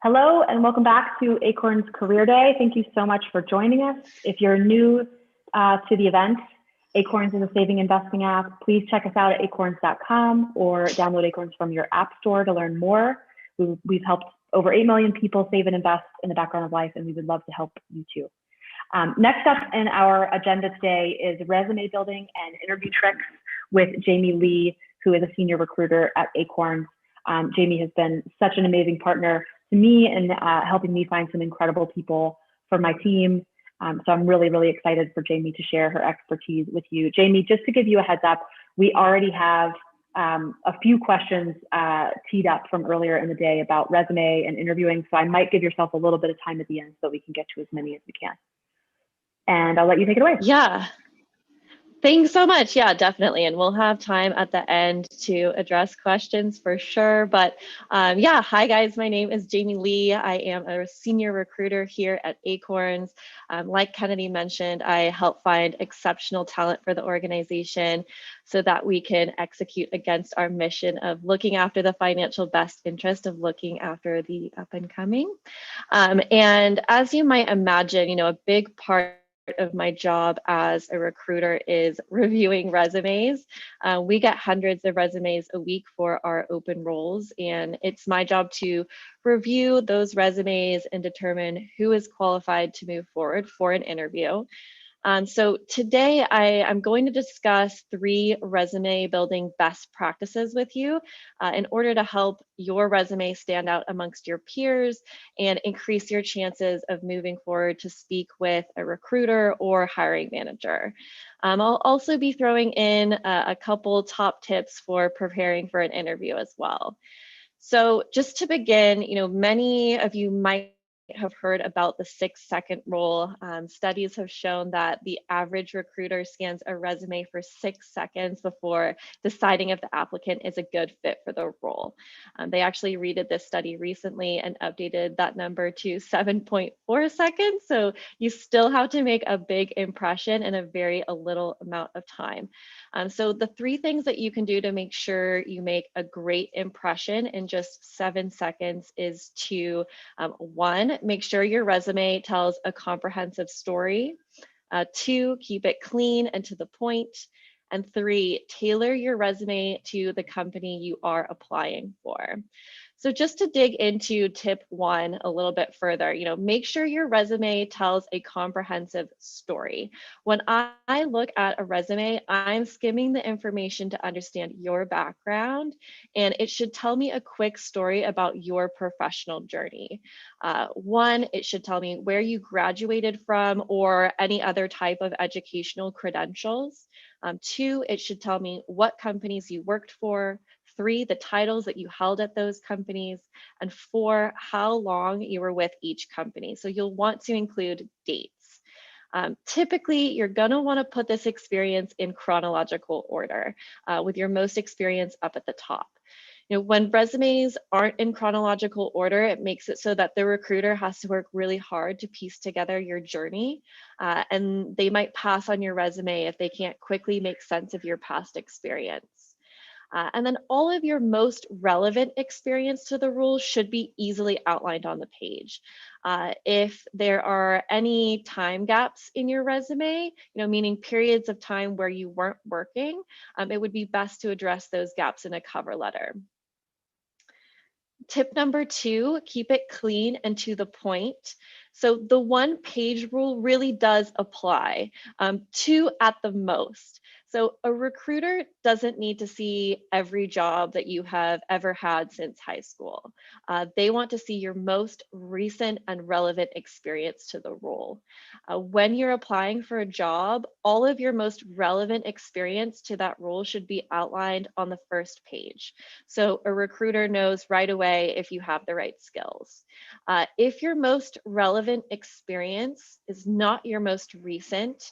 Hello and welcome back to Acorns Career Day. Thank you so much for joining us. If you're new to the event, Acorns is a saving investing app. Please check us out at acorns.com or download Acorns from your app store to learn more. We've helped over 8 million people save and invest in the background of life, and we would love to help you too. Next up in our agenda today is resume building and interview tricks with Jamie Lee, who is a senior recruiter at Acorns. Jamie has been such an amazing partner to me and helping me find some incredible people for my team. So I'm really, really excited for Jamie to share her expertise with you. Jamie, just to give you a heads up, we already have a few questions teed up from earlier in the day about resume and interviewing. So I might give yourself a little bit of time at the end so we can get to as many as we can. And I'll let you take it away. Yeah. Thanks so much. Yeah, definitely. And we'll have time at the end to address questions for sure. But yeah, hi guys, my name is Jamie Lee. I am a senior recruiter here at Acorns. Like Kennedy mentioned, I help find exceptional talent for the organization so that we can execute against our mission of looking after the financial best interest of looking after the up and coming. And as you might imagine, a big part of my job as a recruiter is reviewing resumes. We get hundreds of resumes a week for our open roles, and it's my job to review those resumes and determine who is qualified to move forward for an interview. So today I'm going to discuss 3 resume building best practices with you in order to help your resume stand out amongst your peers and increase your chances of moving forward to speak with a recruiter or hiring manager. I'll also be throwing in a couple top tips for preparing for an interview as well. So just to begin, many of you might have heard about the 6-second rule. Studies have shown that the average recruiter scans a resume for 6 seconds before deciding if the applicant is a good fit for the role. They actually redid this study recently and updated that number to 7.4 seconds. So you still have to make a big impression in a little amount of time. So the 3 things that you can do to make sure you make a great impression in just 7 seconds is to 1, make sure your resume tells a comprehensive story. 2, keep it clean and to the point. And 3, tailor your resume to the company you are applying for. So just to dig into tip 1 a little bit further, make sure your resume tells a comprehensive story. When I look at a resume, I'm skimming the information to understand your background, and it should tell me a quick story about your professional journey. 1, it should tell me where you graduated from or any other type of educational credentials. 2, it should tell me what companies you worked for. 3, the titles that you held at those companies, and 4, how long you were with each company. So you'll want to include dates. Typically, you're going to want to put this experience in chronological order, with your most experience up at the top. When resumes aren't in chronological order, it makes it so that the recruiter has to work really hard to piece together your journey, and they might pass on your resume if they can't quickly make sense of your past experience. And then all of your most relevant experience to the role should be easily outlined on the page. If there are any time gaps in your resume, meaning periods of time where you weren't working, it would be best to address those gaps in a cover letter. Tip number 2, keep it clean and to the point. So the 1-page rule really does apply, 2 at the most. So a recruiter doesn't need to see every job that you have ever had since high school. They want to see your most recent and relevant experience to the role. When you're applying for a job, all of your most relevant experience to that role should be outlined on the first page. So a recruiter knows right away if you have the right skills. If your most relevant experience is not your most recent,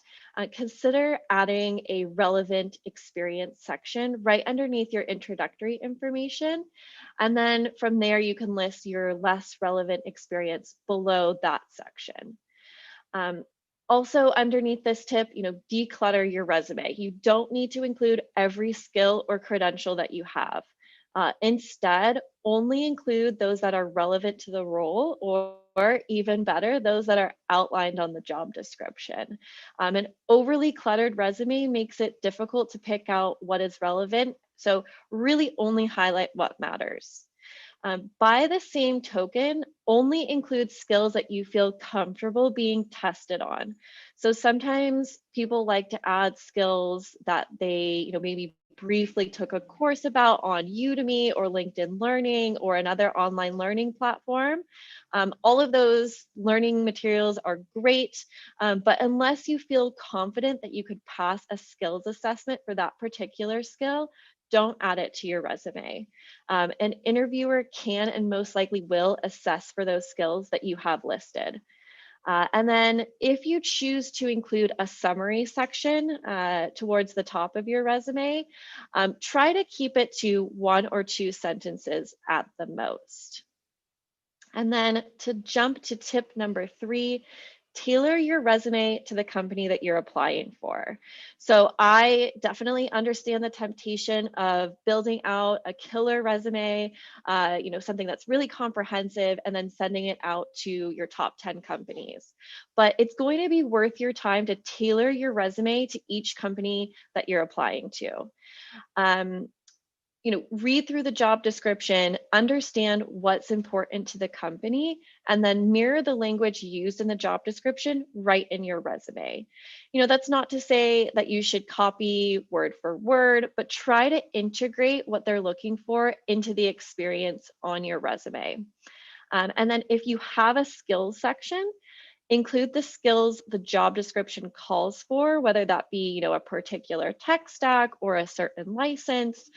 consider adding a relevant experience section right underneath your introductory information. And then from there, you can list your less relevant experience below that section. Also underneath this tip, declutter your resume. You don't need to include every skill or credential that you have. Instead, only include those that are relevant to the role, or even better, those that are outlined on the job description. An overly cluttered resume makes it difficult to pick out what is relevant, so really only highlight what matters. By the same token, only include skills that you feel comfortable being tested on. So sometimes people like to add skills that they, maybe briefly took a course about on Udemy or LinkedIn Learning or another online learning platform. All of those learning materials are great, but unless you feel confident that you could pass a skills assessment for that particular skill, don't add it to your resume. An interviewer can and most likely will assess for those skills that you have listed. And then if you choose to include a summary section towards the top of your resume, try to keep it to 1 or 2 sentences at the most. And then to jump to tip number 3, tailor your resume to the company that you're applying for. So I definitely understand the temptation of building out a killer resume, something that's really comprehensive, and then sending it out to your top 10 companies. But it's going to be worth your time to tailor your resume to each company that you're applying to. Read through the job description, understand what's important to the company, and then mirror the language used in the job description right in your resume. That's not to say that you should copy word for word, but try to integrate what they're looking for into the experience on your resume. And then if you have a skills section, include the skills the job description calls for, whether that be, a particular tech stack or a certain license.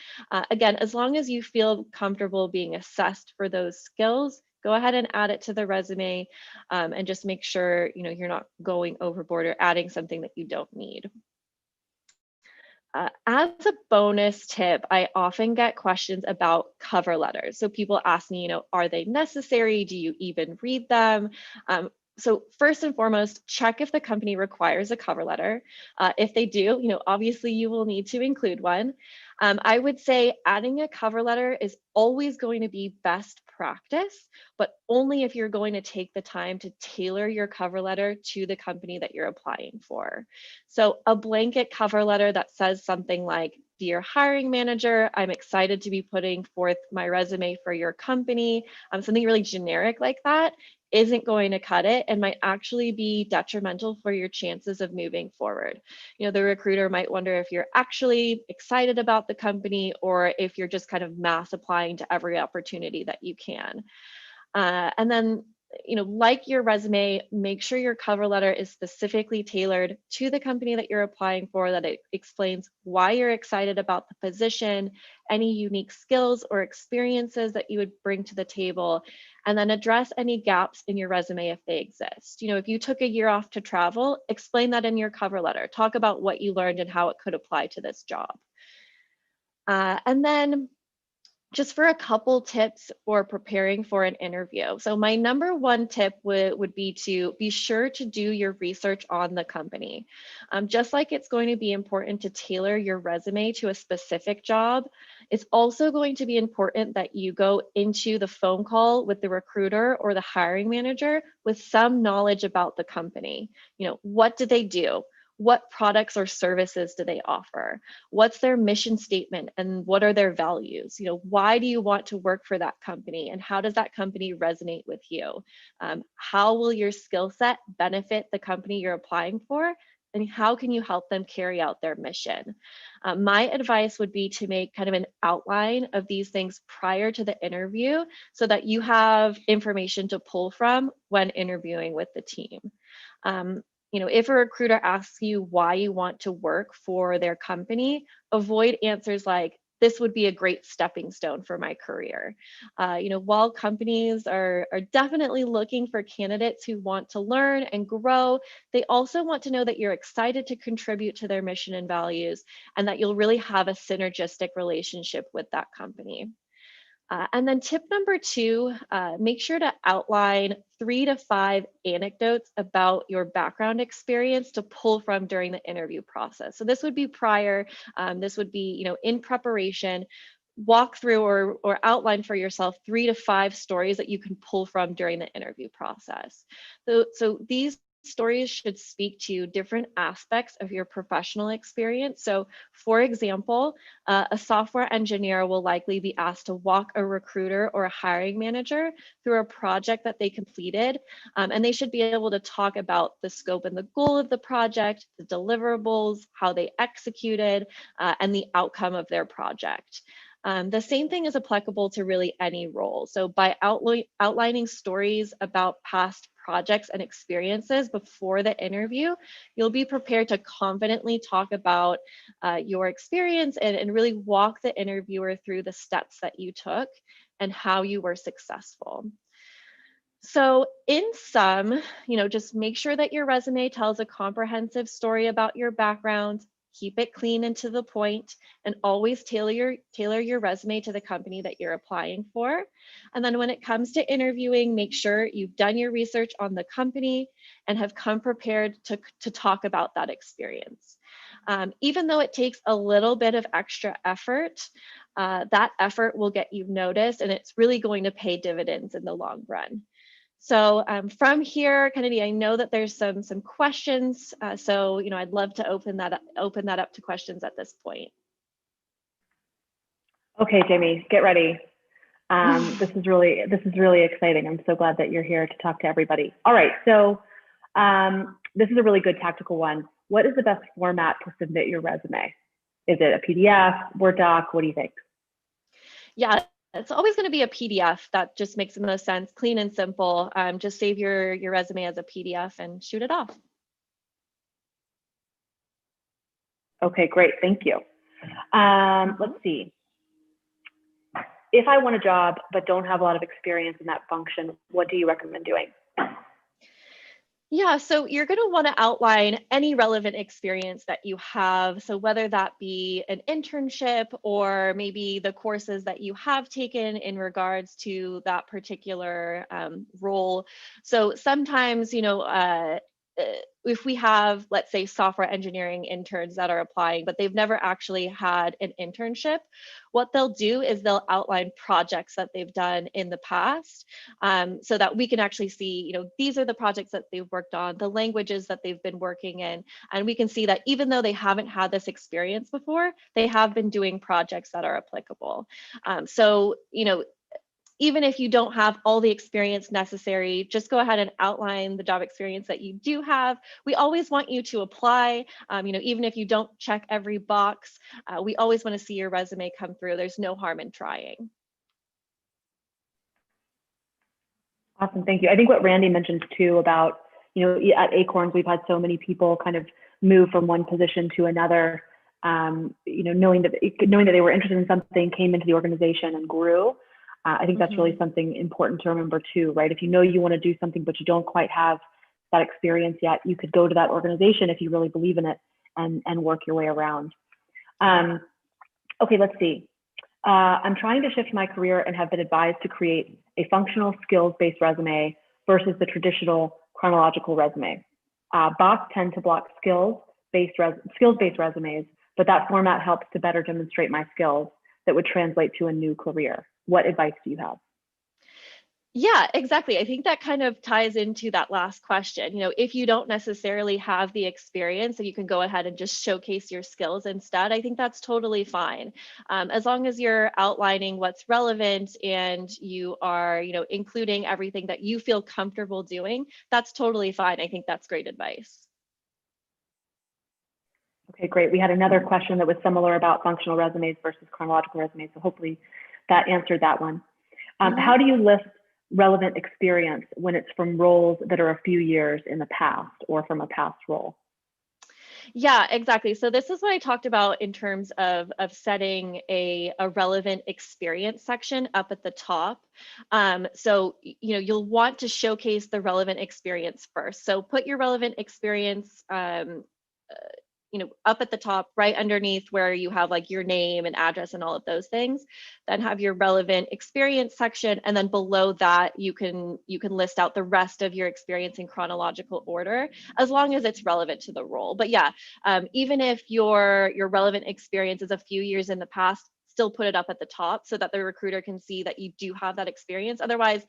Again, as long as you feel comfortable being assessed for those skills, go ahead and add it to the resume, and just make sure, you're not going overboard or adding something that you don't need. As a bonus tip, I often get questions about cover letters. So people ask me, are they necessary? Do you even read them? So first and foremost, check if the company requires a cover letter. If they do, obviously you will need to include one. I would say adding a cover letter is always going to be best practice, but only if you're going to take the time to tailor your cover letter to the company that you're applying for. So a blanket cover letter that says something like, "Dear hiring manager, I'm excited to be putting forth my resume for your company." Something really generic like that isn't going to cut it and might actually be detrimental for your chances of moving forward. The recruiter might wonder if you're actually excited about the company or if you're just kind of mass applying to every opportunity that you can. And then, like your resume, make sure your cover letter is specifically tailored to the company that you're applying for, that it explains why you're excited about the position, any unique skills or experiences that you would bring to the table, and then address any gaps in your resume if they exist. If you took a year off to travel, explain that in your cover letter. Talk about what you learned and how it could apply to this job. And then just for a couple tips for preparing for an interview. So my number 1 tip would be to be sure to do your research on the company. Just like it's going to be important to tailor your resume to a specific job, it's also going to be important that you go into the phone call with the recruiter or the hiring manager with some knowledge about the company. What do they do? What products or services do they offer? What's their mission statement and what are their values? Why do you want to work for that company and how does that company resonate with you? How will your skill set benefit the company you're applying for? And how can you help them carry out their mission? My advice would be to make kind of an outline of these things prior to the interview so that you have information to pull from when interviewing with the team. If a recruiter asks you why you want to work for their company, avoid answers like, "This would be a great stepping stone for my career." While companies are definitely looking for candidates who want to learn and grow, they also want to know that you're excited to contribute to their mission and values and that you'll really have a synergistic relationship with that company. And then tip number 2, make sure to outline 3 to 5 anecdotes about your background experience to pull from during the interview process. So this would be prior, this would be, in preparation, walk through or outline for yourself 3 to 5 stories that you can pull from during the interview process. So these stories should speak to different aspects of your professional experience. So for example, a software engineer will likely be asked to walk a recruiter or a hiring manager through a project that they completed. And they should be able to talk about the scope and the goal of the project, the deliverables, how they executed, and the outcome of their project. The same thing is applicable to really any role. So by outlining stories about past projects and experiences before the interview, you'll be prepared to confidently talk about your experience and really walk the interviewer through the steps that you took and how you were successful. So in sum, just make sure that your resume tells a comprehensive story about your background. Keep it clean and to the point, and always tailor your resume to the company that you're applying for. And then when it comes to interviewing, make sure you've done your research on the company and have come prepared to talk about that experience. Even though it takes a little bit of extra effort, that effort will get you noticed, and it's really going to pay dividends in the long run. So from here, Kennedy, I know that there's some questions. So I'd love to open that up to questions at this point. Okay, Jamie, get ready. This is really exciting. I'm so glad that you're here to talk to everybody. All right, so this is a really good tactical one. What is the best format to submit your resume? Is it a PDF, Word doc? What do you think? Yeah. It's always going to be a PDF. That just makes the most sense, clean and simple. Just save your resume as a PDF and shoot it off. Okay, great. Thank you. Let's see. If I want a job but don't have a lot of experience in that function, what do you recommend doing? Yeah, so you're going to want to outline any relevant experience that you have. So whether that be an internship or maybe the courses that you have taken in regards to that particular role. So sometimes, if we have, let's say, software engineering interns that are applying, but they've never actually had an internship, what they'll do is they'll outline projects that they've done in the past, so that we can actually see, these are the projects that they've worked on, the languages that they've been working in, and we can see that even though they haven't had this experience before, they have been doing projects that are applicable. So, even if you don't have all the experience necessary, just go ahead and outline the job experience that you do have. We always want you to apply, even if you don't check every box, we always want to see your resume come through. There's no harm in trying. Awesome, thank you. I think what Randy mentioned too about, at Acorns, we've had so many people kind of move from one position to another, knowing that they were interested in something, came into the organization and grew. I think that's really something important to remember too, right? If you know you want to do something, but you don't quite have that experience yet, you could go to that organization if you really believe in it and work your way around. Okay, let's see. I'm trying to shift my career and have been advised to create a functional skills-based resume versus the traditional chronological resume. Bots tend to block skills-based resumes, but that format helps to better demonstrate my skills that would translate to a new career. What advice do you have? Yeah, exactly. I think that kind of ties into that last question. If you don't necessarily have the experience, so you can go ahead and just showcase your skills instead. I think that's totally fine. As long as you're outlining what's relevant and you are, including everything that you feel comfortable doing, that's totally fine. I think that's great advice. Okay, great. We had another question that was similar about functional resumes versus chronological resumes. So hopefully that answered that one. How do you list relevant experience when it's from roles that are a few years in the past or from a past role? Yeah, exactly. So this is what I talked about in terms of setting a relevant experience section up at the top. So, you'll want to showcase the relevant experience first. So put your relevant experience up at the top, right underneath where you have like your name and address and all of those things. Then have your relevant experience section, and then below that you can list out the rest of your experience in chronological order, as long as it's relevant to the role. But yeah, even if your relevant experience is a few years in the past, still put it up at the top so that the recruiter can see that you do have that experience. Otherwise,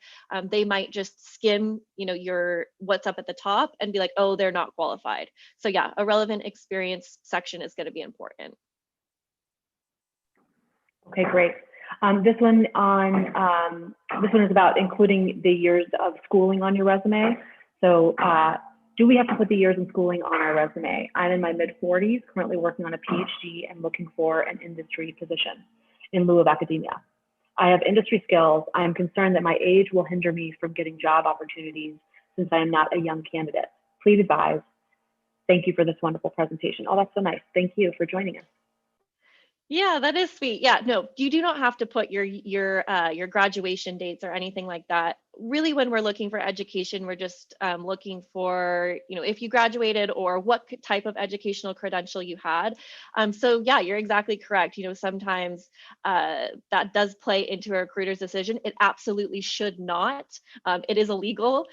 they might just skim, your what's up at the top and be like, oh, they're not qualified. So yeah, a relevant experience section is going to be important. Okay, great. This one is about including the years of schooling on your resume. So do we have to put the years in schooling on our resume? I'm in my mid-40s, currently working on a PhD and looking for an industry position in lieu of academia. I have industry skills. I am concerned that my age will hinder me from getting job opportunities since I am not a young candidate. Please advise. Thank you for this wonderful presentation. Oh, that's so nice. Thank you for joining us. Yeah, that is sweet. Yeah, no, you do not have to put your graduation dates or anything like that. Really, when we're looking for education, we're just looking for, if you graduated or what type of educational credential you had. So yeah, you're exactly correct. Sometimes that does play into a recruiter's decision. It absolutely should not. It is illegal.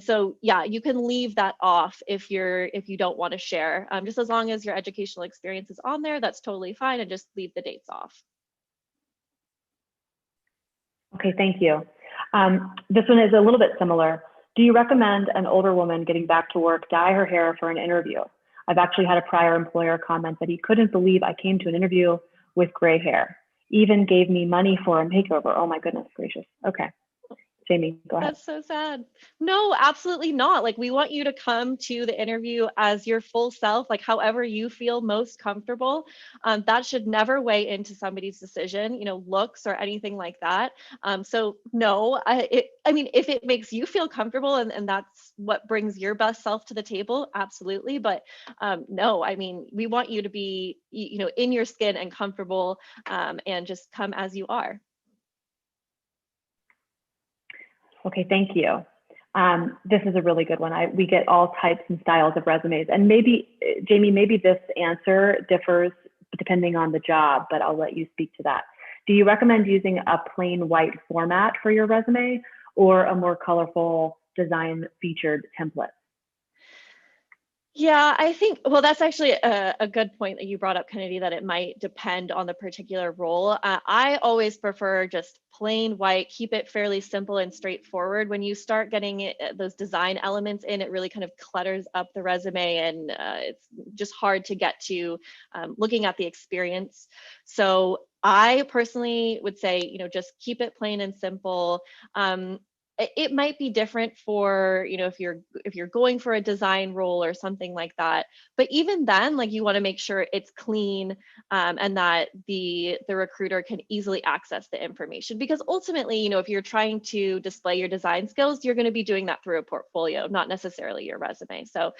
So yeah, you can leave that off if you don't want to share. Just as long as your educational experience is on there, that's totally fine, and just leave the dates off. Okay, thank you. This one is a little bit similar. Do you recommend an older woman getting back to work dye her hair for an interview? I've actually had a prior employer comment that he couldn't believe I came to an interview with gray hair, even gave me money for a makeover. Oh my goodness gracious. Okay. Jamie, go ahead. That's so sad. No, absolutely not. Like, we want you to come to the interview as your full self, like however you feel most comfortable. That should never weigh into somebody's decision, looks or anything like that. So no, I mean, if it makes you feel comfortable and that's what brings your best self to the table, absolutely. But no, I mean, we want you to be, in your skin and comfortable, and just come as you are. Okay, thank you. This is a really good one. We get all types and styles of resumes, and maybe, Jamie, maybe this answer differs depending on the job, but I'll let you speak to that. Do you recommend using a plain white format for your resume or a more colorful design featured template? Yeah, I think, well, that's actually a good point that you brought up, Kennedy, that it might depend on the particular role. I always prefer just plain white, keep it fairly simple and straightforward. When you start getting those design elements in, it really kind of clutters up the resume, and it's just hard to get to looking at the experience. So I personally would say, just keep it plain and simple. It might be different for, if you're going for a design role or something like that. But even then, like, you want to make sure it's clean, and that the recruiter can easily access the information. Because ultimately, if you're trying to display your design skills, you're going to be doing that through a portfolio, not necessarily your resume. So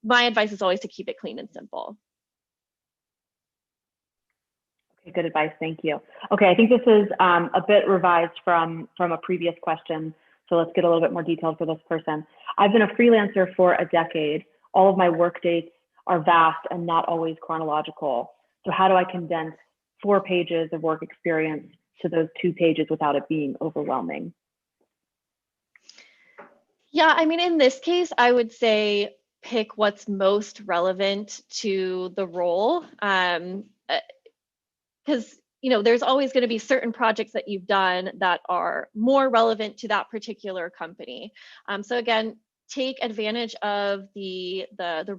my advice is always to keep it clean and simple. Okay, good advice, thank you. Okay, I think this is a bit revised from a previous question, so let's get a little bit more detailed for this person. I've been a freelancer for a decade. All of my work dates are vast and not always chronological. So how do I condense 4 pages of work experience to those 2 pages without it being overwhelming? Yeah, I mean, in this case, I would say pick what's most relevant to the role. Because there's always going to be certain projects that you've done that are more relevant to that particular company. So again, take advantage of the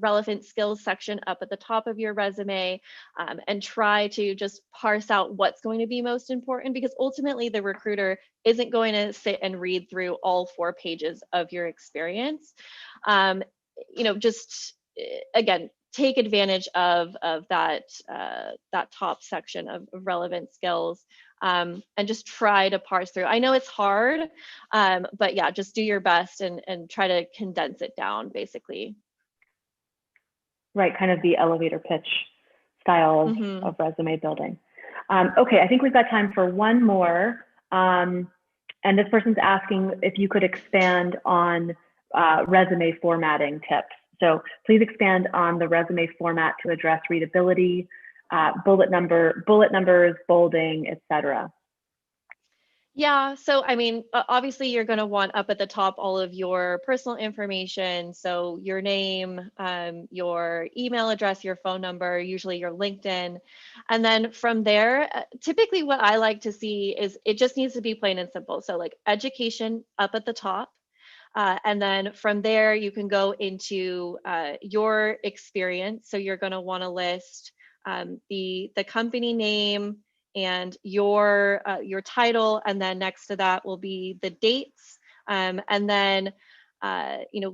relevant skills section up at the top of your resume, and try to just parse out what's going to be most important, because ultimately the recruiter isn't going to sit and read through all 4 pages of your experience. Just again, take advantage of that top section of relevant skills, and just try to parse through. I know it's hard, but yeah, just do your best and try to condense it down, basically. Right, kind of the elevator pitch style of resume building. Okay, I think we've got time for one more. And this person's asking if you could expand on resume formatting tips. So please expand on the resume format to address readability, bullet numbers, bolding, etc. Yeah, so I mean, obviously you're going to want up at the top all of your personal information. So your name, your email address, your phone number, usually your LinkedIn. And then from there, typically what I like to see is it just needs to be plain and simple. So like education up at the top. And then from there, you can go into your experience. So you're going to want to list the company name and your title, and then next to that will be the dates, and then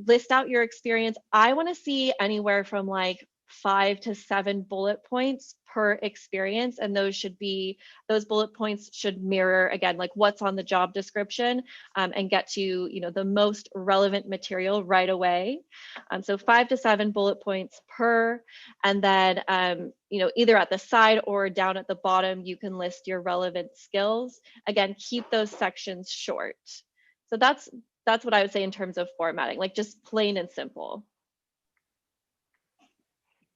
list out your experience. I want to see anywhere from like 5 to 7 bullet points per experience, and those bullet points should mirror again like what's on the job description, and get to the most relevant material right away. So 5 to 7 bullet points per, and then either at the side or down at the bottom you can list your relevant skills. Again, keep those sections short. So that's what I would say in terms of formatting, like just plain and simple.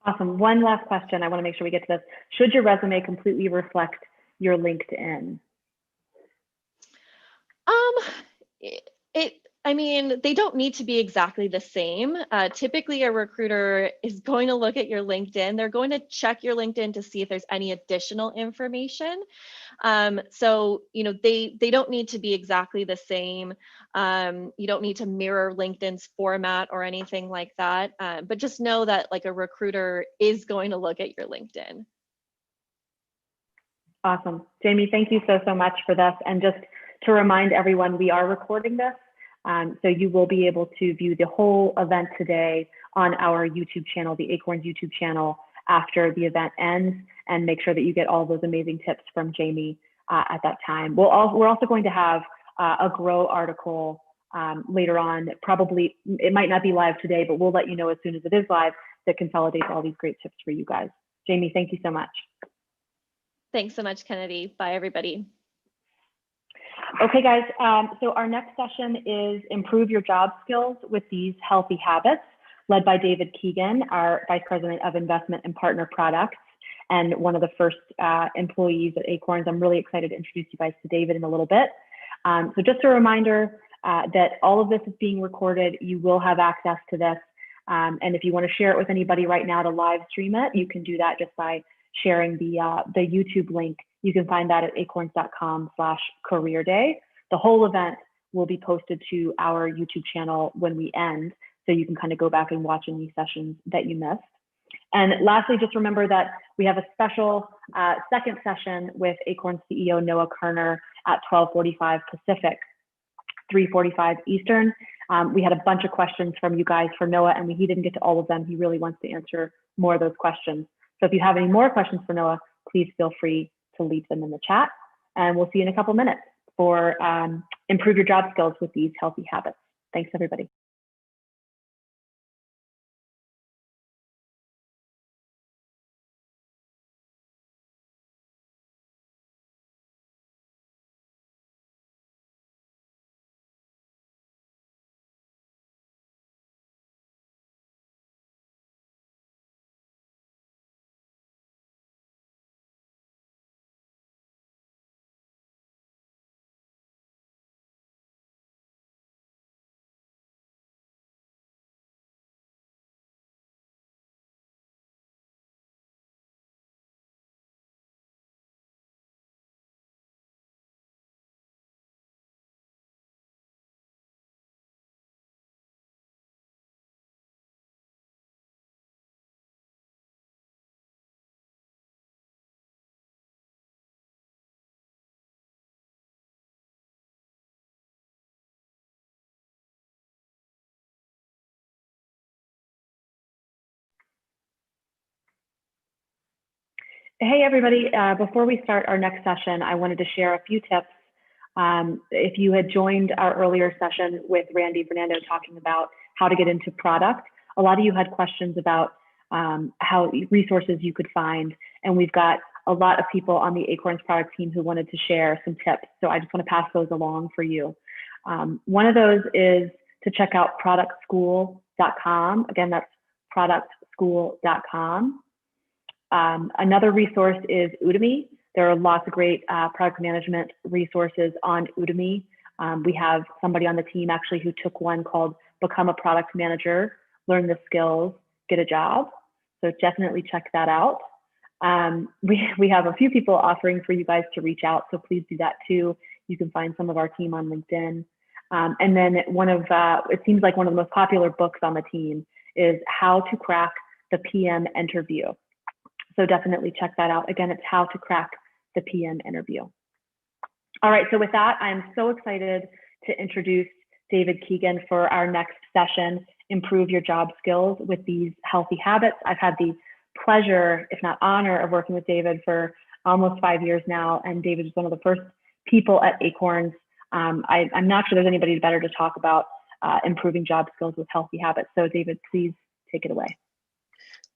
Awesome. One last question. I want to make sure we get to this. Should your resume completely reflect your LinkedIn? I mean, they don't need to be exactly the same. Typically, a recruiter is going to look at your LinkedIn. They're going to check your LinkedIn to see if there's any additional information. So, they don't need to be exactly the same. You don't need to mirror LinkedIn's format or anything like that. But just know that like a recruiter is going to look at your LinkedIn. Awesome. Jamie, thank you so much for this. And just to remind everyone, we are recording this. So you will be able to view the whole event today on our YouTube channel, the Acorns YouTube channel, after the event ends, and make sure that you get all those amazing tips from Jamie at that time. We're also going to have a Grow article later on. Probably, it might not be live today, but we'll let you know as soon as it is live, that consolidates all these great tips for you guys. Jamie, thank you so much. Thanks so much, Kennedy. Bye, everybody. Okay, guys, so our next session is Improve Your Job Skills with These Healthy Habits, led by David Keegan, our Vice President of Investment and Partner Products, and one of the first employees at Acorns. I'm really excited to introduce you guys to David in a little bit. So just a reminder that all of this is being recorded. You will have access to this. And if you want to share it with anybody right now to live stream it, you can do that just by sharing the YouTube link. You can find that at acorns.com/careerday. The whole event will be posted to our YouTube channel when we end, so you can kind of go back and watch any sessions that you missed. And lastly, just remember that we have a special second session with Acorns CEO Noah Kerner at 12:45 Pacific, 3:45 Eastern. We had a bunch of questions from you guys for Noah, and he didn't get to all of them. He really wants to answer more of those questions. So if you have any more questions for Noah, please feel free to leave them in the chat. And we'll see you in a couple minutes for Improve Your Job Skills with These Healthy Habits. Thanks, everybody. Hey, everybody. Before we start our next session, I wanted to share a few tips. If you had joined our earlier session with Fernando talking about how to get into product, a lot of you had questions about how resources you could find. And we've got a lot of people on the Acorns product team who wanted to share some tips. So I just want to pass those along for you. One of those is to check out productschool.com. Again, that's productschool.com. Another resource is Udemy. There are lots of great product management resources on Udemy. We have somebody on the team actually who took one called Become a Product Manager, Learn the Skills, Get a Job. So definitely check that out. We have a few people offering for you guys to reach out, so please do that too. You can find some of our team on LinkedIn. And then it seems like one of the most popular books on the team is How to Crack the PM Interview. So definitely check that out. Again, it's How to Crack the PM Interview. All right, so with that, I'm so excited to introduce David Keegan for our next session, Improve Your Job Skills with These Healthy Habits. I've had the pleasure, if not honor, of working with David for almost 5 years now, and David is one of the first people at Acorns. I'm not sure there's anybody better to talk about improving job skills with healthy habits. So David, please take it away.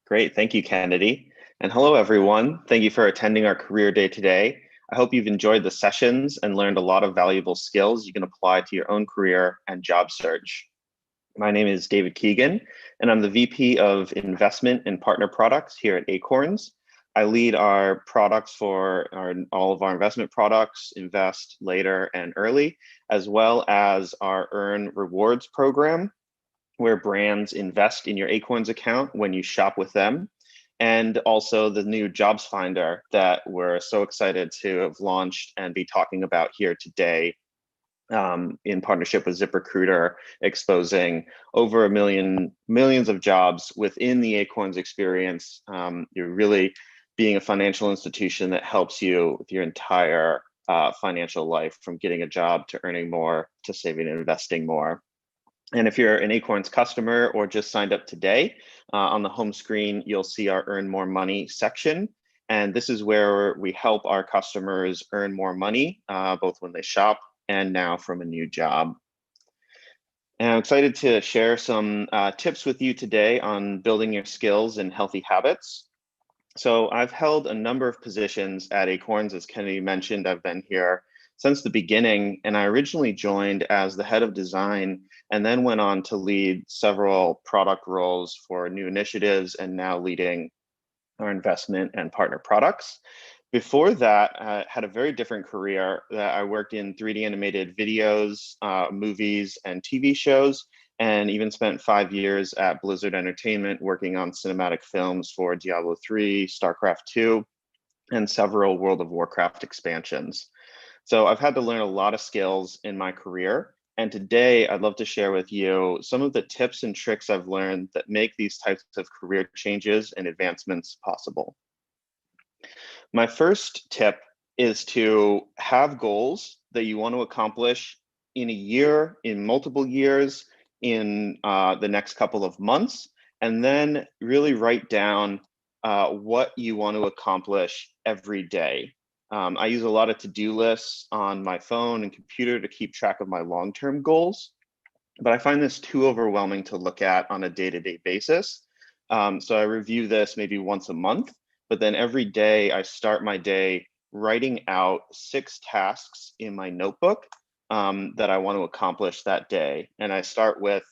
Great, thank you, Kennedy. And hello, everyone. Thank you for attending our career day today. I hope you've enjoyed the sessions and learned a lot of valuable skills you can apply to your own career and job search. My name is David Keegan, and I'm the VP of Investment and Partner Products here at Acorns. I lead our products for all of our investment products, Invest, Later, and Early, as well as our Earn Rewards program, where brands invest in your Acorns account when you shop with them, and also the new Jobs Finder that we're so excited to have launched and be talking about here today. In partnership with ZipRecruiter, exposing over millions of jobs within the Acorns experience. You're really being a financial institution that helps you with your entire financial life, from getting a job to earning more to saving and investing more. And if you're an Acorns customer or just signed up today, on the home screen, you'll see our Earn More Money section. And this is where we help our customers earn more money, both when they shop and now from a new job. And I'm excited to share some tips with you today on building your skills and healthy habits. So I've held a number of positions at Acorns. As Kennedy mentioned, I've been here since the beginning, and I originally joined as the head of design and then went on to lead several product roles for new initiatives and now leading our investment and partner products. Before that, I had a very different career. That I worked in 3D animated videos, movies, and TV shows, and even spent 5 years at Blizzard Entertainment working on cinematic films for Diablo 3, StarCraft 2, and several World of Warcraft expansions. So I've had to learn a lot of skills in my career. And today I'd love to share with you some of the tips and tricks I've learned that make these types of career changes and advancements possible. My first tip is to have goals that you want to accomplish in a year, in multiple years, in the next couple of months, and then really write down what you want to accomplish every day. I use a lot of to-do lists on my phone and computer to keep track of my long-term goals, but I find this too overwhelming to look at on a day-to-day basis. So I review this maybe once a month, but then every day I start my day writing out 6 tasks in my notebook that I want to accomplish that day. And I start with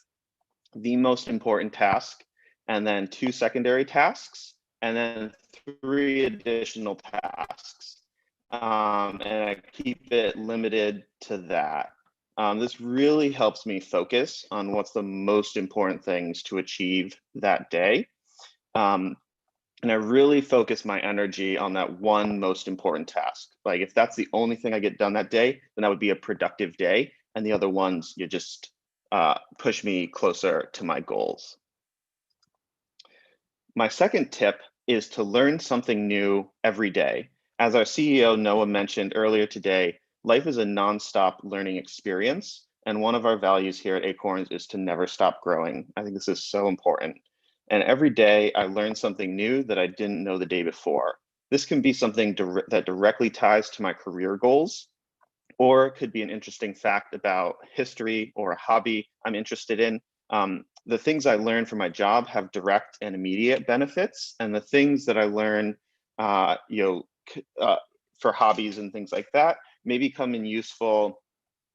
the most important task, and then 2 secondary tasks, and then 3 additional tasks. And I keep it limited to that. This really helps me focus on what's the most important things to achieve that day. And I really focus my energy on that one most important task. Like if that's the only thing I get done that day, then that would be a productive day. And the other ones, you just push me closer to my goals. My second tip is to learn something new every day. As our CEO, Noah, mentioned earlier today, life is a nonstop learning experience. And one of our values here at Acorns is to never stop growing. I think this is so important. And every day I learn something new that I didn't know the day before. This can be something that directly ties to my career goals, or it could be an interesting fact about history or a hobby I'm interested in. The things I learn from my job have direct and immediate benefits, and the things that I learn for hobbies and things like that may become useful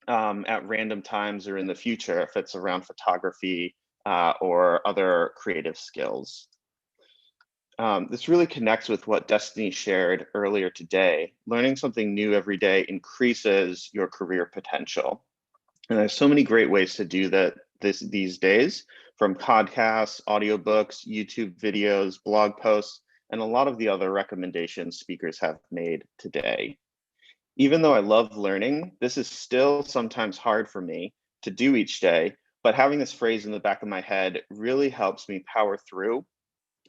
at random times or in the future if it's around photography or other creative skills. This really connects with what Destini shared earlier today. Learning something new every day increases your career potential. And there's so many great ways to do that these days, from podcasts, audiobooks, YouTube videos, blog posts, and a lot of the other recommendations speakers have made today. Even though I love learning, this is still sometimes hard for me to do each day, but having this phrase in the back of my head really helps me power through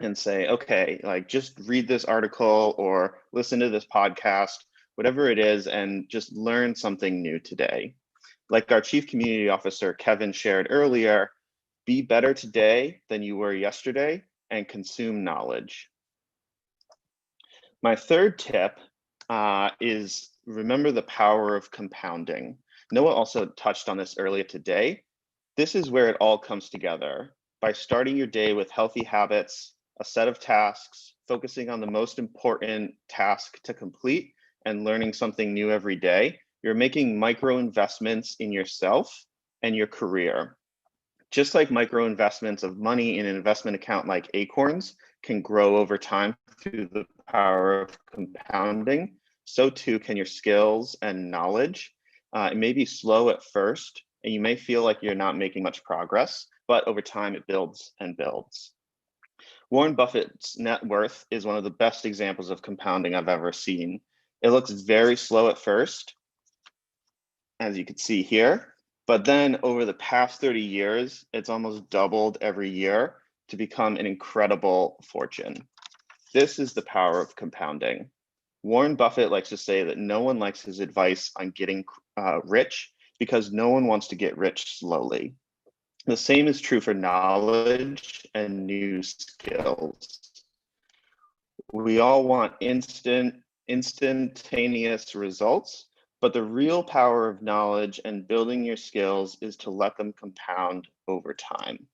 and say, okay, like just read this article or listen to this podcast, whatever it is, and just learn something new today. Like our Chief Community Officer, Kevin, shared earlier, be better today than you were yesterday and consume knowledge. My third tip is remember the power of compounding. Noah also touched on this earlier today. This is where it all comes together. By starting your day with healthy habits, a set of tasks, focusing on the most important task to complete, and learning something new every day, you're making micro investments in yourself and your career. Just like micro investments of money in an investment account like Acorns can grow over time through the power of compounding, so too can your skills and knowledge. It may be slow at first, and you may feel like you're not making much progress, but over time it builds and builds. Warren Buffett's net worth is one of the best examples of compounding I've ever seen. It looks very slow at first, as you can see here, but then over the past 30 years, it's almost doubled every year to become an incredible fortune. This is the power of compounding. Warren Buffett likes to say that no one likes his advice on getting rich because no one wants to get rich slowly. The same is true for knowledge and new skills. We all want instantaneous results, but the real power of knowledge and building your skills is to let them compound over time.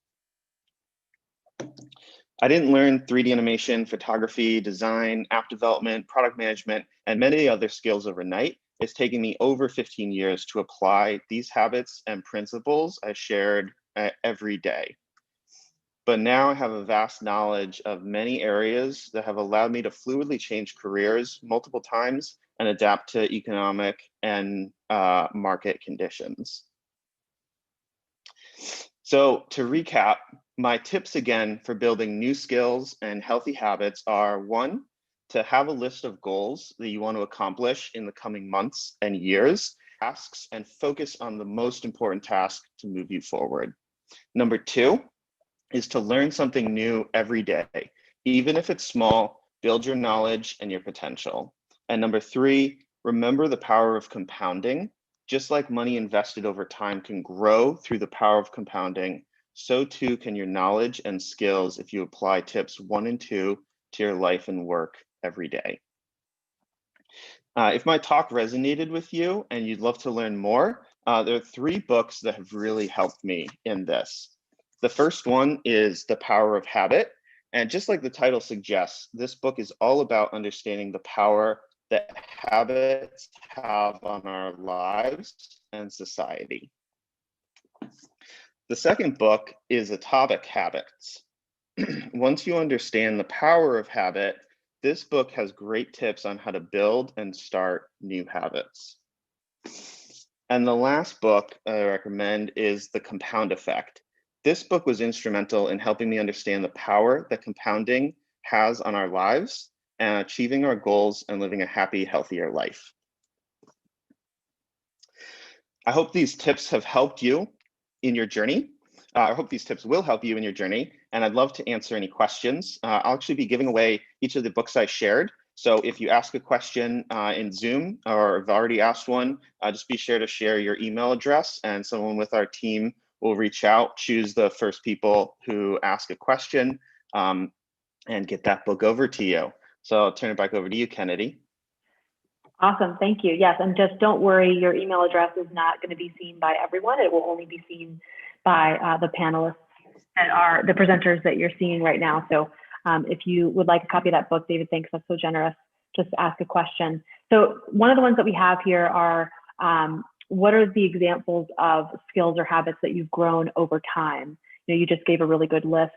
I didn't learn 3D animation, photography, design, app development, product management, and many other skills overnight. It's taken me over 15 years to apply these habits and principles I shared every day. But now I have a vast knowledge of many areas that have allowed me to fluidly change careers multiple times and adapt to economic and market conditions. So to recap, my tips again for building new skills and healthy habits are: 1, to have a list of goals that you want to accomplish in the coming months and years, tasks, and focus on the most important task to move you forward. Number 2 is to learn something new every day. Even if it's small, build your knowledge and your potential. And number 3, remember the power of compounding. Just like money invested over time can grow through the power of compounding, so too can your knowledge and skills if you apply tips 1 and 2 to your life and work every day. If my talk resonated with you and you'd love to learn more, there are 3 books that have really helped me in this. The first one is The Power of Habit. And just like the title suggests, this book is all about understanding the power that habits have on our lives and society. The second book is Atomic Habits. Once you understand the power of habit, this book has great tips on how to build and start new habits. And the last book I recommend is The Compound Effect. This book was instrumental in helping me understand the power that compounding has on our lives and achieving our goals and living a happy, healthier life. I hope these tips have helped you in your journey. I hope these tips will help you in your journey, and I'd love to answer any questions. I'll actually be giving away each of the books I shared. So if you ask a question in Zoom or have already asked one, just be sure to share your email address and someone with our team will reach out, choose the first people who ask a question, and get that book over to you. So I'll turn it back over to you, Kennedy. Awesome, thank you. Yes, and just don't worry, your email address is not going to be seen by everyone. It will only be seen by the panelists that are the presenters that you're seeing right now. So if you would like a copy of that book, David, thanks, that's so generous, just to ask a question. So one of the ones that we have here are, what are the examples of skills or habits that you've grown over time? You know, you just gave a really good list.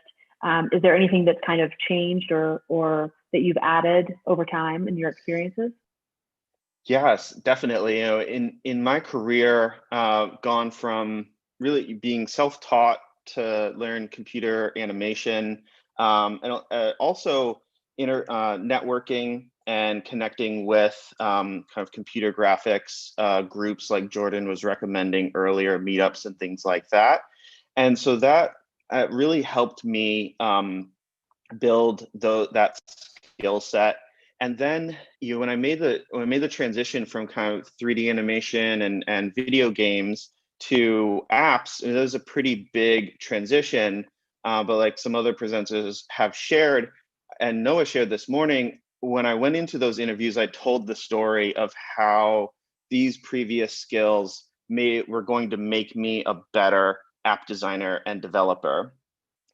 Is there anything that's kind of changed or that you've added over time in your experiences? Yes, definitely. In my career, gone from really being self-taught to learn computer animation, and also networking and connecting with kind of computer graphics groups like Jordan was recommending earlier, meetups and things like that. And so that really helped me build that skill set. And then when I made the transition from kind of 3D animation and video games to apps, it was a pretty big transition. But like some other presenters have shared, and Noah shared this morning, when I went into those interviews, I told the story of how these previous skills were going to make me a better app designer and developer.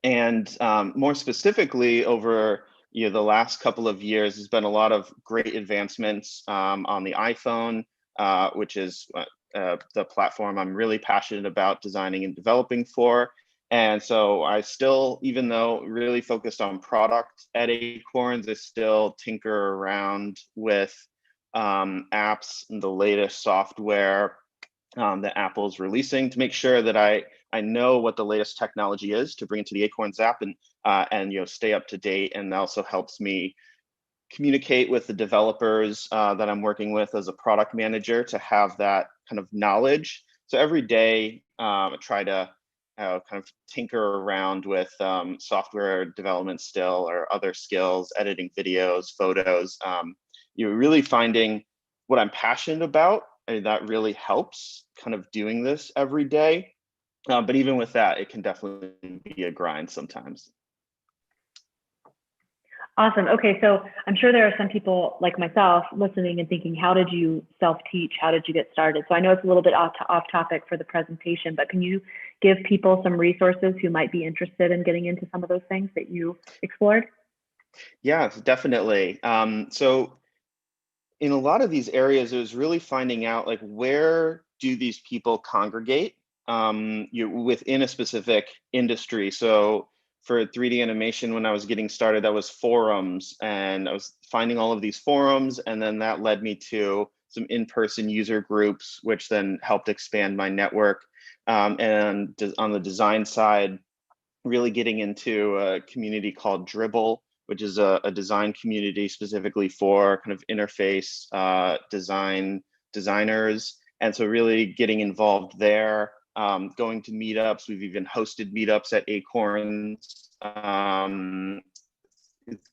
And more specifically, over the last couple of years, there's been a lot of great advancements on the iPhone, which is the platform I'm really passionate about designing and developing for. And so I still, even though really focused on product at Acorns, I still tinker around with apps and the latest software that Apple's releasing to make sure that I know what the latest technology is to bring to the Acorns app and stay up to date. And also helps me communicate with the developers that I'm working with as a product manager to have that kind of knowledge. So every day I try to kind of tinker around with software development still, or other skills, editing videos, photos. You're really finding what I'm passionate about. That really helps kind of doing this every day. But even with that, it can definitely be a grind sometimes. Awesome. Okay, so I'm sure there are some people like myself listening and thinking, how did you self-teach? How did you get started? So I know it's a little bit off topic for the presentation, but can you give people some resources who might be interested in getting into some of those things that you explored? Yeah, definitely. So in a lot of these areas, it was really finding out like, where do these people congregate within a specific industry. So for 3D animation, when I was getting started, that was forums, and I was finding all of these forums, and then that led me to some in-person user groups, which then helped expand my network. And on the design side, really getting into a community called Dribble, which is a design community specifically for kind of interface designers. And so really getting involved there, going to meetups. We've even hosted meetups at Acorns,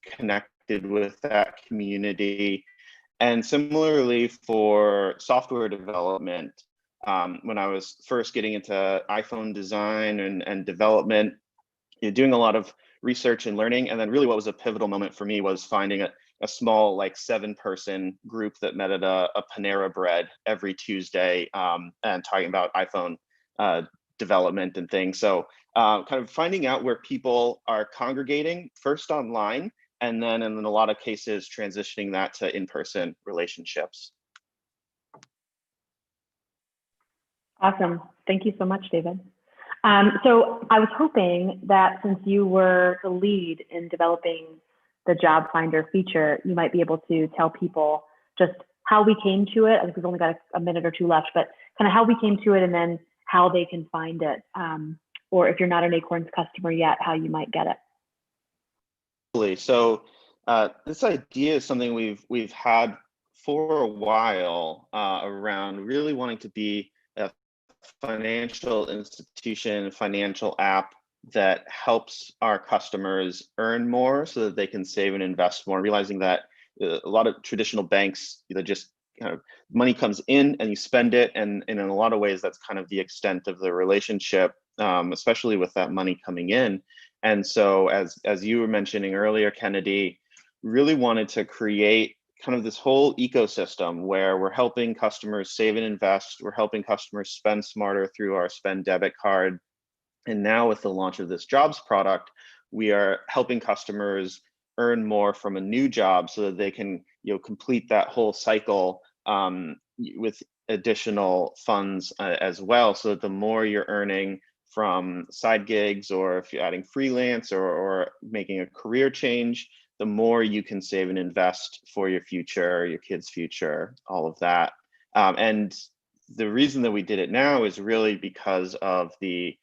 connected with that community. And similarly for software development, when I was first getting into iPhone design and development, doing a lot of research and learning. And then really what was a pivotal moment for me was finding a small, like 7-person group that met at a Panera Bread every Tuesday and talking about iPhone development and things. So kind of finding out where people are congregating first online, and then in a lot of cases transitioning that to in-person relationships. Awesome. Thank you so much, David. So I was hoping that since you were the lead in developing the Job Finder feature, you might be able to tell people just how we came to it. I think we've only got a minute or two left, but kind of how we came to it, and then how they can find it. Or if you're not an Acorns customer yet, how you might get it. So this idea is something we've had for a while around really wanting to be a financial institution, financial app that helps our customers earn more so that they can save and invest more, realizing that a lot of traditional banks, just kind of money comes in and you spend it, and in a lot of ways that's kind of the extent of the relationship, especially with that money coming in. And so as you were mentioning earlier, Kennedy, really wanted to create kind of this whole ecosystem where we're helping customers save and invest, we're helping customers spend smarter through our spend debit card. And now with the launch of this jobs product, we are helping customers earn more from a new job so that they can complete that whole cycle with additional funds as well, so that the more you're earning from side gigs, or if you're adding freelance or making a career change, the more you can save and invest for your future, your kids' future, all of that. And the reason that we did it now is really because of the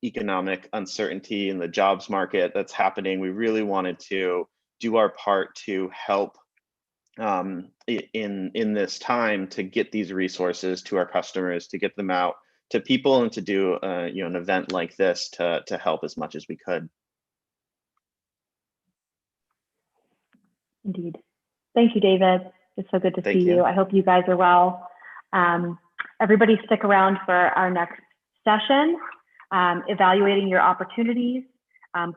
economic uncertainty in the jobs market that's happening. We really wanted to do our part to help in this time to get these resources to our customers, to get them out to people, and to do an event like this to help as much as we could. Indeed. Thank you, David. It's so good to see you. I hope you guys are well. Everybody stick around for our next session, evaluating your opportunities,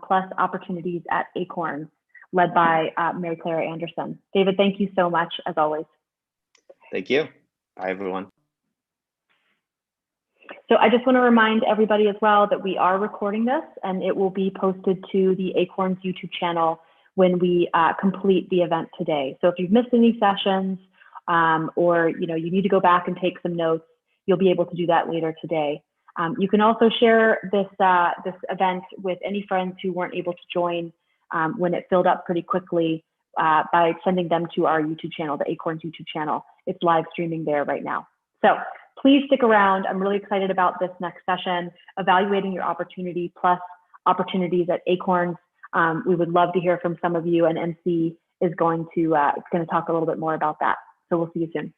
plus opportunities at Acorns, led by Mary Clara Anderson. David, thank you so much, as always. Thank you. Bye, everyone. So I just want to remind everybody as well that we are recording this, and it will be posted to the Acorns YouTube channel when we complete the event today. So if you've missed any sessions, or you need to go back and take some notes, you'll be able to do that later today. You can also share this event with any friends who weren't able to join when it filled up pretty quickly by sending them to our YouTube channel, the Acorns YouTube channel. It's live streaming there right now. So please stick around. I'm really excited about this next session, evaluating your opportunity plus opportunities at Acorns. We would love to hear from some of you, and MC is going to talk a little bit more about that. So we'll see you soon.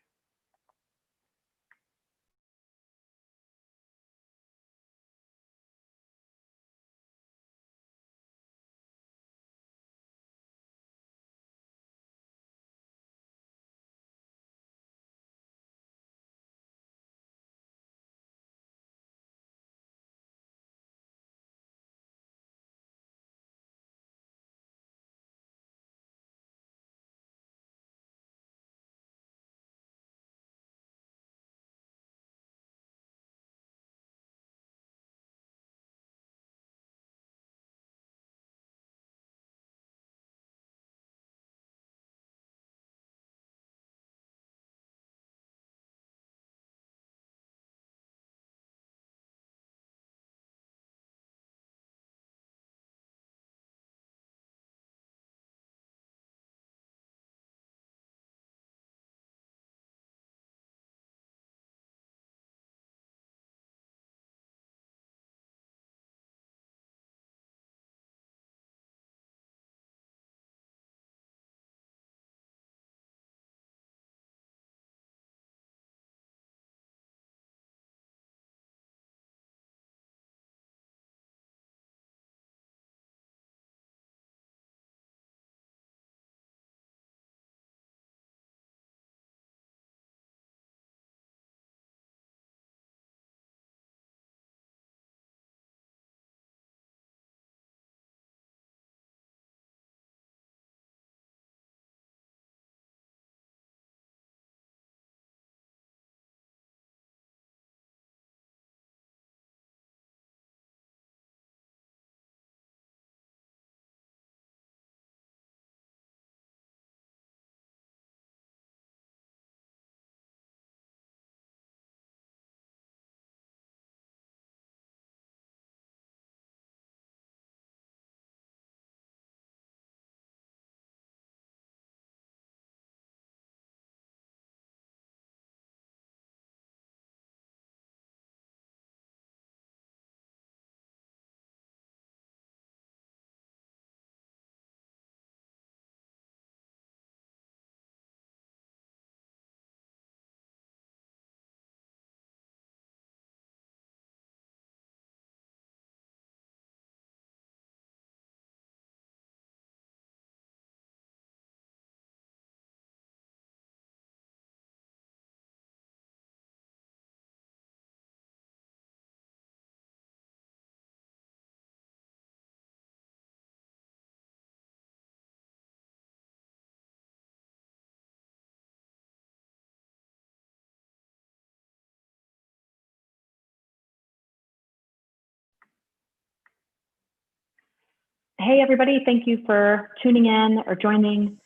Hey, everybody. Thank you for tuning in or joining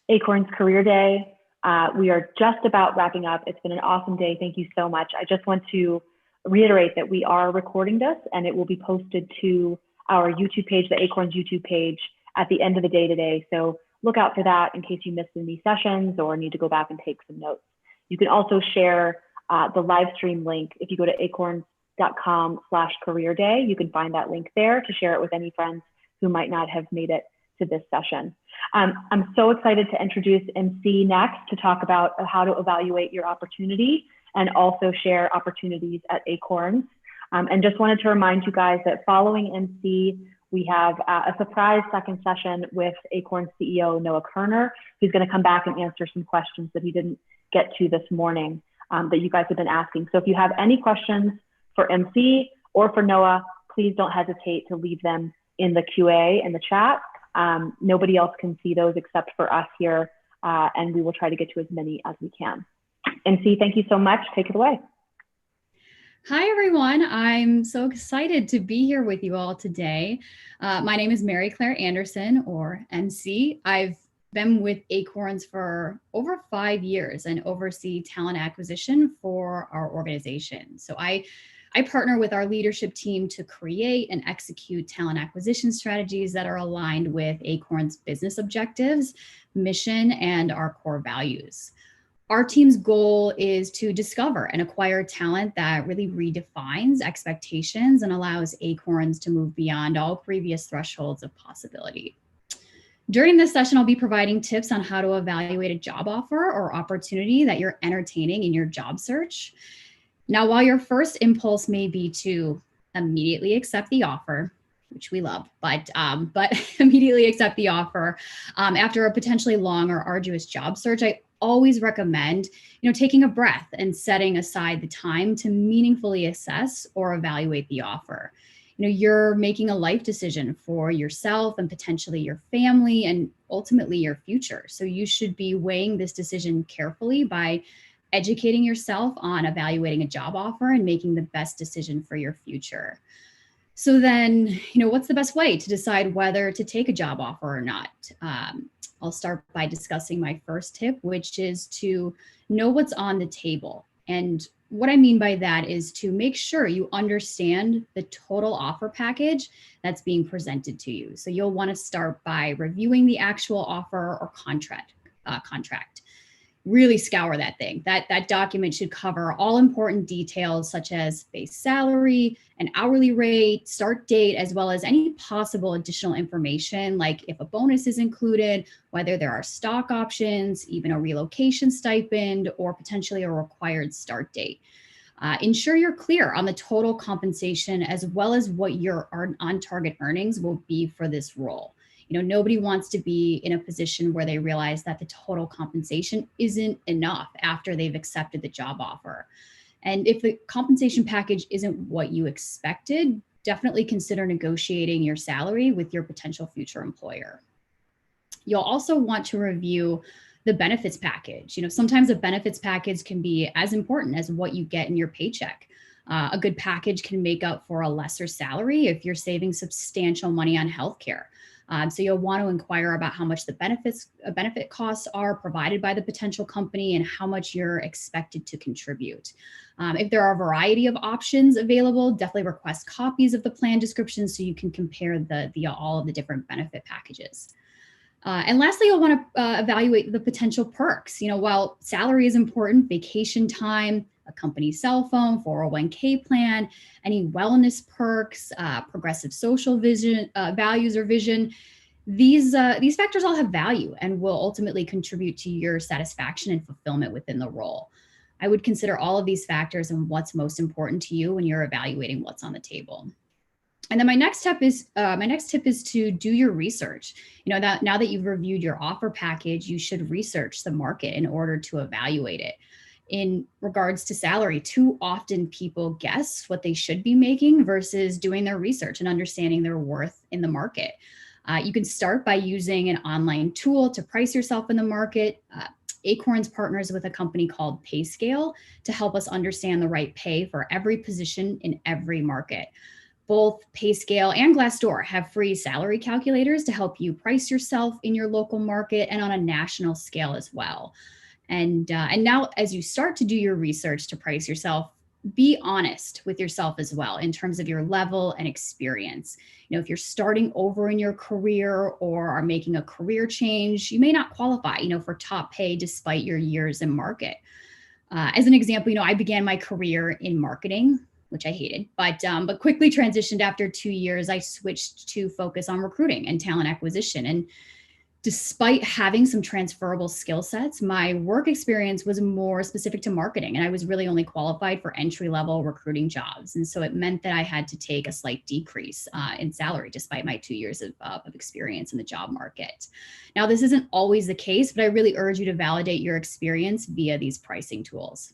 Acorns Career Day. We are just about wrapping up. It's been an awesome day. Thank you so much. I just want to reiterate that we are recording this and it will be posted to our YouTube page, the Acorns YouTube page, at the end of the day today. So look out for that in case you missed any sessions or need to go back and take some notes. You can also share the live stream link. If you go to acorns.com/career day, you can find that link there to share it with any friends who might not have made it to this session. I'm so excited to introduce MC next to talk about how to evaluate your opportunity and also share opportunities at Acorns. And just wanted to remind you guys that following MC, we have a surprise second session with Acorns CEO Noah Kerner, who's going to come back and answer some questions that he didn't get to this morning that you guys have been asking. So if you have any questions for MC or for Noah, please don't hesitate to leave them in the QA in the chat. Nobody else can see those except for us here, and we will try to get to as many as we can. MC, thank you so much. Take it away. Hi, everyone. I'm so excited to be here with you all today. My name is Mary Claire Anderson, or MC. I've been with Acorns for over 5 years and oversee talent acquisition for our organization. So I partner with our leadership team to create and execute talent acquisition strategies that are aligned with Acorns' business objectives, mission, and our core values. Our team's goal is to discover and acquire talent that really redefines expectations and allows Acorns to move beyond all previous thresholds of possibility. During this session, I'll be providing tips on how to evaluate a job offer or opportunity that you're entertaining in your job search. Now, while your first impulse may be to immediately accept the offer, which we love, but immediately accept the offer after a potentially long or arduous job search, I always recommend, taking a breath and setting aside the time to meaningfully assess or evaluate the offer. You're making a life decision for yourself and potentially your family and ultimately your future. So you should be weighing this decision carefully by educating yourself on evaluating a job offer and making the best decision for your future. So then, what's the best way to decide whether to take a job offer or not? I'll start by discussing my first tip, which is to know what's on the table. And what I mean by that is to make sure you understand the total offer package that's being presented to you. So you'll want to start by reviewing the actual offer or contract. Really scour that thing. That document should cover all important details such as base salary, an hourly rate, start date, as well as any possible additional information like if a bonus is included, whether there are stock options, even a relocation stipend, or potentially a required start date. Ensure you're clear on the total compensation as well as what your on-target earnings will be for this role. Nobody wants to be in a position where they realize that the total compensation isn't enough after they've accepted the job offer. And if the compensation package isn't what you expected, definitely consider negotiating your salary with your potential future employer. You'll also want to review the benefits package. Sometimes a benefits package can be as important as what you get in your paycheck. A good package can make up for a lesser salary if you're saving substantial money on healthcare. So you'll want to inquire about how much the benefit costs are provided by the potential company and how much you're expected to contribute. If there are a variety of options available, definitely request copies of the plan description so you can compare all of the different benefit packages. And lastly, you'll want to evaluate the potential perks. While salary is important, vacation time, a company cell phone, 401k plan, any wellness perks, progressive social values or vision. These factors all have value and will ultimately contribute to your satisfaction and fulfillment within the role. I would consider all of these factors and what's most important to you when you're evaluating what's on the table. And then my next tip is to do your research. Now that you've reviewed your offer package, you should research the market in order to evaluate it. In regards to salary, too often people guess what they should be making versus doing their research and understanding their worth in the market. You can start by using an online tool to price yourself in the market. Acorns partners with a company called PayScale to help us understand the right pay for every position in every market. Both PayScale and Glassdoor have free salary calculators to help you price yourself in your local market and on a national scale as well. And now as you start to do your research to price yourself, be honest with yourself as well in terms of your level and experience. You know, if you're starting over in your career or are making a career change, you may not qualify, you know, for top pay despite your years in market. As an example, you know, I began my career in marketing, which I hated, but quickly transitioned after 2 years. I switched to focus on recruiting and talent acquisition. And despite having some transferable skill sets, my work experience was more specific to marketing, and I was really only qualified for entry-level recruiting jobs. And so it meant that I had to take a slight decrease in salary despite my 2 years of experience in the job market. Now, this isn't always the case, but I really urge you to validate your experience via these pricing tools.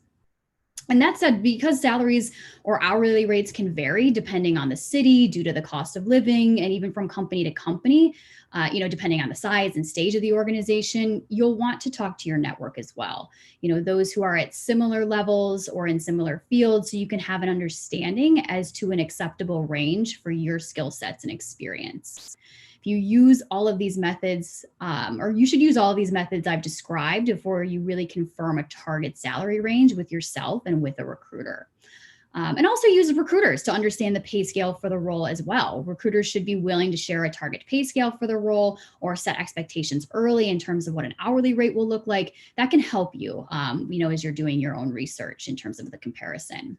And that said, because salaries or hourly rates can vary depending on the city, due to the cost of living, and even from company to company, you know, depending on the size and stage of the organization, you'll want to talk to your network as well. You know, those who are at similar levels or in similar fields, so you can have an understanding as to an acceptable range for your skill sets and experience. If you use all of these methods, or you should use all of these methods I've described before you really confirm a target salary range with yourself and with a recruiter. And also use recruiters to understand the pay scale for the role as well. Recruiters should be willing to share a target pay scale for the role or set expectations early in terms of what an hourly rate will look like. That can help you, you know, as you're doing your own research in terms of the comparison.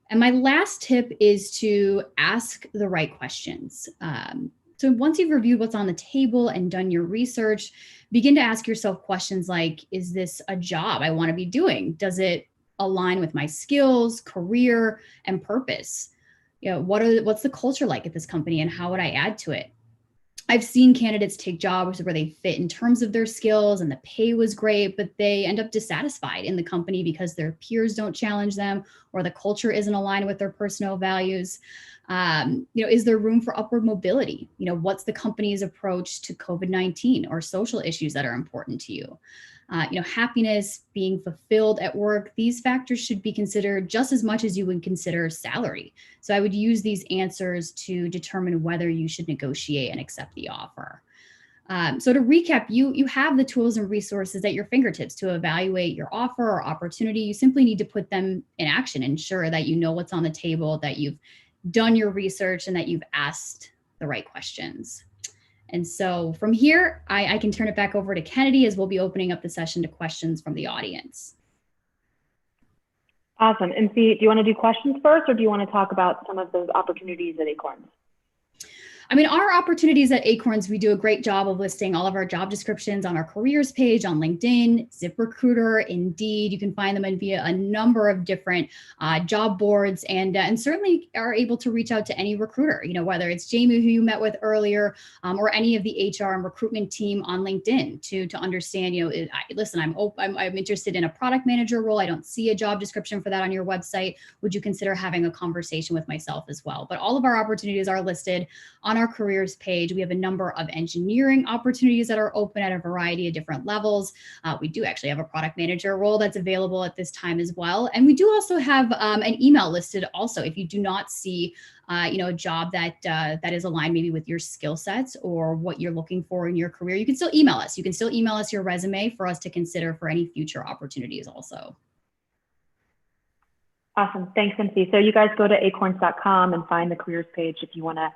And my last tip is to ask the right questions. So once you've reviewed what's on the table and done your research, begin to ask yourself questions like, is this a job I want to be doing? Does it align with my skills, career, and purpose? You know, what's the culture like at this company and how would I add to it? I've seen candidates take jobs where they fit in terms of their skills and the pay was great, but they end up dissatisfied in the company because their peers don't challenge them or the culture isn't aligned with their personal values. You know, is there room for upward mobility? You know, what's the company's approach to COVID-19 or social issues that are important to you? You know, happiness, being fulfilled at work, these factors should be considered just as much as you would consider salary. So I would use these answers to determine whether you should negotiate and accept the offer. So to recap, you have the tools and resources at your fingertips to evaluate your offer or opportunity. You simply need to put them in action, ensure that you know what's on the table, that you've done your research, and that you've asked the right questions. And so from here, I can turn it back over to Kennedy as we'll be opening up the session to questions from the audience. Awesome. And do you want to do questions first, or do you want to talk about some of those opportunities at Acorns? I mean, our opportunities at Acorns, we do a great job of listing all of our job descriptions on our careers page on LinkedIn, ZipRecruiter, Indeed. You can find them via a number of different job boards, and certainly are able to reach out to any recruiter, you know, whether it's Jamie, who you met with earlier, or any of the HR and recruitment team on LinkedIn to understand, you know, listen, I'm interested in a product manager role. I don't see a job description for that on your website. Would you consider having a conversation with myself as well? But all of our opportunities are listed on our careers page. We have a number of engineering opportunities that are open at a variety of different levels. We do actually have a product manager role that's available at this time as well. And we do also have an email listed also. If you do not see you know, a job that is aligned maybe with your skill sets or what you're looking for in your career, you can still email us. You can still email us your resume for us to consider for any future opportunities also. Awesome. Thanks, MC. So you guys go to acorns.com and find the careers page if you want to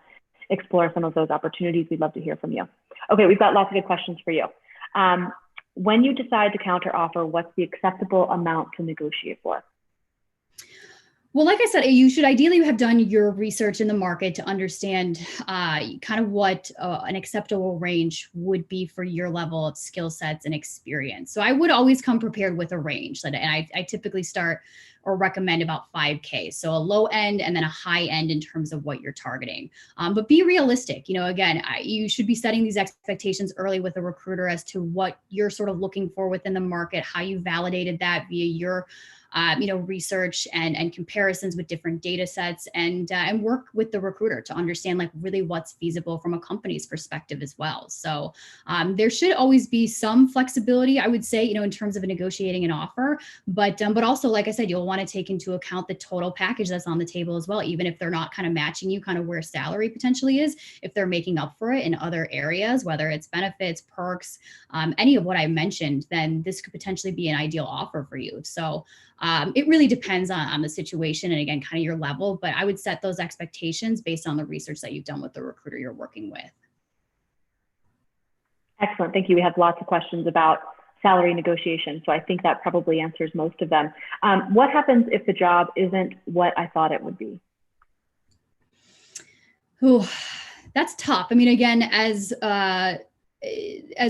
explore some of those opportunities. We'd love to hear from you. Okay, we've got lots of good questions for you. When you decide to counter offer, what's the acceptable amount to negotiate for? Well, like I said, you should ideally have done your research in the market to understand kind of what an acceptable range would be for your level of skill sets and experience. So I would always come prepared with a range, and I typically start or recommend about 5K. So a low end and then a high end in terms of what you're targeting. But be realistic. You know, again, you should be setting these expectations early with a recruiter as to what you're sort of looking for within the market, how you validated that via your you know, research and comparisons with different data sets, and work with the recruiter to understand like really what's feasible from a company's perspective as well. So there should always be some flexibility, I would say, you know, in terms of negotiating an offer, but also, like I said, you'll want to take into account the total package that's on the table as well, even if they're not kind of matching you kind of where salary potentially is, if they're making up for it in other areas, whether it's benefits, perks, any of what I mentioned, then this could potentially be an ideal offer for you. So It really depends on the situation and again, kind of your level, but I would set those expectations based on the research that you've done with the recruiter you're working with. Excellent, thank you. We have lots of questions about salary negotiation, so I think that probably answers most of them. What happens if the job isn't what I thought it would be? Ooh, that's tough. I mean, again, as a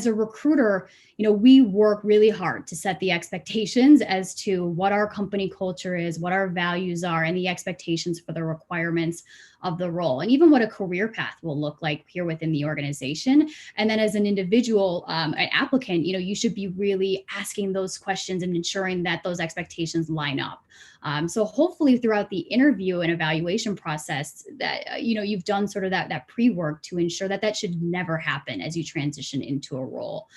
recruiter, we work really hard to set the expectations as to what our company culture is, what our values are, and the expectations for the requirements of the role, and even what a career path will look like here within the organization. And then as an individual, an applicant, you should be really asking those questions and ensuring that those expectations line up. So hopefully throughout the interview and evaluation process that, you've done sort of that pre-work to ensure that that should never happen as you transition into a role.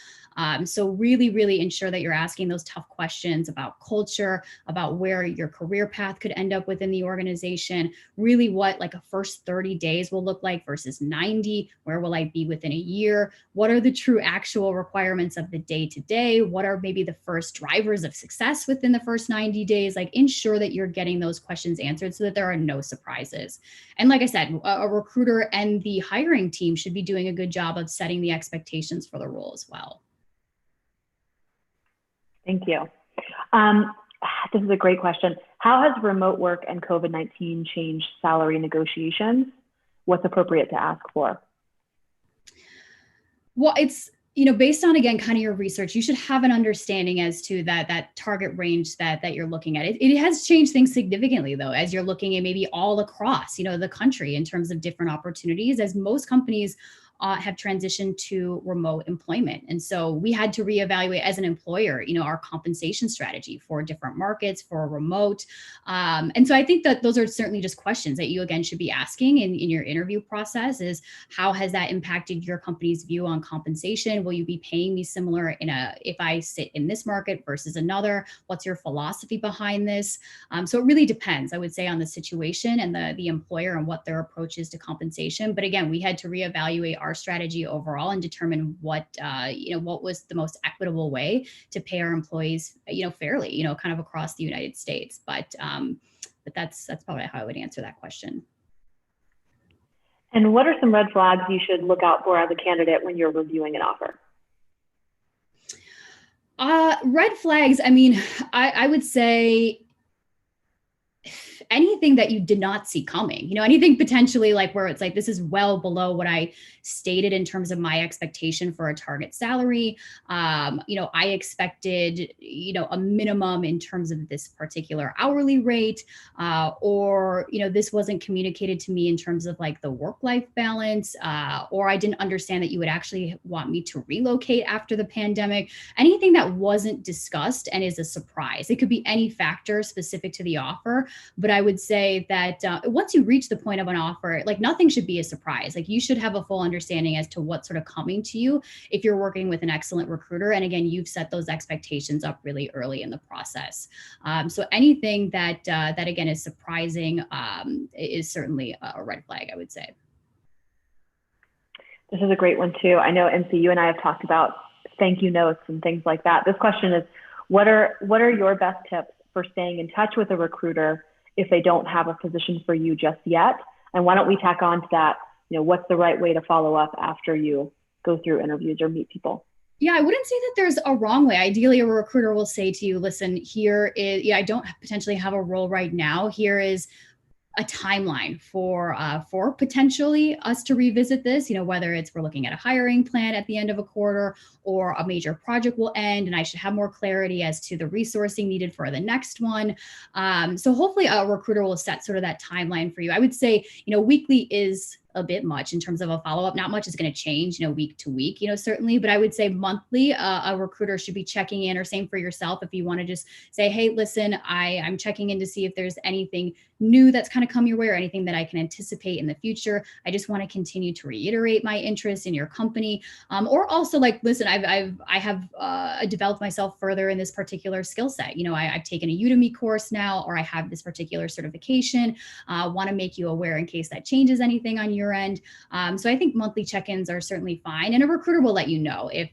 So really, really ensure that you're asking those tough questions about culture, about where your career path could end up within the organization, really what like a first 30 days will look like versus 90, where will I be within a year? What are the true actual requirements of the day-to-day? What are maybe the first drivers of success within the first 90 days? Like ensure that you're getting those questions answered so that there are no surprises. And like I said, a recruiter and the hiring team should be doing a good job of setting the expectations for the role as well. Thank you. This is a great question. How has remote work and COVID-19 changed salary negotiations? What's appropriate to ask for? Well, it's, based on, again, kind of your research, you should have an understanding as to that target range that you're looking at. It has changed things significantly, though, as you're looking at maybe all across, the country in terms of different opportunities, as most companies have transitioned to remote employment. And so we had to reevaluate as an employer, our compensation strategy for different markets, for remote. And so I think that those are certainly just questions that you, again, should be asking in your interview process is how has that impacted your company's view on compensation? Will you be paying me similar if I sit in this market versus another? What's your philosophy behind this? So it really depends, I would say, on the situation and the employer and what their approach is to compensation. But again, we had to reevaluate our strategy overall and determine what was the most equitable way to pay our employees, fairly, kind of across the United States. But that's probably how I would answer that question. And what are some red flags you should look out for as a candidate when you're reviewing an offer? Red flags. I mean, I would say anything that you did not see coming, anything potentially like where it's like, this is well below what I stated in terms of my expectation for a target salary. I expected, a minimum in terms of this particular hourly rate, or, this wasn't communicated to me in terms of like the work-life balance, or I didn't understand that you would actually want me to relocate after the pandemic. Anything that wasn't discussed and is a surprise. It could be any factor specific to the offer, but I would say that once you reach the point of an offer, like nothing should be a surprise. Like you should have a full understanding as to what's sort of coming to you if you're working with an excellent recruiter. And again, you've set those expectations up really early in the process. So anything that again is surprising is certainly a red flag, I would say. This is a great one too. I know, MC, you and I have talked about thank you notes and things like that. This question is, what are your best tips for staying in touch with a recruiter if they don't have a position for you just yet? And why don't we tack on to that, what's the right way to follow up after you go through interviews or meet people? Yeah, I wouldn't say that there's a wrong way. Ideally, a recruiter will say to you, listen, here is, I don't potentially have a role right now. Here is a timeline for potentially us to revisit this, whether it's we're looking at a hiring plan at the end of a quarter or a major project will end and I should have more clarity as to the resourcing needed for the next one. So hopefully a recruiter will set sort of that timeline for you. I would say, weekly is a bit much in terms of a follow-up. Not much is going to change, week to week, certainly, but I would say monthly, a recruiter should be checking in, or same for yourself. If you want to just say, hey, listen, I'm checking in to see if there's anything new that's kind of come your way or anything that I can anticipate in the future. I just want to continue to reiterate my interest in your company. Or also like, listen, I have developed myself further in this particular skill set. I've taken a Udemy course now, or I have this particular certification. Want to make you aware in case that changes anything on your your end. So I think monthly check-ins are certainly fine, and a recruiter will let you know if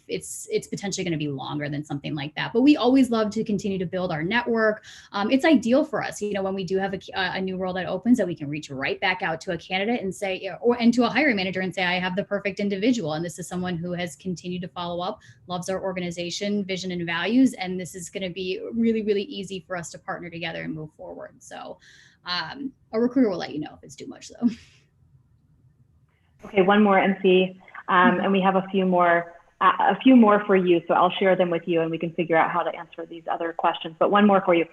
it's potentially going to be longer than something like that. But we always love to continue to build our network. It's ideal for us, when we do have a new role that opens, that we can reach right back out to a candidate and say, and to a hiring manager and say, I have the perfect individual, and this is someone who has continued to follow up, loves our organization, vision, and values, and this is going to be really, really easy for us to partner together and move forward. So a recruiter will let you know if it's too much, though. Okay, one more, MC, and we have a few more for you. So I'll share them with you, and we can figure out how to answer these other questions. But one more for you.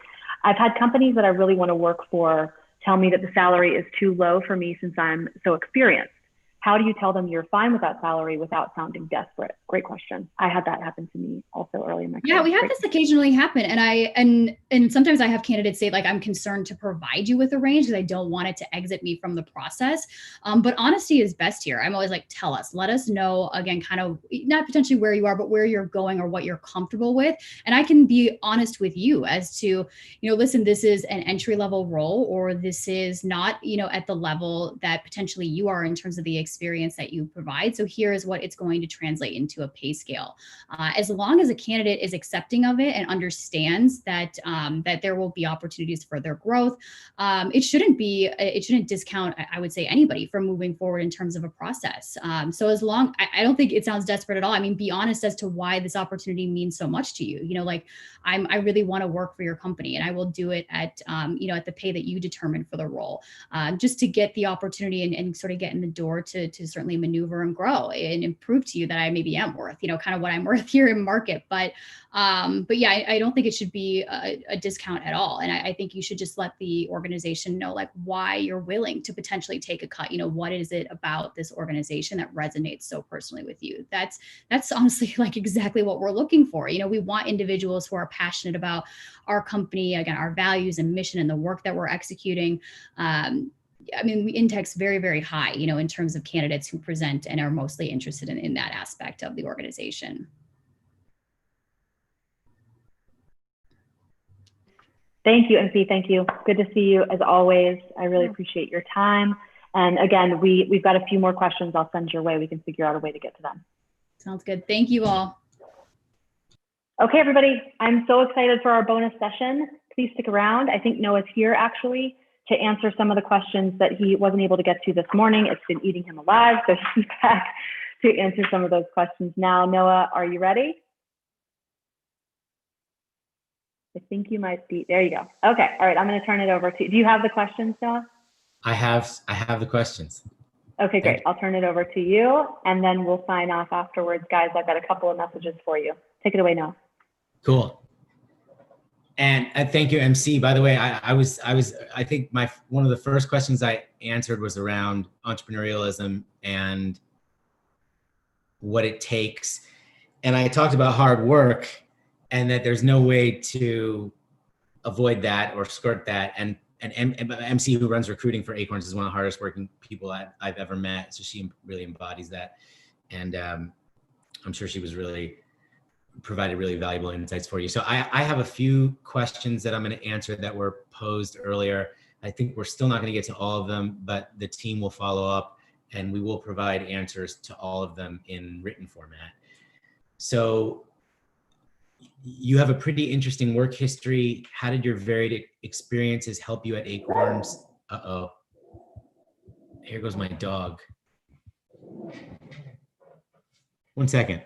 I've had companies that I really want to work for tell me that the salary is too low for me since I'm so experienced. How do you tell them you're fine with that salary without sounding desperate? Great question. I had that happen to me also early in my career. Yeah, we have this occasionally happen. And sometimes I have candidates say, like, I'm concerned to provide you with a range because I don't want it to exit me from the process. But honesty is best here. I'm always like, tell us, let us know, again, kind of not potentially where you are, but where you're going or what you're comfortable with. And I can be honest with you as to, listen, this is an entry-level role, or this is not, at the level that potentially you are in terms of the experience that you provide. So here is what it's going to translate into a pay scale. As long as a candidate is accepting of it and understands that that there will be opportunities for their growth, it shouldn't discount, I would say, anybody from moving forward in terms of a process. So as long, I don't think it sounds desperate at all. I mean, be honest as to why this opportunity means so much to you. I really want to work for your company, and I will do it at at the pay that you determine for the role, just to get the opportunity and sort of get in the door to certainly maneuver and grow and prove to you that I maybe am worth, kind of what I'm worth here in market. But yeah, I don't think it should be a discount at all. And I think you should just let the organization know, like, why you're willing to potentially take a cut. What is it about this organization that resonates so personally with you? That's honestly like exactly what we're looking for. We want individuals who are passionate about our company, again, our values and mission and the work that we're executing. We index very, very high, in terms of candidates who present and are mostly interested in that aspect of the organization. Thank you, MC. Thank you. Good to see you as always. I really appreciate your time. And again, we've got a few more questions I'll send your way. We can figure out a way to get to them. Sounds good. Thank you all. Okay, everybody. I'm so excited for our bonus session. Please stick around. I think Noah's here actually to answer some of the questions that he wasn't able to get to this morning. It's been eating him alive, so he's back to answer some of those questions now. Noah, are you ready? I think you might be. There you go. Okay. All right. I'm going to turn it over to you. Do you have the questions, Noah? I have the questions. Okay, great. I'll turn it over to you, and then we'll sign off afterwards. Guys, I've got a couple of messages for you. Take it away, Noah. Cool. And thank you, MC. By the way, I think one of the first questions I answered was around entrepreneurialism and what it takes. And I talked about hard work and that there's no way to avoid that or skirt that. And MC, who runs recruiting for Acorns, is one of the hardest working people I've ever met. So she really embodies that. And I'm sure she was provided really valuable insights for you. So I have a few questions that I'm going to answer that were posed earlier. I think we're still not going to get to all of them, but the team will follow up and we will provide answers to all of them in written format. So you have a pretty interesting work history. How did your varied experiences help you at Acorns? Uh-oh. Here goes my dog. 1 second.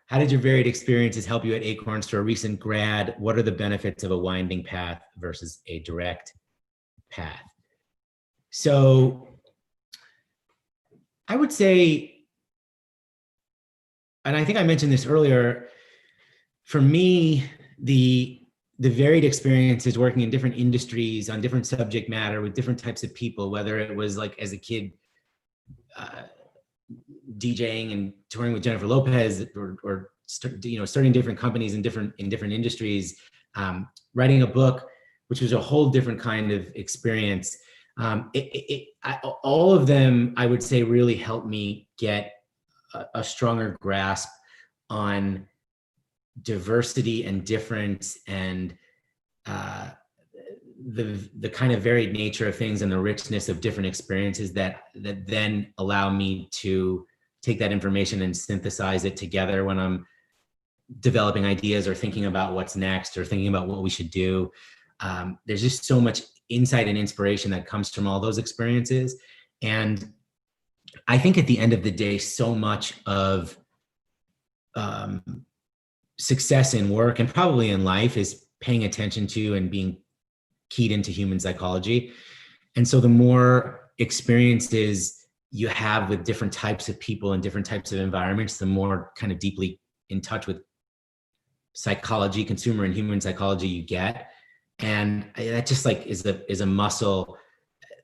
How did your varied experiences help you at Acorns to a recent grad? What are the benefits of a winding path versus a direct path? So I would say, and I think I mentioned this earlier, for me, the varied experiences working in different industries on different subject matter with different types of people, whether it was like as a kid, DJing and touring with Jennifer Lopez, or starting different companies in different industries, writing a book, which was a whole different kind of experience. All of them, I would say, really helped me get a stronger grasp on diversity and difference, and the kind of varied nature of things and the richness of different experiences that then allow me to take that information and synthesize it together when I'm developing ideas or thinking about what's next or thinking about what we should do. There's just so much insight and inspiration that comes from all those experiences. And I think at the end of the day, so much of success in work and probably in life is paying attention to and being keyed into human psychology. And so the more experiences you have with different types of people and different types of environments, the more kind of deeply in touch with psychology, consumer and human psychology you get. And that just like is a muscle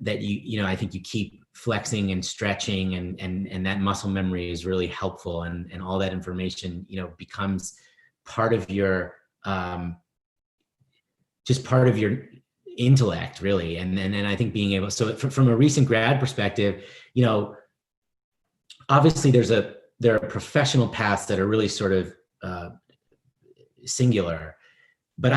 that I think you keep flexing and stretching, and that muscle memory is really helpful, and all that information, becomes part of your just part of your intellect, really. And I think being able, so from a recent grad perspective, obviously there are professional paths that are really sort of singular, but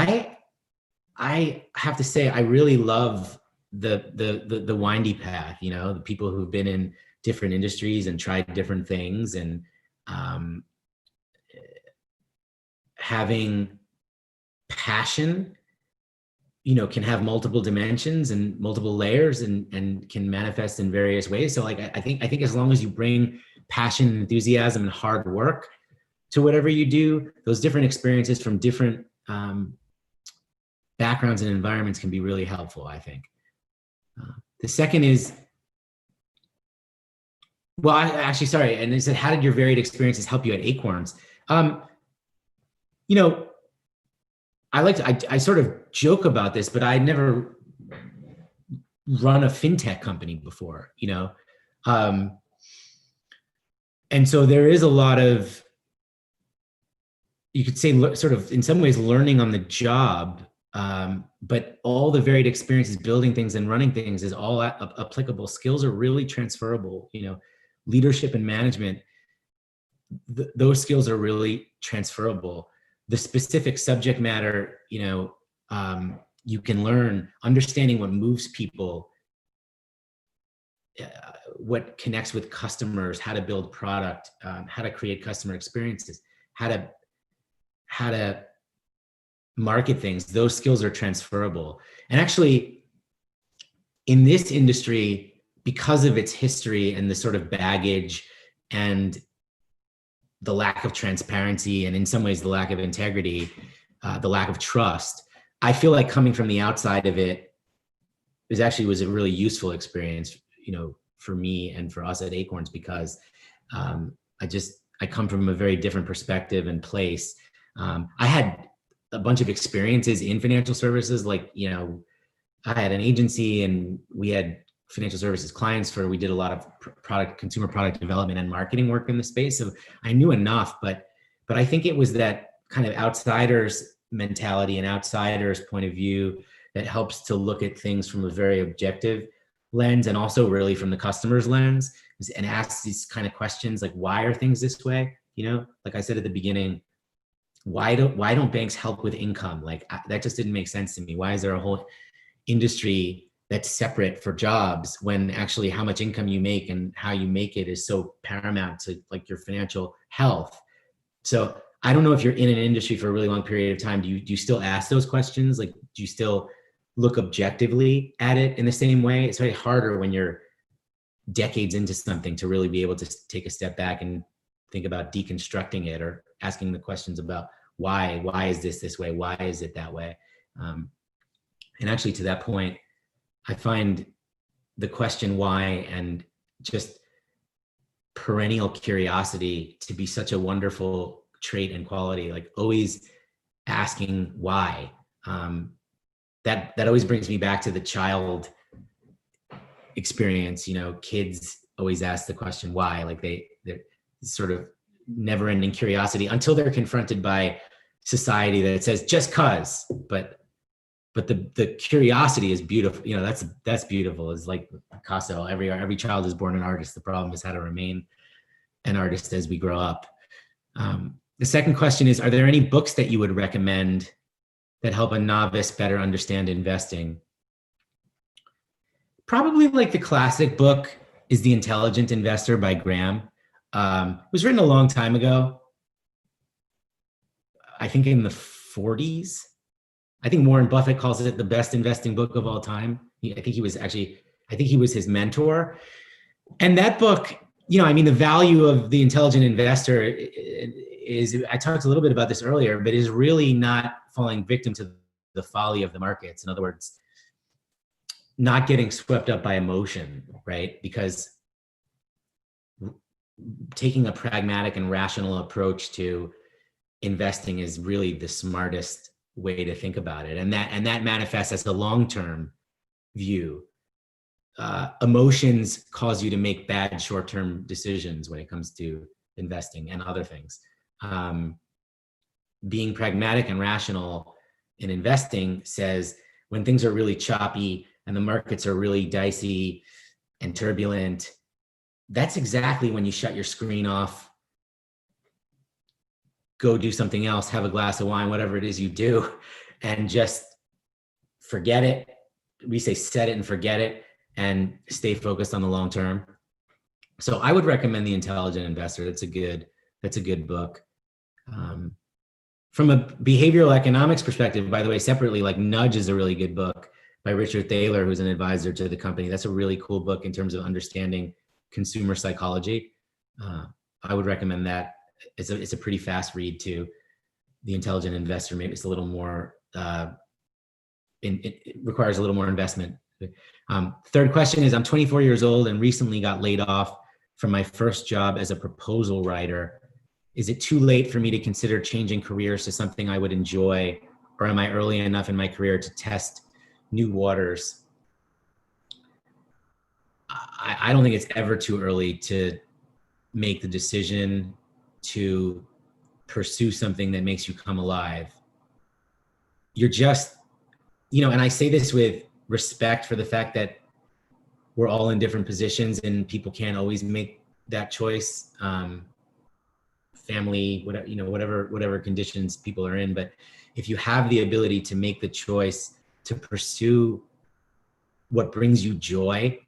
I have to say I really love the windy path, the people who've been in different industries and tried different things, and having passion, can have multiple dimensions and multiple layers, and can manifest in various ways. So like, I think as long as you bring passion and enthusiasm and hard work to whatever you do, those different experiences from different backgrounds and environments can be really helpful, I think. The second is, well, actually, sorry. And they said, how did your varied experiences help you at Acorns? I sort of joke about this, but I never run a fintech company before, and so there is a lot of, you could say, sort of in some ways learning on the job, but all the varied experiences building things and running things is all applicable. Skills are really transferable, leadership and management, those skills are really transferable. The specific subject matter, you can learn, understanding what moves people, what connects with customers, how to build product, how to create customer experiences, how to market things. Those skills are transferable. And actually, in this industry, because of its history and the sort of baggage and the lack of transparency, and in some ways the lack of integrity, the lack of trust, I feel like coming from the outside of it was a really useful experience, for me and for us at Acorns, because I come from a very different perspective and place. I had a bunch of experiences in financial services, like, I had an agency and we had financial services clients we did a lot of consumer product development and marketing work in the space. So I knew enough, but I think it was that kind of outsider's mentality and outsider's point of view that helps to look at things from a very objective lens, and also really from the customer's lens, and ask these kind of questions like, why are things this way? Like I said at the beginning, why don't banks help with income? Like, that just didn't make sense to me. Why is there a whole industry that's separate for jobs, when actually how much income you make and how you make it is so paramount to like your financial health? So I don't know if you're in an industry for a really long period of time, do you still ask those questions? Like, do you still look objectively at it in the same way? It's very harder when you're decades into something to really be able to take a step back and think about deconstructing it, or asking the questions about why is this way? Why is it that way? And actually, to that point, I find the question why and just perennial curiosity to be such a wonderful trait and quality, like always asking why. That always brings me back to the child experience. Kids always ask the question why, like they're sort of never ending curiosity until they're confronted by society that says just cause. But but the curiosity is beautiful. You know, that's beautiful. It's like Picasso, every child is born an artist. The problem is how to remain an artist as we grow up. The second question is, are there any books that you would recommend that help a novice better understand investing? Probably like the classic book is The Intelligent Investor by Graham. It was written a long time ago. I think in the 40s. I think Warren Buffett calls it the best investing book of all time. I think he was his mentor. And that book, you know, I mean, the value of The Intelligent Investor is, I talked a little bit about this earlier, but is really not falling victim to the folly of the markets. In other words, not getting swept up by emotion, right? Because taking a pragmatic and rational approach to investing is really the smartest way to think about it. And that manifests as a long-term view. Emotions cause you to make bad short-term decisions when it comes to investing and other things. Being pragmatic and rational in investing says when things are really choppy and the markets are really dicey and turbulent, that's exactly when you shut your screen off, go do something else, have a glass of wine, whatever it is you do, and just forget it. We say set it and forget it and stay focused on the long term. So I would recommend The Intelligent Investor. That's a good book. From a behavioral economics perspective, by the way, separately, like Nudge is a really good book by Richard Thaler, who's an advisor to the company. That's a really cool book in terms of understanding consumer psychology. I would recommend that. It's a pretty fast read too. The Intelligent Investor, maybe it's a little more, it requires a little more investment. Third question is, I'm 24 years old and recently got laid off from my first job as a proposal writer. Is it too late for me to consider changing careers to something I would enjoy, or am I early enough in my career to test new waters? I don't think it's ever too early to make the decision to pursue something that makes you come alive. You're just, you know, and I say this with respect for the fact that we're all in different positions and people can't always make that choice. Family, whatever, you know, whatever conditions people are in. But if you have the ability to make the choice to pursue what brings you joy,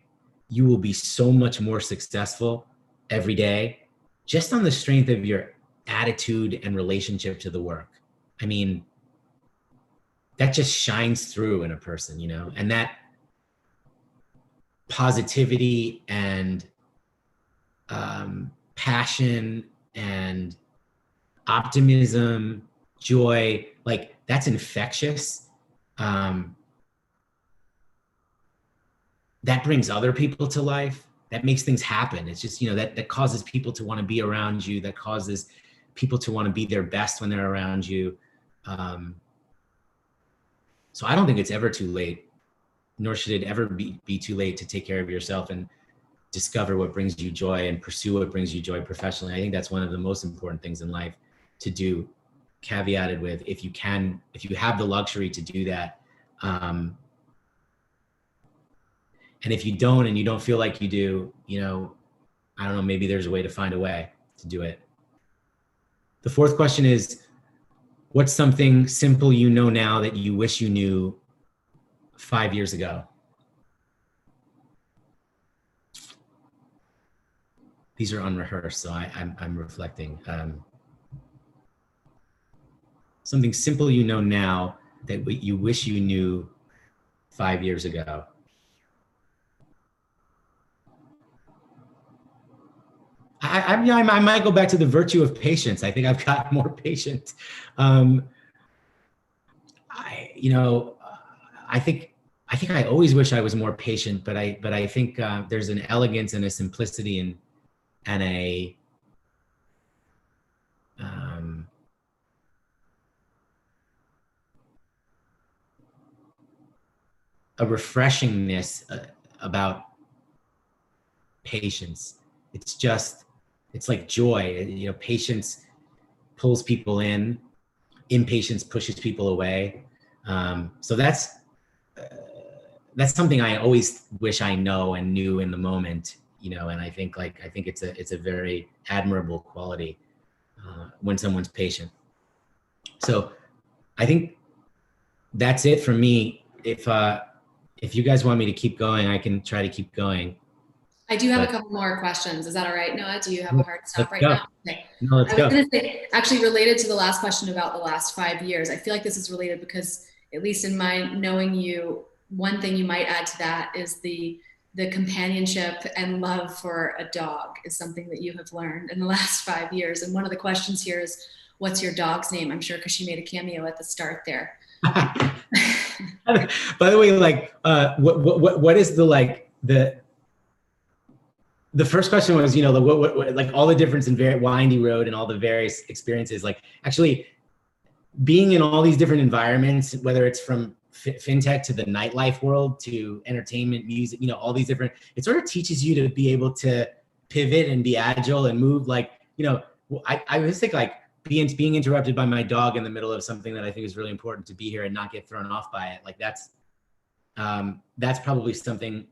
you will be so much more successful every day, just on the strength of your attitude and relationship to the work. I mean, that just shines through in a person, you know, and that positivity and passion and optimism, joy, like that's infectious. That brings other people to life. That makes things happen. It's just, you know, that causes people to want to be around you. That causes people to want to be their best when they're around you. So I don't think it's ever too late, nor should it ever be too late to take care of yourself and discover what brings you joy and pursue what brings you joy professionally. I think that's one of the most important things in life to do, caveated with, if you have the luxury to do that. And if you don't, and you don't feel like you do, you know, I don't know, maybe there's a way to find a way to do it. The fourth question is, what's something simple you know now that you wish you knew 5 years ago? These are unrehearsed, so I'm reflecting. Something simple you know now that you wish you knew 5 years ago. I might go back to the virtue of patience. I think I've got more patient. I think I always wish I was more patient, but I think there's an elegance and a simplicity and a refreshingness about patience. It's like joy. You know, patience pulls people in, impatience pushes people away. So that's something I always wish I know and knew in the moment, and I think it's a very admirable quality when someone's patient. So I think that's it for me. If you guys want me to keep going, I can try to keep going. I do have a couple more questions. Is that all right, Noah? Do you have a hard stop right now? Okay. No, let's go. I was going to say, actually related to the last question about the last 5 years, I feel like this is related because, at least in my knowing you, one thing you might add to that is the companionship and love for a dog is something that you have learned in the last 5 years. And one of the questions here is, what's your dog's name? I'm sure because she made a cameo at the start there. By the way, what is the first question was, like all the difference in windy road and all the various experiences, like actually being in all these different environments, whether it's from fintech to the nightlife world to entertainment, music, all these different, it sort of teaches you to be able to pivot and be agile and move. I always think being interrupted by my dog in the middle of something that I think is really important to be here and not get thrown off by it. Like that's probably something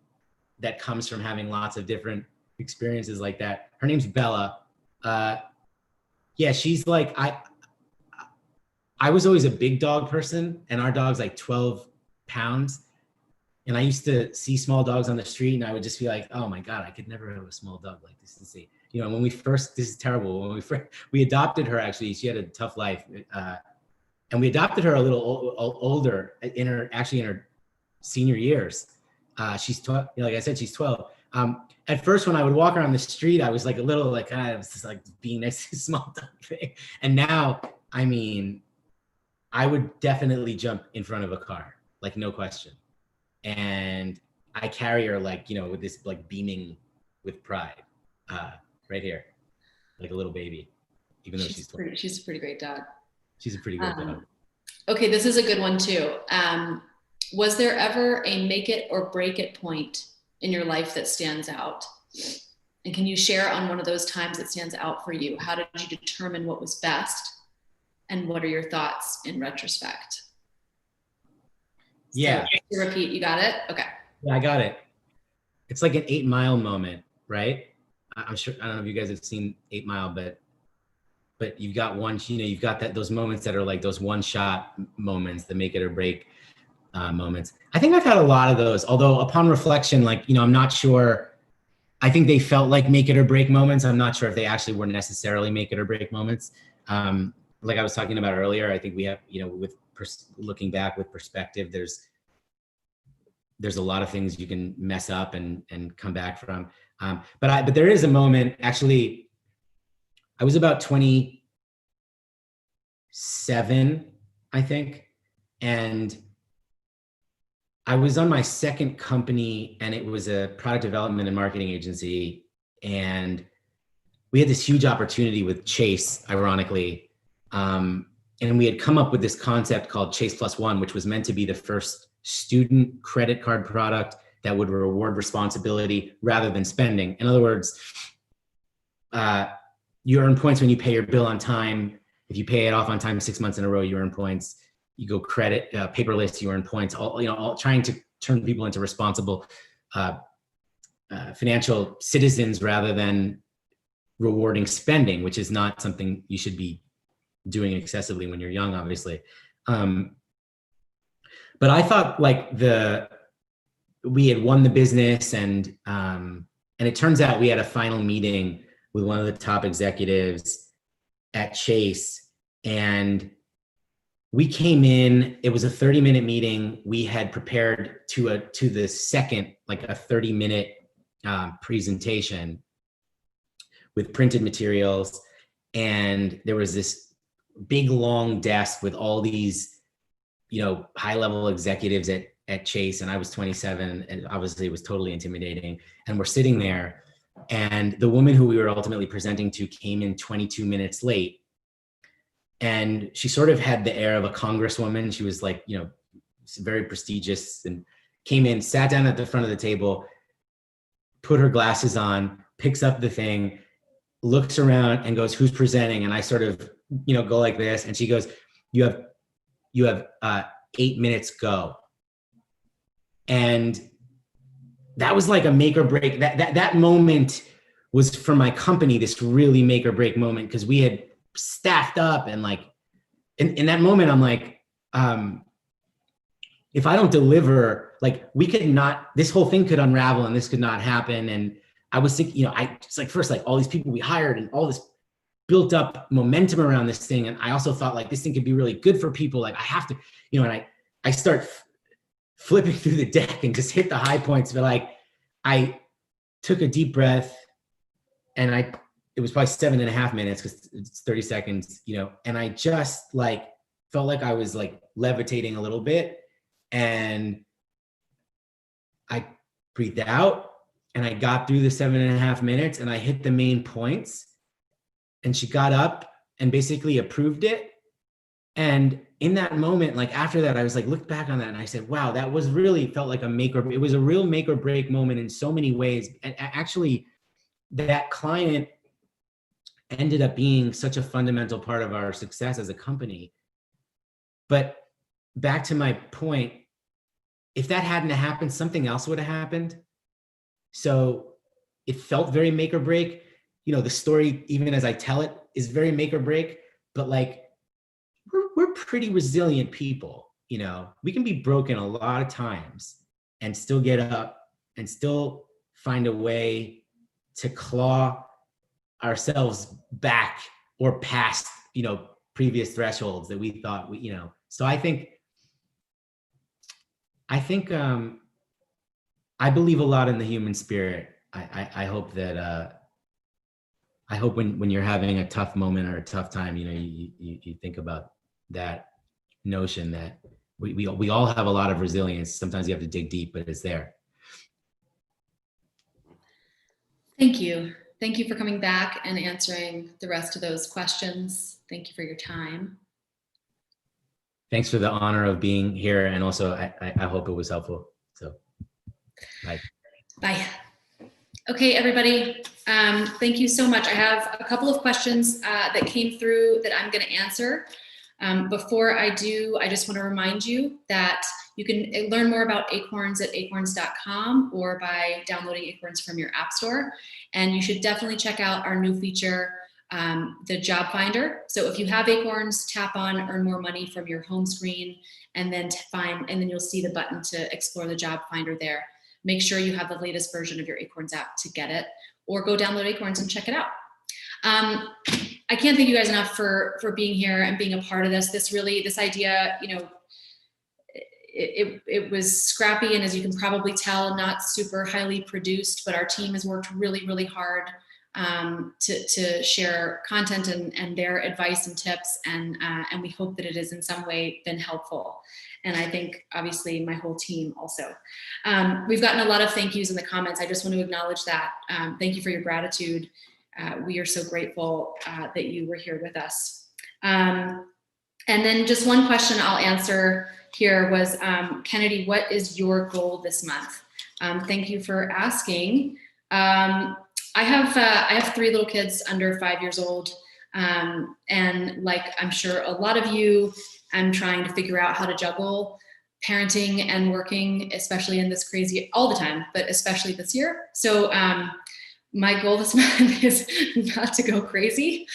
that comes from having lots of different experiences like that. Her name's Bella. Yeah, she's like, I was always a big dog person, and our dog's like 12 pounds. And I used to see small dogs on the street and I would just be like, oh my God, I could never have a small dog like this to see. When we first, this is terrible. When we adopted her, actually, she had a tough life. And we adopted her a little older in her senior years. She's 12, like I said, she's 12. At first, when I would walk around the street, I was like a little like, it was just like being next to a small dog thing. And now, I mean, I would definitely jump in front of a car, like no question. And I carry her with this beaming with pride right here, like a little baby, even though she's 12. She's a pretty great dog. She's a pretty great dog. Okay, this is a good one too. Was there ever a make it or break it point in your life that stands out? And can you share on one of those times that stands out for you? How did you determine what was best? And what are your thoughts in retrospect? Yeah. So, to repeat, you got it? Okay. Yeah, I got it. It's like an 8 Mile moment, right? I'm sure, I don't know if you guys have seen 8 Mile, but you've got one, you've got those moments that are like those one shot moments, the make it or break moments. I think I've had a lot of those, although upon reflection, I'm not sure, I think they felt like make it or break moments. I'm not sure if they actually were necessarily make it or break moments. Like I was talking about earlier, I think we have, with looking back with perspective, there's a lot of things you can mess up and come back from. But there is a moment, actually, I was about 27, I think. And I was on my second company, and it was a product development and marketing agency. And we had this huge opportunity with Chase, ironically. And we had come up with this concept called Chase Plus One, which was meant to be the first student credit card product that would reward responsibility rather than spending. In other words, you earn points when you pay your bill on time. If you pay it off on time 6 months in a row, you earn points. You go credit paperless, you earn points. All trying to turn people into responsible financial citizens rather than rewarding spending, which is not something you should be doing excessively when you're young, obviously. But I thought we had won the business, and it turns out we had a final meeting with one of the top executives at Chase, and we came in, it was a 30-minute meeting. We had prepared to the second, a 30-minute presentation with printed materials. And there was this big, long desk with all these, high-level executives at Chase. And I was 27, and obviously it was totally intimidating. And we're sitting there, and the woman who we were ultimately presenting to came in 22 minutes late. And she sort of had the air of a congresswoman. She was very prestigious, and came in, sat down at the front of the table, put her glasses on, picks up the thing, looks around and goes, "Who's presenting?" And I sort of, go like this. And she goes, you have 8 minutes, go. And that was like a make or break. That moment was for my company, this really make or break moment, because we had staffed up and like, in that moment, I'm like, if I don't deliver, like we could not, this whole thing could unravel and this could not happen. And I was thinking, you know, it's like first, like all these people we hired and all this built up momentum around this thing. And I also thought like this thing could be really good for people. Like I have to, you know, and I start flipping through the deck and just hit the high points. But like, I took a deep breath and it was probably 7.5 minutes because it's 30 seconds, you know, and I just like felt like I was like levitating a little bit, and I breathed out and I got through the 7.5 minutes and I hit the main points, and she got up and basically approved it. And in that moment, like after that, I was like, looked back on that and I said, wow, that was really felt like it was a real make or break moment in so many ways. And actually that client ended up being such a fundamental part of our success as a company. But back to my point, if that hadn't happened, something else would have happened. So it felt very make or break. You know, the story, even as I tell it, is very make or break, but like, we're pretty resilient people. You know, we can be broken a lot of times and still get up and still find a way to claw ourselves back or past, you know, previous thresholds that we thought we, you know. So I think I believe a lot in the human spirit. I hope that I hope when you're having a tough moment or a tough time, you know, you think about that notion that we all have a lot of resilience. Sometimes you have to dig deep, but it's there. Thank you. Thank you for coming back and answering the rest of those questions. Thank you for your time. Thanks for the honor of being here. And also, I hope it was helpful. So, bye. Bye. Okay, everybody. Thank you so much. I have a couple of questions that came through that I'm going to answer. Before I do, I just want to remind you that you can learn more about Acorns at acorns.com or by downloading Acorns from your app store. And you should definitely check out our new feature, the Job Finder. So if you have Acorns, tap on Earn More Money from your home screen, and then then you'll see the button to explore the Job Finder there. Make sure you have the latest version of your Acorns app to get it, or go download Acorns and check it out. I can't thank you guys enough for being here and being a part of this. This idea, you know, it was scrappy, and as you can probably tell, not super highly produced, but our team has worked really, really hard to share content and their advice and tips, and we hope that it has in some way been helpful. And I think obviously my whole team also. We've gotten a lot of thank yous in the comments. I just want to acknowledge that. Thank you for your gratitude. We are so grateful that you were here with us. And then just one question I'll answer here was, Kennedy, what is your goal this month? Thank you for asking. I have 3 little kids under 5 years old. And like I'm sure a lot of you, I'm trying to figure out how to juggle parenting and working, especially in this crazy, all the time, but especially this year. So my goal this month is not to go crazy.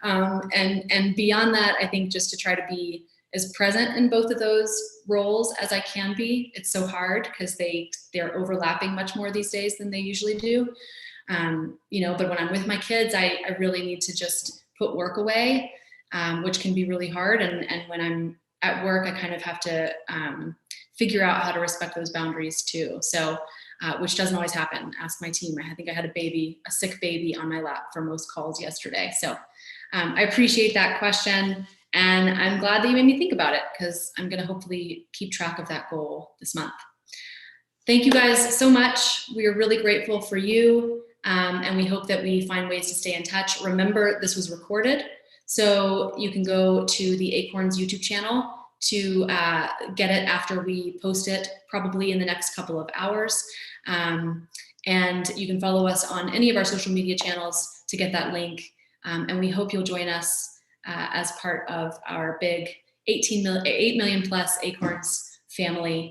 And beyond that, I think just to try to be as present in both of those roles as I can be. It's so hard because they're overlapping much more these days than they usually do. You know, but when I'm with my kids, I really need to just put work away, which can be really hard. And when I'm at work, I kind of have to figure out how to respect those boundaries too. So, which doesn't always happen. Ask my team. I think I had a sick baby on my lap for most calls yesterday. So I appreciate that question. And I'm glad that you made me think about it, because I'm going to hopefully keep track of that goal this month. Thank you guys so much. We are really grateful for you. And we hope that we find ways to stay in touch. Remember, this was recorded, so you can go to the Acorns YouTube channel to get it after we post it, probably in the next couple of hours. And you can follow us on any of our social media channels to get that link. And we hope you'll join us as part of our big 8 million plus Acorns family